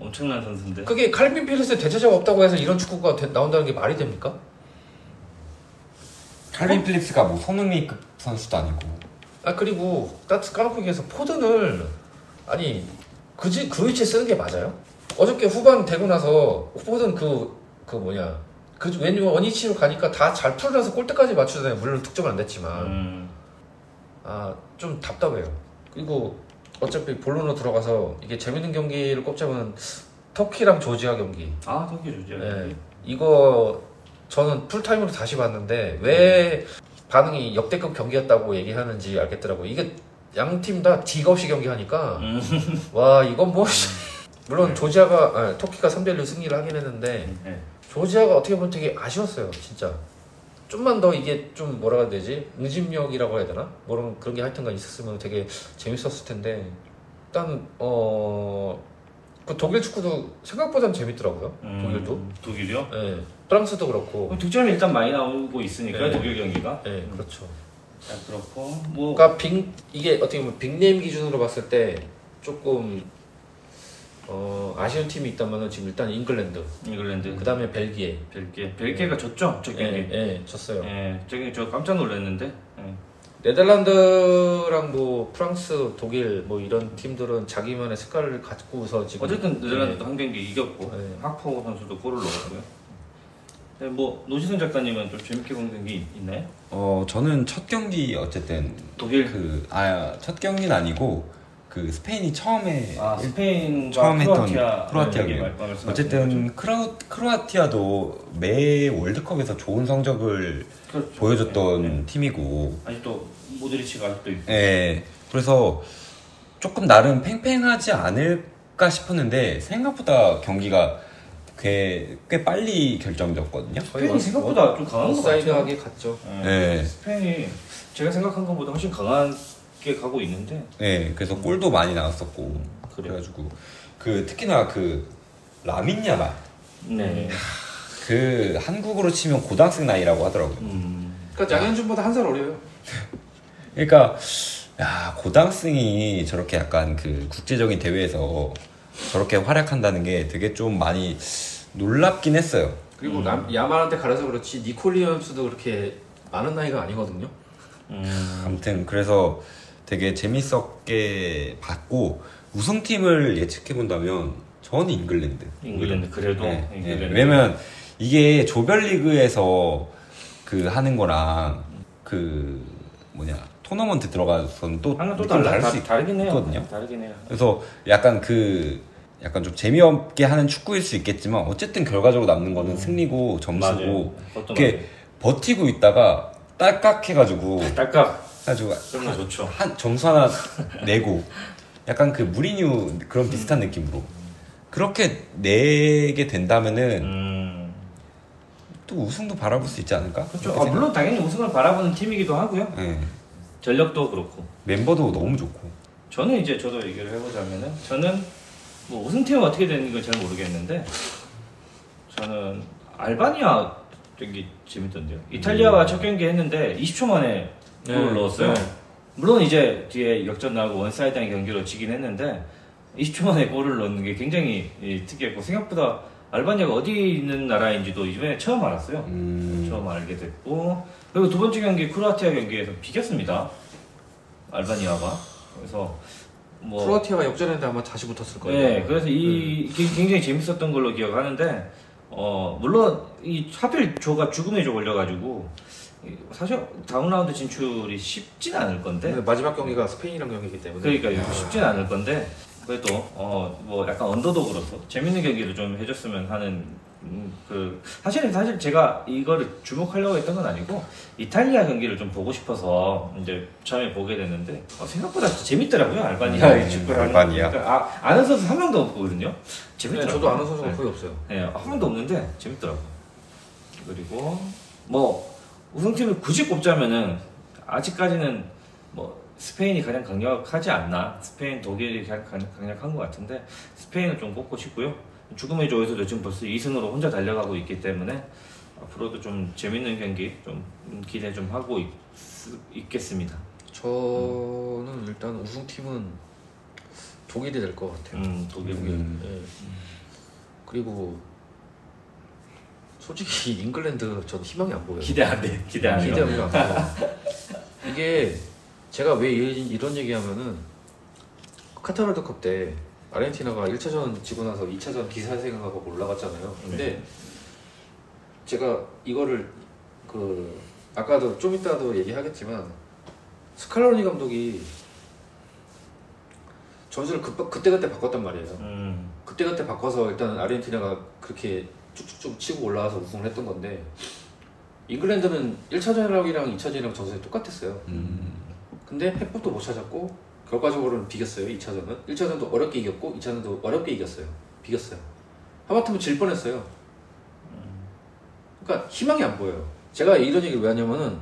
엄청난 선수인데. 그게 칼빈 필립스 대체자가 없다고 해서 이런 축구가 나온다는 게 말이 됩니까? 칼빈 필립스가 뭐 손흥민급 선수도 아니고. 그리고 까놓고 얘기해서 포든을 아니 그 위치에 쓰는 게 맞아요? 어저께 후반 되고 나서 포든 원위치로 가니까 다 잘 풀어서 골대까지 맞추잖아요. 물론 득점은 안 됐지만 좀 답답해요. 그리고 어차피 본론으로 들어가서 이게 재밌는 경기를 꼽자면 터키랑 조지아 경기. 터키 조지아 경기. 이거 저는 풀타임으로 다시 봤는데 왜 반응이 역대급 경기였다고 얘기하는지 알겠더라고요. 이게 양 팀 다 D가 없이 경기하니까 와 이건 뭐 물론 터키가 3대1로 승리를 하긴 했는데 조지아가 어떻게 보면 되게 아쉬웠어요. 진짜 좀만 더 이게 좀 뭐라 해야 되지? 응집력이라고 해야 되나? 그런 게 하여튼간 있었으면 되게 재밌었을 텐데 일단 그 독일 축구도 생각보다는 재밌더라고요. 독일도. 독일이요? 네. 프랑스도 그렇고. 득점이 일단 많이 나오고 있으니까요. 네. 독일 경기가. 네, 그렇죠. 자, 그렇고 뭐. 그러니까 이게 어떻게 보면 빅네임 기준으로 봤을 때 조금 아쉬운 팀이 있다면은 지금 일단 잉글랜드. 그 다음에 벨기에. 벨기에가 졌죠? 저 경기. 네, 졌어요. 저기 저 깜짝 놀랐는데. 네덜란드랑 뭐 프랑스, 독일 뭐 이런 팀들은 자기만의 색깔을 갖고서 지금 어쨌든 네덜란드도 한 경기 이겼고 하포 선수도 골을 넣었고요. 뭐 노지선 작가님은 좀 재밌게 본 경기 있나요? 저는 첫 경기 어쨌든 독일 첫 경기는 아니고 그 스페인이 처음에 스페인과 크로아티아 어쨌든 크로아티아도 매 월드컵에서 좋은 성적을 보여줬던 팀이고 아직도 모드리치가 아직도 있고. 그래서 조금 나름 팽팽하지 않을까 싶었는데 생각보다 경기가 꽤 빨리 결정졌거든요. 스페인이 생각보다 좀 강한 것 같아요. 사이드하게 갔죠. 스페인이 제가 생각한 것보다 훨씬 강하게 가고 있는데. 그래서 골도 많이 나왔었고 그래가지고 특히나 라민 야말. 한국으로 치면 고등학생 나이라고 하더라고요. 그러니까 양현준보다 한 살 어려요. 그러니까 고등학생이 저렇게 약간 국제적인 대회에서 저렇게 활약한다는 게 되게 좀 많이 놀랍긴 했어요. 그리고 야말한테 가려서 그렇지 니콜 윌리엄스도 그렇게 많은 나이가 아니거든요. 아무튼 그래서 되게 재밌었게 봤고 우승팀을 예측해 본다면 저는 잉글랜드. 그래도 네, 잉글랜드. 네. 왜냐면 이게 조별리그에서 그 하는 거랑 그 뭐냐 토너먼트 들어가서는 또 하나 또 느낌 다를 수 다르긴 해요. 있거든요. 다르긴 해요. 그래서 약간 좀 재미없게 하는 축구일 수 있겠지만 어쨌든 결과적으로 남는 거는 승리고 점수고 이렇게 버티고 있다가 딸깍해가지고 그러면 좋죠. 한 점수 하나 내고 약간 그 무리뉴 그런 비슷한 느낌으로 그렇게 내게 된다면은 또 우승도 바라볼 수 있지 않을까? 그렇죠. 물론 당연히 우승을 바라보는 팀이기도 하고요. 네. 전력도 그렇고 멤버도 너무 좋고. 저는 이제 저도 얘기를 해보자면은 저는 뭐 우승팀은 어떻게 되는 건 잘 모르겠는데 저는 알바니아 경기 재밌던데요. 이탈리아와 첫 경기 했는데 20초 만에 골을 넣었어요. 네. 물론 이제 뒤에 역전 나고 원사이드한 경기로 지긴 했는데 20초 만에 골을 넣는 게 굉장히 특이했고 생각보다 알바니아가 어디 있는 나라인지도 이번에 처음 알았어요. 처음 알게 됐고 그리고 두 번째 경기 크로아티아 경기에서 비겼습니다. 알바니아가. 그래서 뭐 크로아티아가 역전했는데 아마 다시 붙었을 거예요. 네, 그래서 굉장히 재밌었던 걸로 기억하는데 물론 이 하필 조가 죽음의 조 걸려가지고 사실 다음 라운드 진출이 쉽진 않을 건데 마지막 경기가 스페인이랑 경기이기 때문에 그러니까 쉽진 않을 건데 그래도 뭐 약간 언더독으로서 재밌는 경기를 좀 해줬으면 하는 사실 제가 이거를 주목하려고 했던 건 아니고 이탈리아 경기를 좀 보고 싶어서 이제 처음에 보게 됐는데 생각보다 재밌더라고요. 알바니아 축구를 알바니아. 그러니까 아는 선수 한 명도 없거든요. 재밌더라고요. 저도 아는 선수가 거의 없어요. 네, 한 명도 없는데 재밌더라고요. 그리고 뭐 우승팀을 굳이 꼽자면은 아직까지는 뭐 스페인이 가장 강력하지 않나. 스페인, 독일이 가장 강력한 것 같은데 스페인은 좀 꼽고 싶고요. 죽음의 조에서도 지금 벌써 2승으로 혼자 달려가고 있기 때문에 앞으로도 좀 재밌는 경기 좀 기대 좀 하고 있겠습니다. 저는 일단 우승팀은 독일이 될 것 같아요. 독일. 네. 그리고 솔직히 잉글랜드 저도 희망이 안 보여요. 기대 안 돼. 기대 안 해요. 기대하면 안 돼요. 이게 제가 왜 이런 얘기하면은 카타르 월드컵 때 아르헨티나가 1차전 지고 나서 2차전 기사생각하고 올라갔잖아요. 근데 제가 이거를 아까도 좀 이따도 얘기하겠지만 스칼로니 감독이 전술을 그때그때 바꿨단 말이에요. 그때그때 바꿔서 일단 아르헨티나가 그렇게 쭉쭉쭉 치고 올라와서 우승을 했던 건데 잉글랜드는 1차전이랑 2차전이랑 전술이 똑같았어요. 근데 해법도 못 찾았고 결과적으로는 비겼어요. 2차전은 1차전도 어렵게 이겼고 2차전도 어렵게 이겼어요. 비겼어요. 하마터면 질 뻔했어요. 그러니까 희망이 안 보여요. 제가 이런 얘기를 왜 하냐면은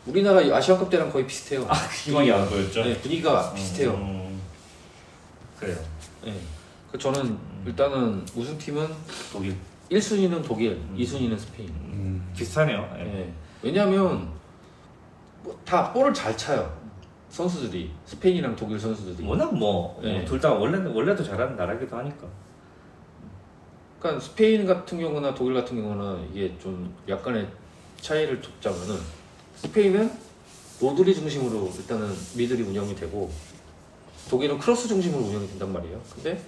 우리나라 아시안컵 때랑 거의 비슷해요. 희망이 안 보였죠? 네, 분위기가 비슷해요. 그래요. 네. 저는 일단은 우승팀은 독일. 1순위는 독일, 2순위는 스페인. 비슷하네요. 네. 왜냐면 다 볼을 잘 차요. 선수들이 스페인이랑 독일 선수들이 워낙 둘 다 원래도 잘하는 나라기도 하니까. 그러니까 스페인 같은 경우나 독일 같은 경우는 이게 좀 약간의 차이를 뒀자면은 스페인은 로드리 중심으로 일단은 미들이 운영이 되고 독일은 크로스 중심으로 운영이 된단 말이에요. 근데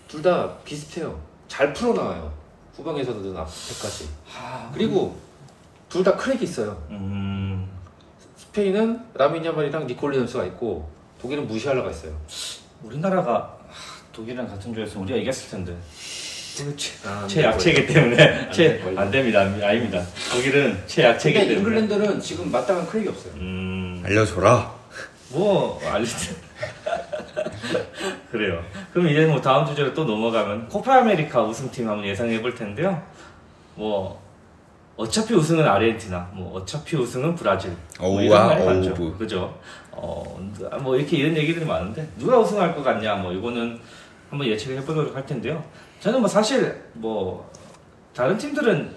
둘 다 비슷해요. 잘 풀어나와요. 후방에서든 앞에까지. 그리고 둘 다 크랙이 있어요. 스페인은 라민 야말이랑 니콜 윌리엄스가 있고 독일은 무시할라가 있어요. 우리나라가 독일이랑 같은 조였으면 우리가 이겼을 텐데. 최약체이기 때문에 안 됩니다. 아닙니다. 독일은 최약체이기 때문에. 잉글랜드는 지금 마땅한 크랙이 없어요. 알려줘라. 그래요. 그럼 이제 뭐 다음 주제로 또 넘어가면 코파 아메리카 우승팀 한번 예상해 볼 텐데요. 어차피 우승은 아르헨티나, 어차피 우승은 브라질. 이런 말이 많죠. 그죠? 이렇게 이런 얘기들이 많은데, 누가 우승할 것 같냐, 이거는 한번 예측을 해보도록 할 텐데요. 저는 사실, 다른 팀들은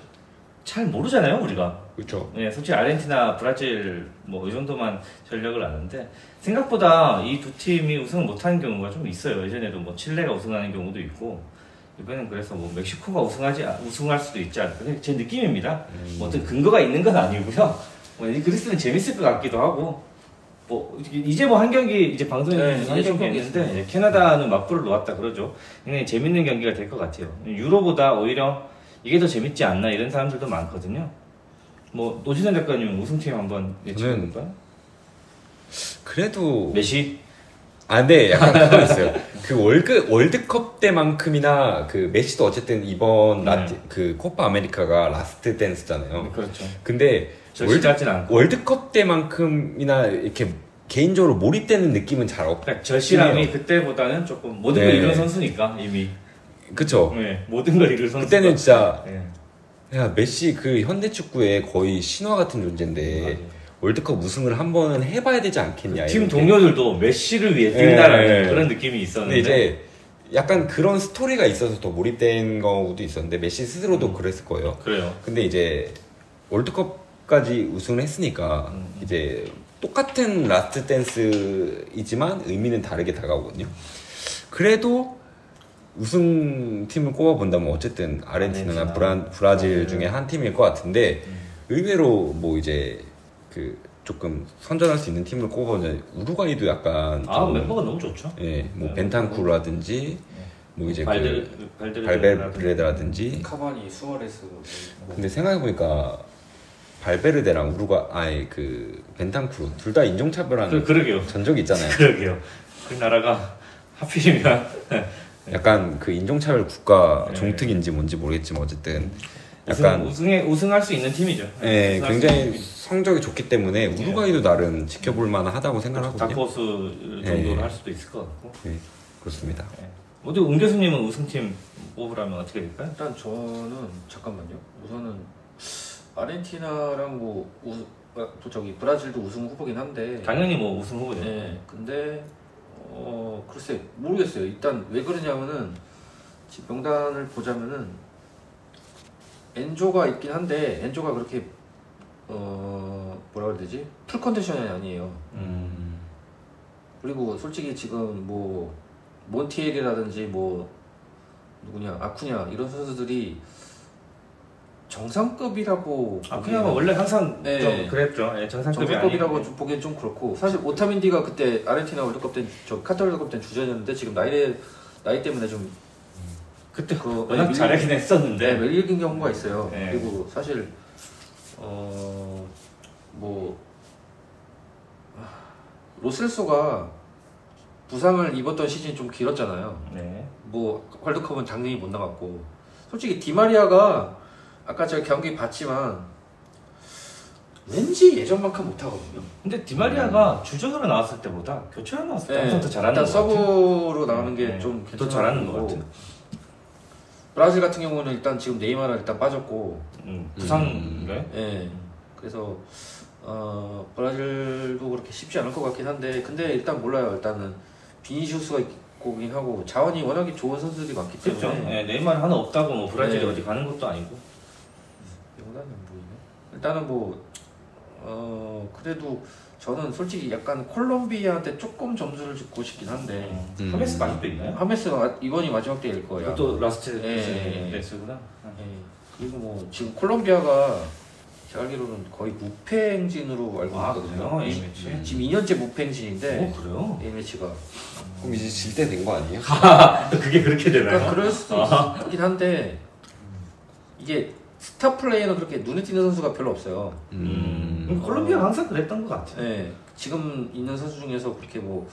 잘 모르잖아요, 우리가. 그렇죠. 네, 솔직히 아르헨티나, 브라질, 이 정도만 전력을 아는데, 생각보다 이 두 팀이 우승을 못하는 경우가 좀 있어요. 예전에도 칠레가 우승하는 경우도 있고, 이번엔 그래서 뭐 멕시코가 우승할 수도 있지 않을까. 제 느낌입니다. 뭐 어떤 근거가 있는 건 아니고요. 뭐 그리스는 재밌을 것 같기도 하고. 뭐 이제 뭐 한 경기 이제 방송에 한 경기 했는데 캐나다는 맞불을 놓았다 그러죠. 굉장히 재밌는 경기가 될 것 같아요. 유로보다 오히려 이게 더 재밌지 않나 이런 사람들도 많거든요. 뭐 노지선 작가님 우승팀 한번 예측해볼까요? 그래도 메시? 아, 네, 약간 그거 있어요. 그 월드컵 때만큼이나 그 메시도 어쨌든 이번 그 코파 아메리카가 라스트 댄스잖아요. 그렇죠. 근데 월드컵 때만큼이나 이렇게 개인적으로 몰입되는 느낌은 잘 없고. 그러니까 절실함이 그때보다는 조금 모든 걸 이룬 선수니까 이미. 그쵸. 네, 모든 걸 이룬 선수. 그때는 진짜 야 메시 그 현대 축구의 거의 신화 같은 존재인데. 맞아요. 월드컵 우승을 한 번은 해봐야 되지 않겠냐. 팀 동료들도 메시를 위해 뛴다라는 그런 느낌이 있었는데. 근데 이제 약간 그런 스토리가 있어서 더 몰입된 경우도 있었는데 메시 스스로도 그랬을 거예요. 그래요. 근데 이제 월드컵까지 우승을 했으니까 이제 똑같은 라스트 댄스이지만 의미는 다르게 다가오거든요. 그래도 우승팀을 꼽아본다면 어쨌든 아르헨티나나 브라질 중에 한 팀일 것 같은데 의외로 뭐 이제 그 조금 선전할 수 있는 팀을 꼽아보면 우루과이도 약간 멤버가 너무 좋죠. 예, 뭐 벤탄쿠르라든지 뭐 이제 발베르데라든지 카바니, 수아레스. 근데 생각해보니까 발베르데랑 그 벤탄쿠르 둘 다 인종차별하는 그러게요. 전적이 있잖아요. 그러게요. 그 나라가 하필이면 약간 그 인종차별 국가 종특인지 뭔지 모르겠지만 어쨌든 약간 우승할 수 있는 팀이죠. 네, 굉장히 성적이 좋기 때문에 우루과이도 나름 지켜볼 만하다고 생각하거든요. 다크호스 정도로 할 수도 있을 것 같고. 네, 그렇습니다. 어디 운 교수님은 우승팀 뽑으라면 어떻게 될까요? 일단 저는 잠깐만요. 우선은 아르헨티나랑 브라질도 우승 후보긴 한데 당연히 뭐 우승 후보죠. 네, 근데 글쎄 모르겠어요. 일단 왜 그러냐면은 지금 명단을 보자면은. 엔조가 있긴 한데 엔조가 그렇게 뭐라 그래야 되지? 풀 컨디션이 아니에요. 그리고 솔직히 지금 뭐 몬티엘이라든지 뭐 누구냐 아쿠냐 이런 선수들이 정상급이라고 아쿠냐가 원래 항상 좀 그랬죠. 정상급이라고 좀 보기엔 좀 그렇고 사실 오타멘디가 그때 아르헨티나 월드컵 때 카타르 월드컵 때 주전이었는데 지금 나이 때문에 좀 그때 워낙 잘하긴 했었는데 밀린 경우가 있어요. 네. 그리고 사실 로셀소가 부상을 입었던 시즌이 좀 길었잖아요. 네. 뭐 월드컵은 당연히 못 나갔고 솔직히 디마리아가 아까 제가 경기 봤지만 왠지 예전만큼 못하거든요. 근데 디마리아가 주전으로 나왔을 때보다 교체로 나왔을 때 항상 더 잘하는 것 같아요. 일단 서브로 같아요. 나오는 게 좀 더 잘하는 것 같아요. 브라질 같은 경우는 일단 지금 네이마르 일단 빠졌고 부상인가요? 네. 그래서 브라질도 그렇게 쉽지 않을 것 같긴 한데 근데 일단 몰라요. 일단은 비니시우스가 있고긴 하고 자원이 워낙에 좋은 선수들이 많기 때문에 그렇죠. 네, 네이마르 하나 없다고 뭐 브라질이 어디 가는 것도 아니고 명단이 안 보이네. 일단은 뭐 그래도 저는 솔직히 약간 콜롬비아한테 조금 점수를 주고 싶긴 한데 하메스 아직도 있나요? 하메스가 이번이 마지막 대회일 거예요. 또 라스트 댄스구나. 그리고 뭐 지금 콜롬비아가 제가 알기로는 거의 무패 행진으로 알고 있거든요. A매치? 지금 2년째 무패 행진인데 그래요? A매치가 그럼 이제 질 때 된 거 아니에요? 그게 그렇게 되나요? 그러니까 그럴 수도 있긴 한데 이게 스타 플레이어는 그렇게 눈에 띄는 선수가 별로 없어요. 콜롬비아 항상 그랬던 것 같아요. 네, 지금 있는 선수 중에서 그렇게 뭐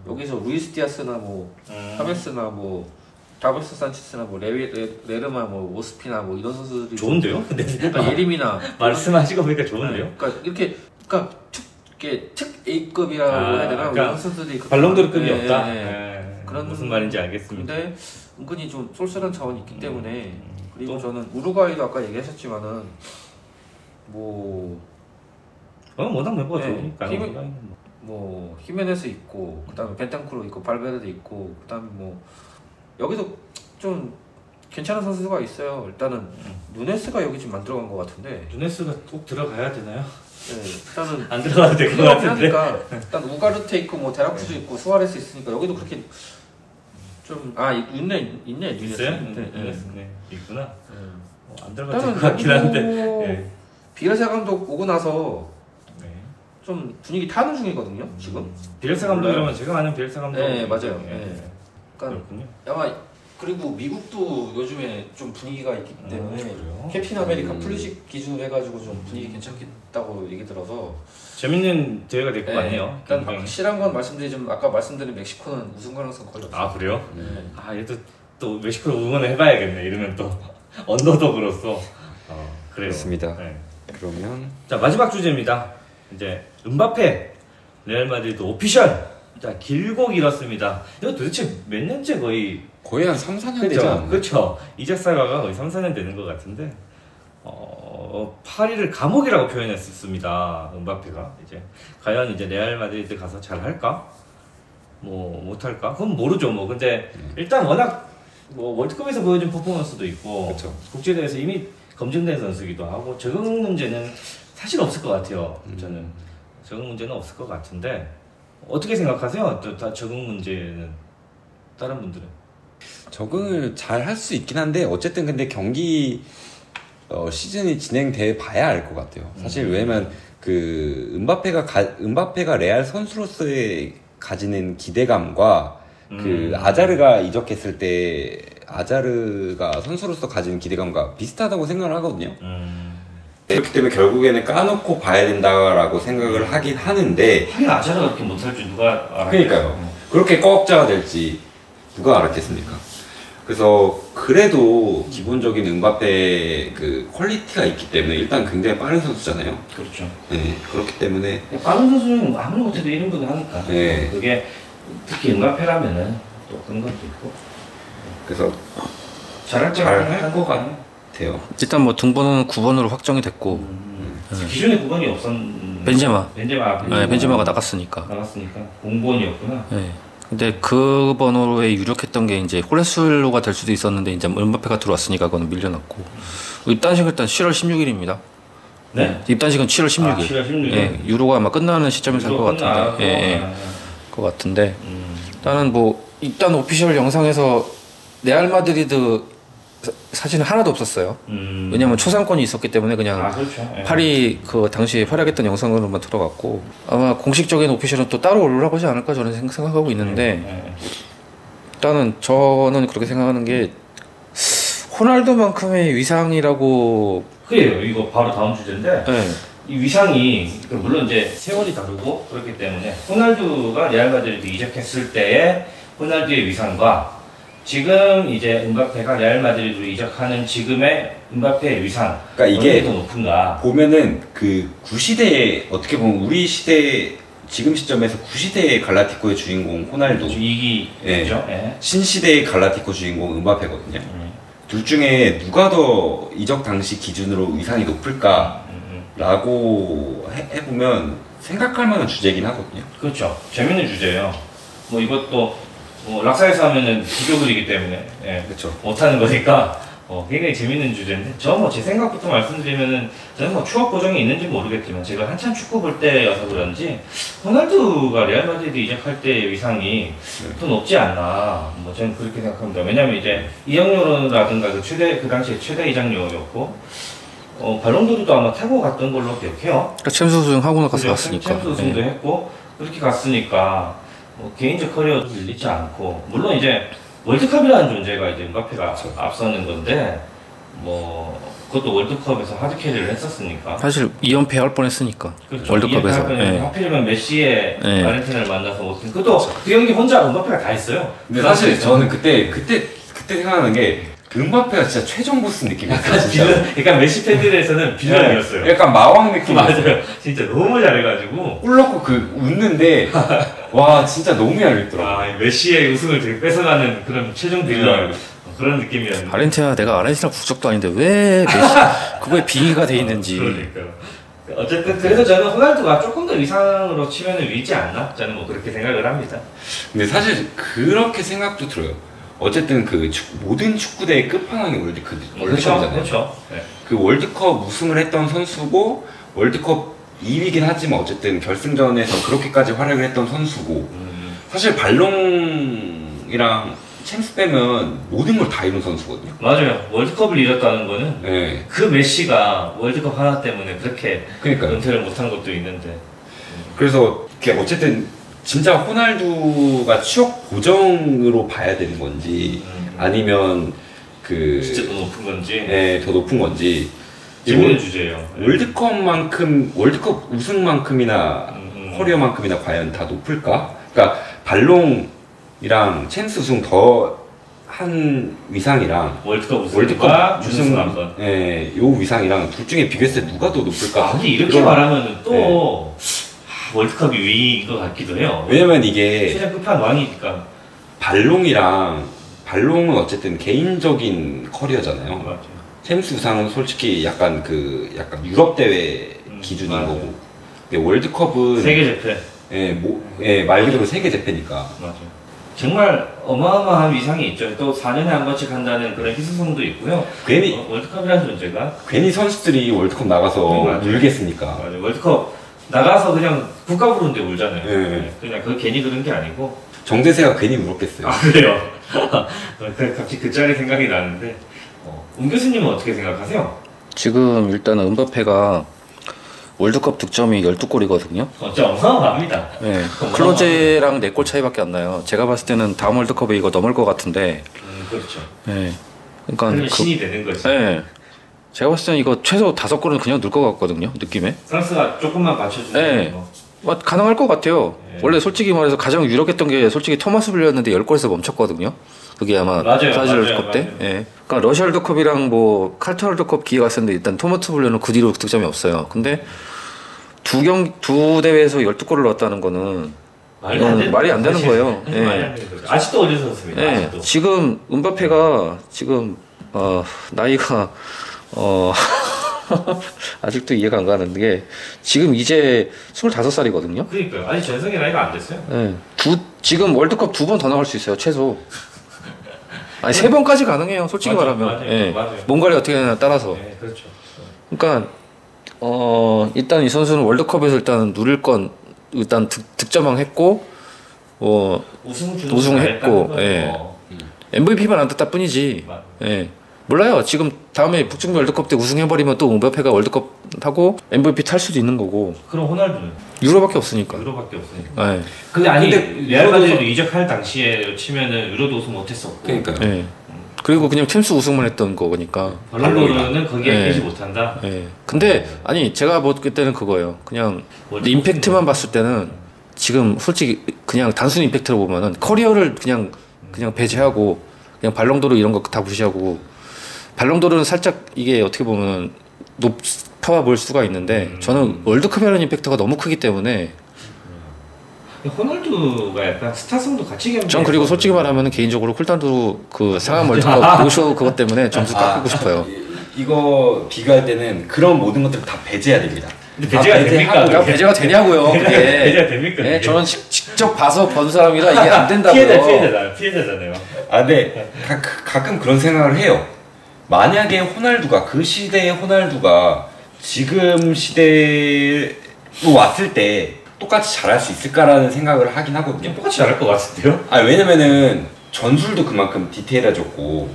여기서 루이스 디아스나 뭐 하메스나 뭐 다버스 산체스나 뭐 레르마 뭐 오스피나 뭐 이런 선수들이 좋은데요? 근데 그러니까 예림이나 말씀하시고 보니까 좋은데요? 그러니까 이렇게 특 A급이라고 해야 되나? 그러니까 선수들이 발롱도르급이 없다. 그런 무슨 말인지 알겠습니다. 근데 은근히 좀 쏠쏠한 자원이 있기 때문에 그리고 저는 우루과이도 아까 얘기하셨지만은 뭐 워낙 멤버가 좋으니까 뭐 히메네스 있고 그다음에 벤탄쿠르 있고 발베르데 있고 그다음에 뭐 여기도 좀 괜찮은 선수가 있어요. 일단은 누네스가 여기 지금 만들어간 것 같은데 누네스가 꼭 들어가야 되나요? 네, 일단은 안 들어가도 될 것 같은데. 일단 우가르테 있고 뭐 데라쿠즈 있고 수아레스 있으니까 여기도 그렇게 있네 있어요? 네. 네. 있구나. 안 들어갈 일단은 것 같긴 한데. 네. 비엘사 감독 오고 나서 네. 좀 분위기 타는 중이거든요 지금. 비엘사 감독이라면 제가 아는 비엘사 감독. 네 맞아요. 네. 그러니까 그렇군요. 아마 그리고 미국도 요즘에 좀 분위기가 있기 때문에 그래요? 캡틴 아메리카 플리식 기준 해가지고 좀 분위기 괜찮겠다고 얘기 들어서 재밌는 대회가 될 것 같네요. 일단 굉장히. 확실한 건 말씀드리지만 아까 말씀드린 멕시코는 우승 가능성 거의 없어요. 아 그래요? 네. 얘도 또 멕시코를 응원을 해봐야겠네. 이러면 또 언더독으로서. 그래요. 그렇습니다. 네. 그러면 자 마지막 주제입니다. 이제 음바페 레알 마드리드 오피셜. 자 길고 길었습니다. 이거 도대체 몇 년째 거의 한 3, 4년 되지 않나요? 그렇죠. 이적사가가 거의 3, 4년 되는 것 같은데 파리를 감옥이라고 표현했었습니다. 음바페가 이제 과연 이제 레알 마드리드 가서 잘 할까? 뭐 못할까? 그건 모르죠. 뭐 근데 일단 워낙 뭐 월드컵에서 보여준 퍼포먼스도 있고 그쵸. 국제대회에서 이미 검증된 선수기도 하고 적응 문제는 사실 없을 것 같아요. 저는 적응 문제는 없을 것 같은데 어떻게 생각하세요? 다 적응 문제는 다른 분들은? 적응을 잘 할 수 있긴 한데 어쨌든 근데 경기 시즌이 진행돼 봐야 알 것 같아요. 사실 왜냐면 그 음바페가 레알 선수로서의 가지는 기대감과 그 아자르가 이적했을 때 아자르가 선수로서 가지는 기대감과 비슷하다고 생각을 하거든요. 그렇기 때문에 결국에는 까놓고 봐야 된다라고 생각을 하긴 하는데 하긴 아자르가 그렇게 못할 줄 누가 알았겠어요? 그러니까요. 그렇게 꺽자가 될지 누가 알았겠습니까? 그래서 그래도 기본적인 음바페 그 퀄리티가 있기 때문에 일단 굉장히 빠른 선수잖아요. 그렇죠. 네, 그렇기 때문에 빠른 선수는 아무리 못해도 1인분을 하니까. 네. 그게 특히 음바페라면은 또 그런 것도 있고. 그래서 잘할 것 같아요. 일단 뭐 등번호는 9번으로 확정이 됐고 기존에 9번이 없었는데 벤제마. 벤제마가 나갔으니까. 공번이었구나. 네. 근데 그 번호에 유력했던 게 이제 홀레술로가 될 수도 있었는데 이제 음바페가 들어왔으니까 그거는 밀려났고 입단식은 일단 7월 16일입니다. 네? 입단식은 7월 16일. 7월 16일. 예, 유로가 아마 끝나는 시점에서 할 것 같은데. 것 같은데. 나는 뭐 일단 오피셜 영상에서 레알 마드리드 사진은 하나도 없었어요. 왜냐면 초상권이 있었기 때문에 그냥 그렇죠. 파리 그 당시에 활약했던 영상으로만 들어갔고 아마 공식적인 오피셜은 또 따로 올라가지 않을까 저는 생각하고 있는데 일단은 저는 그렇게 생각하는 게 호날두만큼의 위상이라고 그래요. 이거 바로 다음 주제인데 네. 이 위상이 물론 이제 세월이 다르고 그렇기 때문에 호날두가 레알 마드리드 이적했을 때의 호날두의 위상과 지금 이제 음바페가 레알 마드리드로 이적하는 지금의 음바페의 위상 그러니까 이게 더 높은가? 보면은 그 구시대 어떻게 보면 우리 시대 지금 시점에서 구시대의 갈라티코의 주인공 호날두, 이기죠. 예. 신시대의 갈라티코 주인공 음바페거든요. 둘 중에 누가 더 이적 당시 기준으로 위상이 높을까라고 해보면 생각할 만한 주제이긴 하거든요. 그렇죠. 재밌는 주제예요. 뭐 이것도 락사에서 하면은 비교글이기 때문에 그렇죠. 못하는 거니까 굉장히 재밌는 주제인데 제 생각부터 말씀드리면은 저는 뭐 추억 고정이 있는지 모르겠지만 제가 한참 축구 볼 때여서 그런지 호날두가 레알 마드리드 이적할 때의 위상이 더 높지 않나 저는 그렇게 생각합니다. 왜냐면 이제 이적료라든가 그 당시에 최대 이적료였고 발롱도르도 아마 타고 갔던 걸로 기억해요. 챔스 우승 하고 나서 갔으니까. 챔스 우승도 했고 그렇게 갔으니까 개인적 커리어도 밀리지 않고 물론 이제 월드컵이라는 존재가 이제 음바페가 앞서는 건데 그것도 월드컵에서 하드캐리를 했었으니까 사실 2연패 할 뻔했으니까 그렇죠. 월드컵에서 하필이면 메시의 아르헨티나를 만나서 그것도 그 경기 혼자 음바페가 다 했어요. 근데 사실 저는 그때 생각하는 게 음바페가 진짜 최종 보스 느낌이었어요. 그러니까 메시 팬들에서는 빌런이었어요. 약간 마왕 느낌. 맞아요. 진짜 너무 잘해가지고 골 넣고 웃는데 와 진짜 너무 얄밉더라고. 메시의 우승을 되게 뺏어가는 그런 최종 빌런 그런 느낌이었는데. 내가 아르헨티나 국적도 아닌데 왜 메시 그거에 빙의가 돼 있는지. 그러니까요. 어쨌든 그래서 저는 호날두가 조금 더 위상으로 치면은 위지 않나? 저는 그렇게 생각을 합니다. 근데 사실 그렇게 생각도 들어요. 어쨌든 그 모든 축구대의 끝판왕이 월드컵이잖아요. 그렇죠. 네. 그 월드컵 우승을 했던 선수고 월드컵 2위긴 하지만 어쨌든 결승전에서 그렇게까지 활약을 했던 선수고 사실 발롱이랑 챔스 빼면 모든 걸 다 이룬 선수거든요. 맞아요. 월드컵을 잃었다는 거는 네. 그 메시가 월드컵 하나 때문에 그렇게 그러니까요. 은퇴를 못한 것도 있는데. 그래서 어쨌든 진짜 호날두가 추억 보정으로 봐야 되는 건지 아니면 그 진짜 더 높은 건지. 네, 더 높은 건지 재밌는 주제예요. 월드컵 우승만큼이나 커리어만큼이나 과연 다 높을까? 그러니까 발롱이랑 챔스 우승 더 한 위상이랑 월드컵 월드컵 우승 한 번. 예, 요 위상이랑 둘 중에 비교했을 때 누가 더 높을까? 근데 이렇게 말하면 또 월드컵이 위인 것 같기도 해요. 왜냐면 이게 최장 끝판왕이니까. 발롱은 어쨌든 개인적인 커리어잖아요. 맞아요. 챔스 우상은 솔직히 약간 유럽 대회 기준인 맞아요. 거고. 근데 월드컵은 세계 재패. 말 그대로 세계 대패니까. 맞아요. 정말 어마어마한 위상이 있죠. 또 4년에 한 번씩 한다는 그런 희소성도 있고요. 괜히 월드컵이라는 존재가 괜히 선수들이 월드컵 나가서 맞아요. 울겠습니까? 맞아요. 월드컵 나가서 그냥 국가 부르는데 울잖아요. 네. 그냥 그 괜히 그런 게 아니고. 정대세가 괜히 울었겠어요. 그래요. 갑자기 그 짤이 생각이 나는데 운 교수님은 어떻게 생각하세요? 지금 일단은 은바페가 월드컵 득점이 12골이거든요. 진짜 어마어마합니다. 네. 클로제랑 4골 차이밖에 안 나요. 제가 봤을 때는 다음 월드컵에 이거 넘을 것 같은데. 그렇죠. 네. 그러니까 그러면 신이 되는 거지. 네. 제가 봤을 때는 이거 최소 5골은 그냥 넣을 것 같거든요. 느낌에. 프랑스가 조금만 받쳐주는 네. 거. 가능할 것 같아요. 네. 원래 솔직히 말해서 가장 유력했던 게 솔직히 토마스 빌렸는데 10골에서 멈췄거든요. 그게 아마 맞아요, 브라질 맞아요, 월드컵 때. 맞아요. 예. 그러니까 러시아 월드컵이랑 뭐 칼타 월드컵 기회가 있었는데 일단 토마스 빌려는 그 뒤로 득점이 없어요. 근데 두 대회에서 12골을 넣었다는 거는 이건 말이 안 되는 거예요. 말이 안 되는 거죠. 아직도 어린 선수입니다. 예. 아직도. 지금 은바페가 지금 나이가 아직도 이해가 안 가는 게 지금 이제 25살이거든요. 그러니까요. 아직 전성기 나이가 안 됐어요. 예. 지금 월드컵 2번 더 나갈 수 있어요, 최소. 아니, 3번까지 가능해요, 솔직히 맞아요, 말하면. 맞아요, 예. 맞아요. 뭔가를 어떻게 하냐에 따라서. 네, 그렇죠. 그러니까, 일단 이 선수는 월드컵에서 일단 누릴 건, 일단 득점왕 했고, 우승했고, 예. MVP만 안 땄다 뿐이지. 맞아요. 예. 몰라요. 지금 다음에 북중미 월드컵 때 우승해버리면 또 은바페가 월드컵 타고 MVP 탈 수도 있는 거고. 그럼 호날두는 유로밖에 없으니까. 유로밖에 없으니까. 예. 근데 근데 레알 마드리드 이적할 당시에 치면은 유로도 우승 못했었고. 그러니까요. 예. 그리고 그냥 챔스 우승만 했던 거니까. 발롱도르는 거기에 네. 깨지 못한다. 예. 근데 아니 제가 볼 때는 그거예요. 그냥 임팩트만 봤을 때는 지금 솔직히 그냥 단순 임팩트로 보면은 커리어를 그냥 배제하고 그냥 발롱도르 이런 거 다 무시하고 발롱도르는 살짝 이게 어떻게 보면 높아 보일 수가 있는데 저는 월드컵이라는 임팩트가 너무 크기 때문에 호날두가 약간 스타성도 같이 겸비. 전 그리고 솔직히 말하면 개인적으로 쿨단도 그 상암 월드컵 노쇼 그것 때문에 점수 깎고 싶어요. 이거 비교할 때는 그런 모든 것들을 다 배제해야 됩니다. 근데 배제가 됩니까? 그러니까 배제가 되냐고요. 그게. 배제가 됩니까? 네, 그게? 저는 직접 봐서 본 사람이라 이게 안 된다고요. 피해자잖아요. 근데 가끔 그런 생각을 해요. 만약에 호날두가 그 시대의 호날두가 지금 시대로 왔을 때 똑같이 잘할 수 있을까라는 생각을 하긴 하거든요. 똑같이 잘할 것 같은데요? 왜냐면은 전술도 그만큼 디테일해졌고.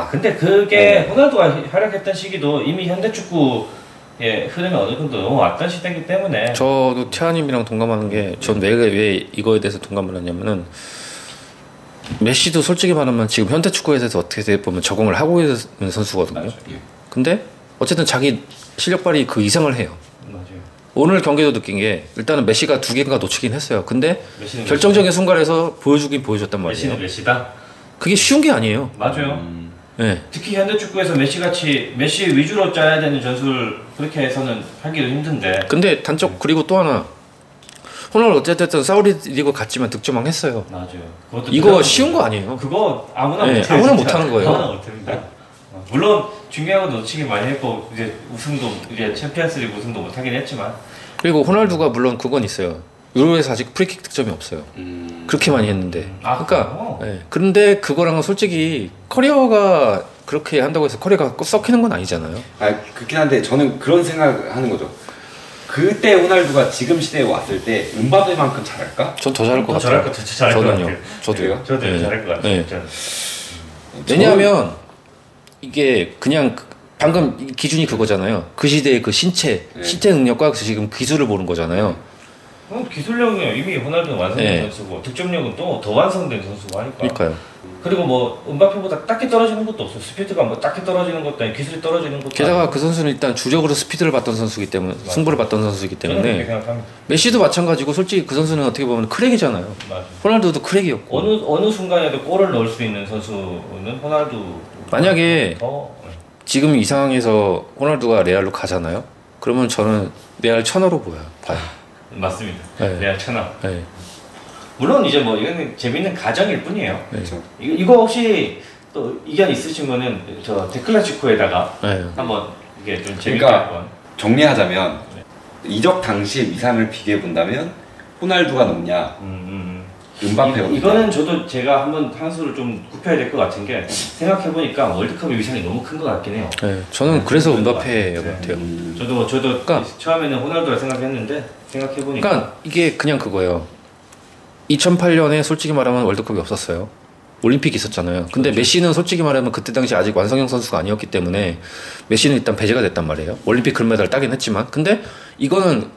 근데 그게 호날두가 활약했던 시기도 이미 현대 축구의 흐름이 어느 정도 넘어왔던 시대이기 때문에. 저도 태아님이랑 동감하는 게 전 왜 이거에 대해서 동감을 하냐면은 메시도 솔직히 말하면 지금 현대 축구에 대해서 어떻게 보면 적응을 하고 있는 선수거든요. 맞아요. 근데 어쨌든 자기 실력 발휘 그 이상을 해요. 맞아요. 오늘 경기도 느낀 게 일단은 메시가 2개인가 놓치긴 했어요. 근데 메시는 결정적인 순간에서 보여주긴 보여줬단 말이에요. 메시는 메시다. 그게 쉬운 게 아니에요. 맞아요. 네. 특히 현대 축구에서 메시 위주로 짜야 되는 전술 그렇게 해서는 하기도 힘든데. 근데 단적 그리고 또 하나 호날두 어쨌든 사우디 리그 갔지만 득점왕 했어요. 맞아요. 그것도 이거 쉬운 거 아니에요. 그거 아무나 네, 못해요. 아무나 진짜. 못하는 거예요. 아무나 못합니다. 물론 중요한 건 놓치기 많이 했고 이제 챔피언스리그 우승도 못하긴 했지만. 그리고 호날두가 물론 그건 있어요. 유로에서 아직 프리킥 득점이 없어요. 그렇게 많이 했는데. 그러니까 그런데 그거랑은 솔직히 커리어가 그렇게 한다고 해서 커리어가 썩히는 건 아니잖아요. 그렇긴 한데 저는 그런 생각하는 거죠. 그때 호날두가 지금 시대에 왔을 때 음바페만큼 잘할까? 전 더 잘할 것 같아요. 잘할 것 같아요. 잘할 것 저는요. 같아요. 저도요. 저도 네. 잘할 것 같아요. 네. 저는. 왜냐하면 이게 그냥 방금 기준이 그거잖아요. 그 시대의 그 신체 능력과 지금 기술을 보는 거잖아요. 기술력은 이미 호날두는 완성된 네. 선수고 득점력은 또 더 완성된 선수고 하니까. 그러니까요. 그리고 뭐 음바페보다 딱히 떨어지는 것도 없어요. 스피드가 뭐 딱히 떨어지는 것도 아니고 기술이 떨어지는 것도 게다가 아니고. 그 선수는 일단 주력으로 스피드를 봤던 선수이기 때문에 맞아. 승부를 봤던 선수이기 저는 그렇게 때문에 생각합니다. 메시도 마찬가지고 솔직히 그 선수는 어떻게 보면 크랙이잖아요. 맞아. 호날두도 크랙이었고 어느 순간에도 골을 넣을 수 있는 선수는 호날두. 만약에 더 지금 이 상황에서 호날두가 레알로 가잖아요. 그러면 저는 레알 천하로 봐요. 맞습니다. 네. 레알 천하. 네. 물론 이제 뭐 이거는 재밌는 가정일 뿐이에요. 네. 그렇죠. 이거 혹시 또 의견 있으시면은 저 데클라시코에다가 네. 한번 이게 좀 재밌게 그러니까 한번. 정리하자면 이적 당시의 위상을 비교해 본다면 호날두가 높냐, 음바페가 높냐. 이거는 저도 제가 한번 한 수를 좀 굽혀야 될 것 같은 게 생각해 보니까 월드컵의 위상이 너무 큰 것 같긴 해요. 네. 저는 그래서 음바페 네. 같아요. 저도 그러니까- 처음에는 호날두라 생각했는데 생각해 보니까 그러니까 이게 그냥 그거예요. 2008년에 솔직히 말하면 월드컵이 없었어요. 올림픽이 있었잖아요. 근데 메시는 솔직히 말하면 그때 당시 아직 완성형 선수가 아니었기 때문에 메시는 일단 배제가 됐단 말이에요. 올림픽 금메달 따긴 했지만. 근데 이거는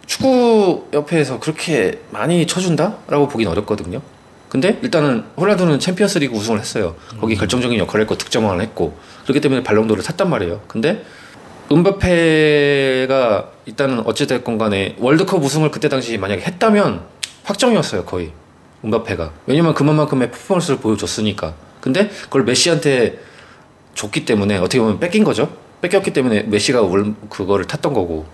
축구협회에서 그렇게 많이 쳐준다? 라고 보긴 어렵거든요. 근데 일단은 호날두는 챔피언스리그 우승을 했어요. 거기 결정적인 역할을 했고 득점왕을 했고 그렇기 때문에 발롱도르를 탔단 말이에요. 근데 음바페가 일단은 어찌됐건 간에 월드컵 우승을 그때 당시 만약에 했다면 확정이었어요, 거의. 음바페가. 왜냐면 그만큼의 퍼포먼스를 보여줬으니까. 근데 그걸 메시한테 줬기 때문에 어떻게 보면 뺏긴 거죠. 뺏겼기 때문에 메시가 그거를 탔던 거고.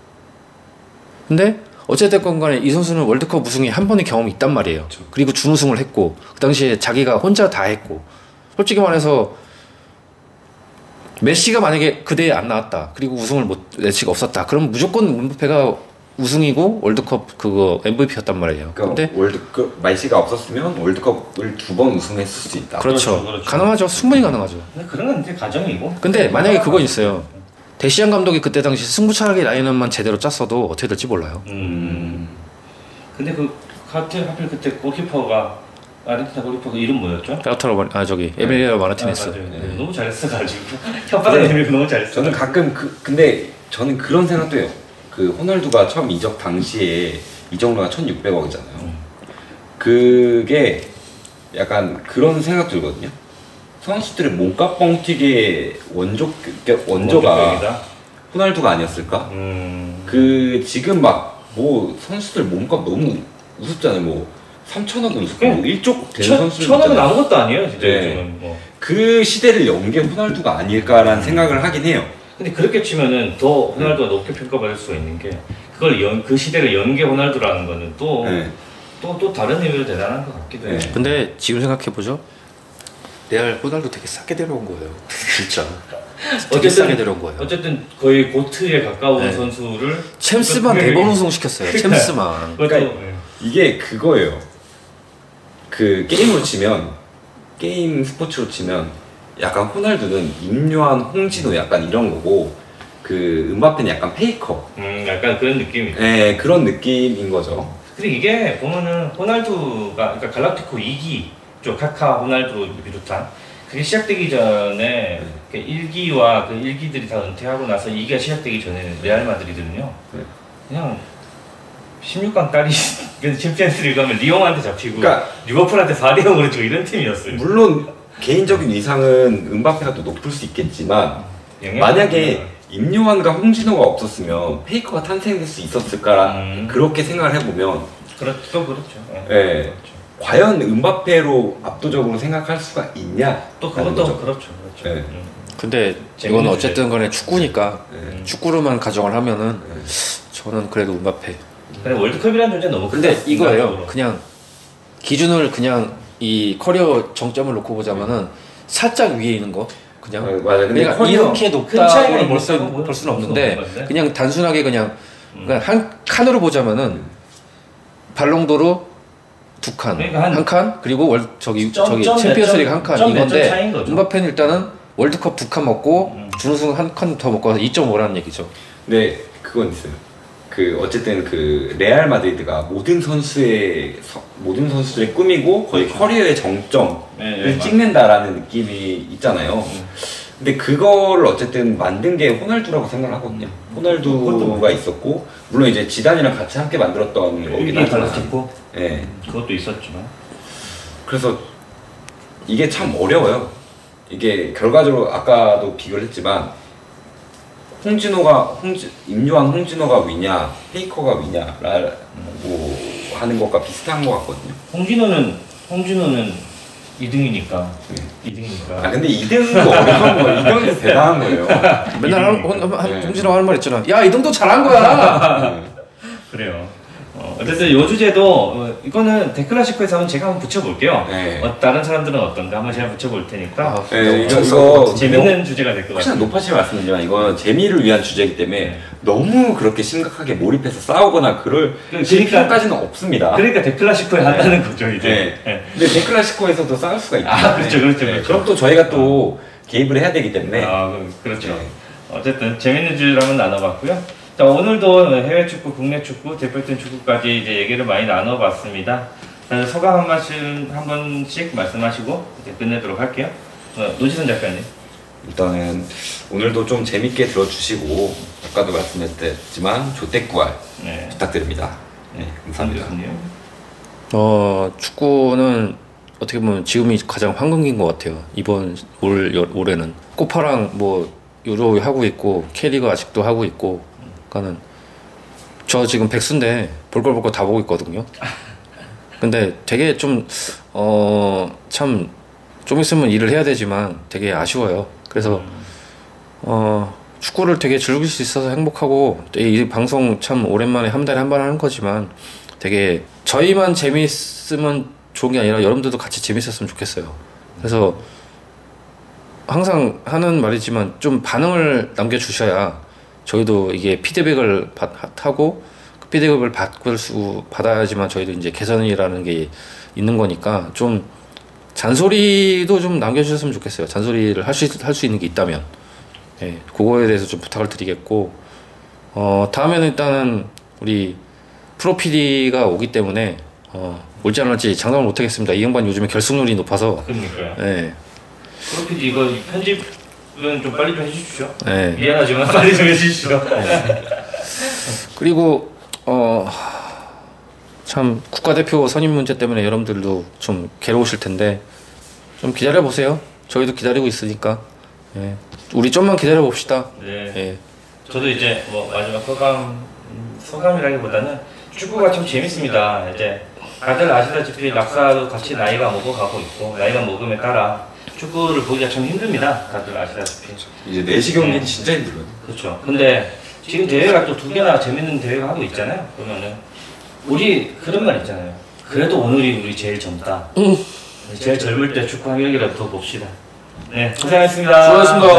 근데 어찌됐건 간에 이 선수는 월드컵 우승이 한 번의 경험이 있단 말이에요. 그리고 준우승을 했고 그 당시에 자기가 혼자 다 했고 솔직히 말해서 메시가 만약에 그 대회에 안 나왔다. 그리고 우승을 메시가 없었다. 그럼 무조건 음바페가 우승이고 월드컵 그거 MVP였단 말이에요. 그러니까 근데 월드컵 메시가 없었으면 월드컵을 2번 우승했을 수 있다. 그렇죠. 그렇죠. 가능하죠. 충분히 가능하죠. 근데 그런 건 이제 가정이고. 근데 만약에 그건 있어요. 데시안 감독이 그때 당시 승부차기 라인업만 제대로 짰어도 어떻게 될지 몰라요. 근데 그 하필 그때 골키퍼가 아르헨티나 골키퍼 그 이름 뭐였죠? 에밀리아노 마르티네스. 맞아요. 네. 너무 잘했어가지고 혓바닥 내밀고 너무 잘했어. 저는 가끔 근데 저는 그런 생각도 해요. 그 호날두가 처음 이적 당시에 이적료가 1,600억이잖아요. 그게 약간 그런 생각 들거든요. 선수들의 몸값 뻥튀기의 원조가 호날두가 아니었을까? 그 지금 막 뭐 선수들 몸값 너무 우습잖아요. 뭐 3천억 우습고 뭐 1조 되는 선수들 천억은 아무것도 아니에요, 진짜 네. 요즘은. 뭐. 그 시대를 연 게 호날두가 아닐까라는 생각을 하긴 해요. 근데 그렇게 치면은 더 호날두가 높게 평가받을 수가 있는 게 그 시대를 연 게 호날두라는 거는 또 다른 의미로 대단한 것 같기도 해요. 네. 근데 지금 생각해보죠. 레알 호날두 되게 싸게 데려온 거예요. 진짜. 되게 싸게 데려온 거예요. 어쨌든 거의 고트에 가까운 네. 선수를 챔스만 4번 우승시켰어요. 챔스만. 그것도 그러니까 이게 그거예요. 그 게임으로 치면 게임 스포츠로 치면 약간 호날두는 임요한, 홍진호 약간 이런 거고 그 음바페는 약간 페이커. 약간 그런 느낌이. 네, 그런 느낌인 거죠. 근데 이게 보면은 호날두가 그러니까 갈라티코 2기 쪽 카카 호날두를 비롯한 그게 시작되기 전에 그 1기와 그 1기들이 다 은퇴하고 나서 2기가 시작되기 전에는 레알 마드리드는요 그냥 16강 딸이 챔피언스리그 가면 리옹한테 잡히고 그러니까 리버풀한테 4대0으로 지고 이런 팀이었어요. 물론 개인적인 위상은 음바페가 더 높을 수 있겠지만 만약에 임요한과 홍진호가 없었으면 페이커가 탄생될 수 있었을까라 그렇게 생각을 해보면 그렇죠. 네. 그렇죠. 과연 음바페로 압도적으로 생각할 수가 있냐? 또 그것도 그렇죠. 네. 근데 재밌는 이건 어쨌든 간에 축구니까 축구로만 가정을 하면은 네. 저는 그래도 음바페. 근데 월드컵이라는 존재 너무 근데 크다, 이거예요. 인간적으로. 그냥 기준을 그냥 이 커리어 정점을 놓고 보자면은 살짝 위에 있는 거. 그냥 맞아. 근데 내가 커리어 이렇게 큰 차이가 높다고 볼 있다고 수는 없는데 볼 수는 그냥 단순하게 그냥 한 칸으로 보자면은 발롱도르 2칸, 그러니까 한 칸 그리고 저기 점 챔피언스리그 한 칸 점 몇 점 이건데 차이인 거죠. 음바페는 일단은 월드컵 2칸 먹고 준우승 한 칸 더 먹고 2.5라는 얘기죠. 네, 그건 있어요. 그 어쨌든 그 레알 마드리드가 모든 선수들의 꿈이고 거의 커리어의 정점을 네, 찍는다라는 느낌이 있잖아요. 근데 그걸 어쨌든 만든 게 호날두라고 생각을 하거든요. 호날두가 있었고 물론 이제 지단이랑 같이 함께 만들었던 거긴 하지만 네. 그것도 있었지만 그래서 이게 참 어려워요. 이게 결과적으로 아까도 비교를 했지만 임요한 홍진호가 위냐 페이커가 위냐라고 하는 것과 비슷한 것 같거든요. 홍진호는 2등이니까. 아 근데 2등도 어려운 거예요. 2등도 대단한 거예요. 맨날 홍진호 하는 말 있잖아. 야, 이 정도 잘한 거야. 그래요. 어쨌든 요 주제도 이거는 데클라시코에서 한번 제가 한번 붙여볼게요. 네. 다른 사람들은 어떤가 한번 제가 붙여볼 테니까. 네, 이거 재밌는 주제가 될 것 혹시나 같아요. 높아지면 말씀드리지만 이건 재미를 위한 주제이기 때문에 너무 그렇게 심각하게 몰입해서 싸우거나 그럴 필요까지는 없습니다. 그러니까 데클라시코에 한다는 거죠 이제. 네. 근데 데클라시코에서도 싸울 수가 있기 때문에. 그렇죠. 그럼 또 저희가 또 개입을 해야 되기 때문에. 그렇죠. 네. 어쨌든 재밌는 주제를 한번 나눠봤고요. 자, 오늘도 해외 축구, 국내 축구, 대표팀 축구까지 이제 얘기를 많이 나눠봤습니다. 자, 소감 한 번씩 말씀하시고 이제 끝내도록 할게요. 노지선 작가님. 일단은 오늘도 좀 재밌게 들어주시고 아까도 말씀드렸지만 조태구알 부탁드립니다. 네, 감사합니다. 축구는 어떻게 보면 지금이 가장 황금기인 것 같아요. 이번 올해는 코파랑 뭐 유로 하고 있고 K리그 아직도 하고 있고. 그러니까는 저 지금 백수인데 볼 거 다 보고 있거든요. 근데 되게 좀 있으면 일을 해야 되지만 되게 아쉬워요. 그래서 축구를 되게 즐길 수 있어서 행복하고 이 방송 참 오랜만에 한 달에 한 번 하는 거지만 되게 저희만 재미있으면 좋은 게 아니라 여러분들도 같이 재밌었으면 좋겠어요. 그래서 항상 하는 말이지만 좀 반응을 남겨주셔야 저희도 이게 피드백을 하고 그 피드백을 받아야지만 저희도 이제 개선이라는 게 있는 거니까 좀 잔소리도 좀 남겨주셨으면 좋겠어요. 잔소리를 할 수 있는 게 있다면. 예, 그거에 대해서 좀 부탁을 드리겠고, 다음에는 일단은 우리 프로 PD가 오기 때문에, 올지 안 올지 장담을 못 하겠습니다. 이 양반 요즘에 결승률이 높아서. 그러니까요. 예. 프로 PD 이거 편집은 좀 빨리 좀 해주십시오. 예. 미안하지만 빨리 좀 해주십시오. 그리고, 참 국가대표 선임 문제 때문에 여러분들도 좀 괴로우실 텐데 좀 기다려 보세요. 저희도 기다리고 있으니까. 예. 우리 좀만 기다려 봅시다. 네. 예. 저도 이제 뭐 마지막 소감이라기보다는 축구가 참 재밌습니다. 이제 다들 아시다시피 락사도 같이 나이가 먹어가고 있고 나이가 먹음에 따라 축구를 보기가 참 힘듭니다. 다들 아시다시피. 이제 4시 경기는 진짜 힘들어요. 그렇죠. 근데 지금 대회가 또 2개나 재밌는 대회가 하고 있잖아요. 그러면은 우리 그런 말 있잖아요. 그래도 오늘이 우리 제일 젊다. 제일 젊을 때 축구 한 경기라도 더 봅시다. 네, 고생하셨습니다. 수고하셨습니다.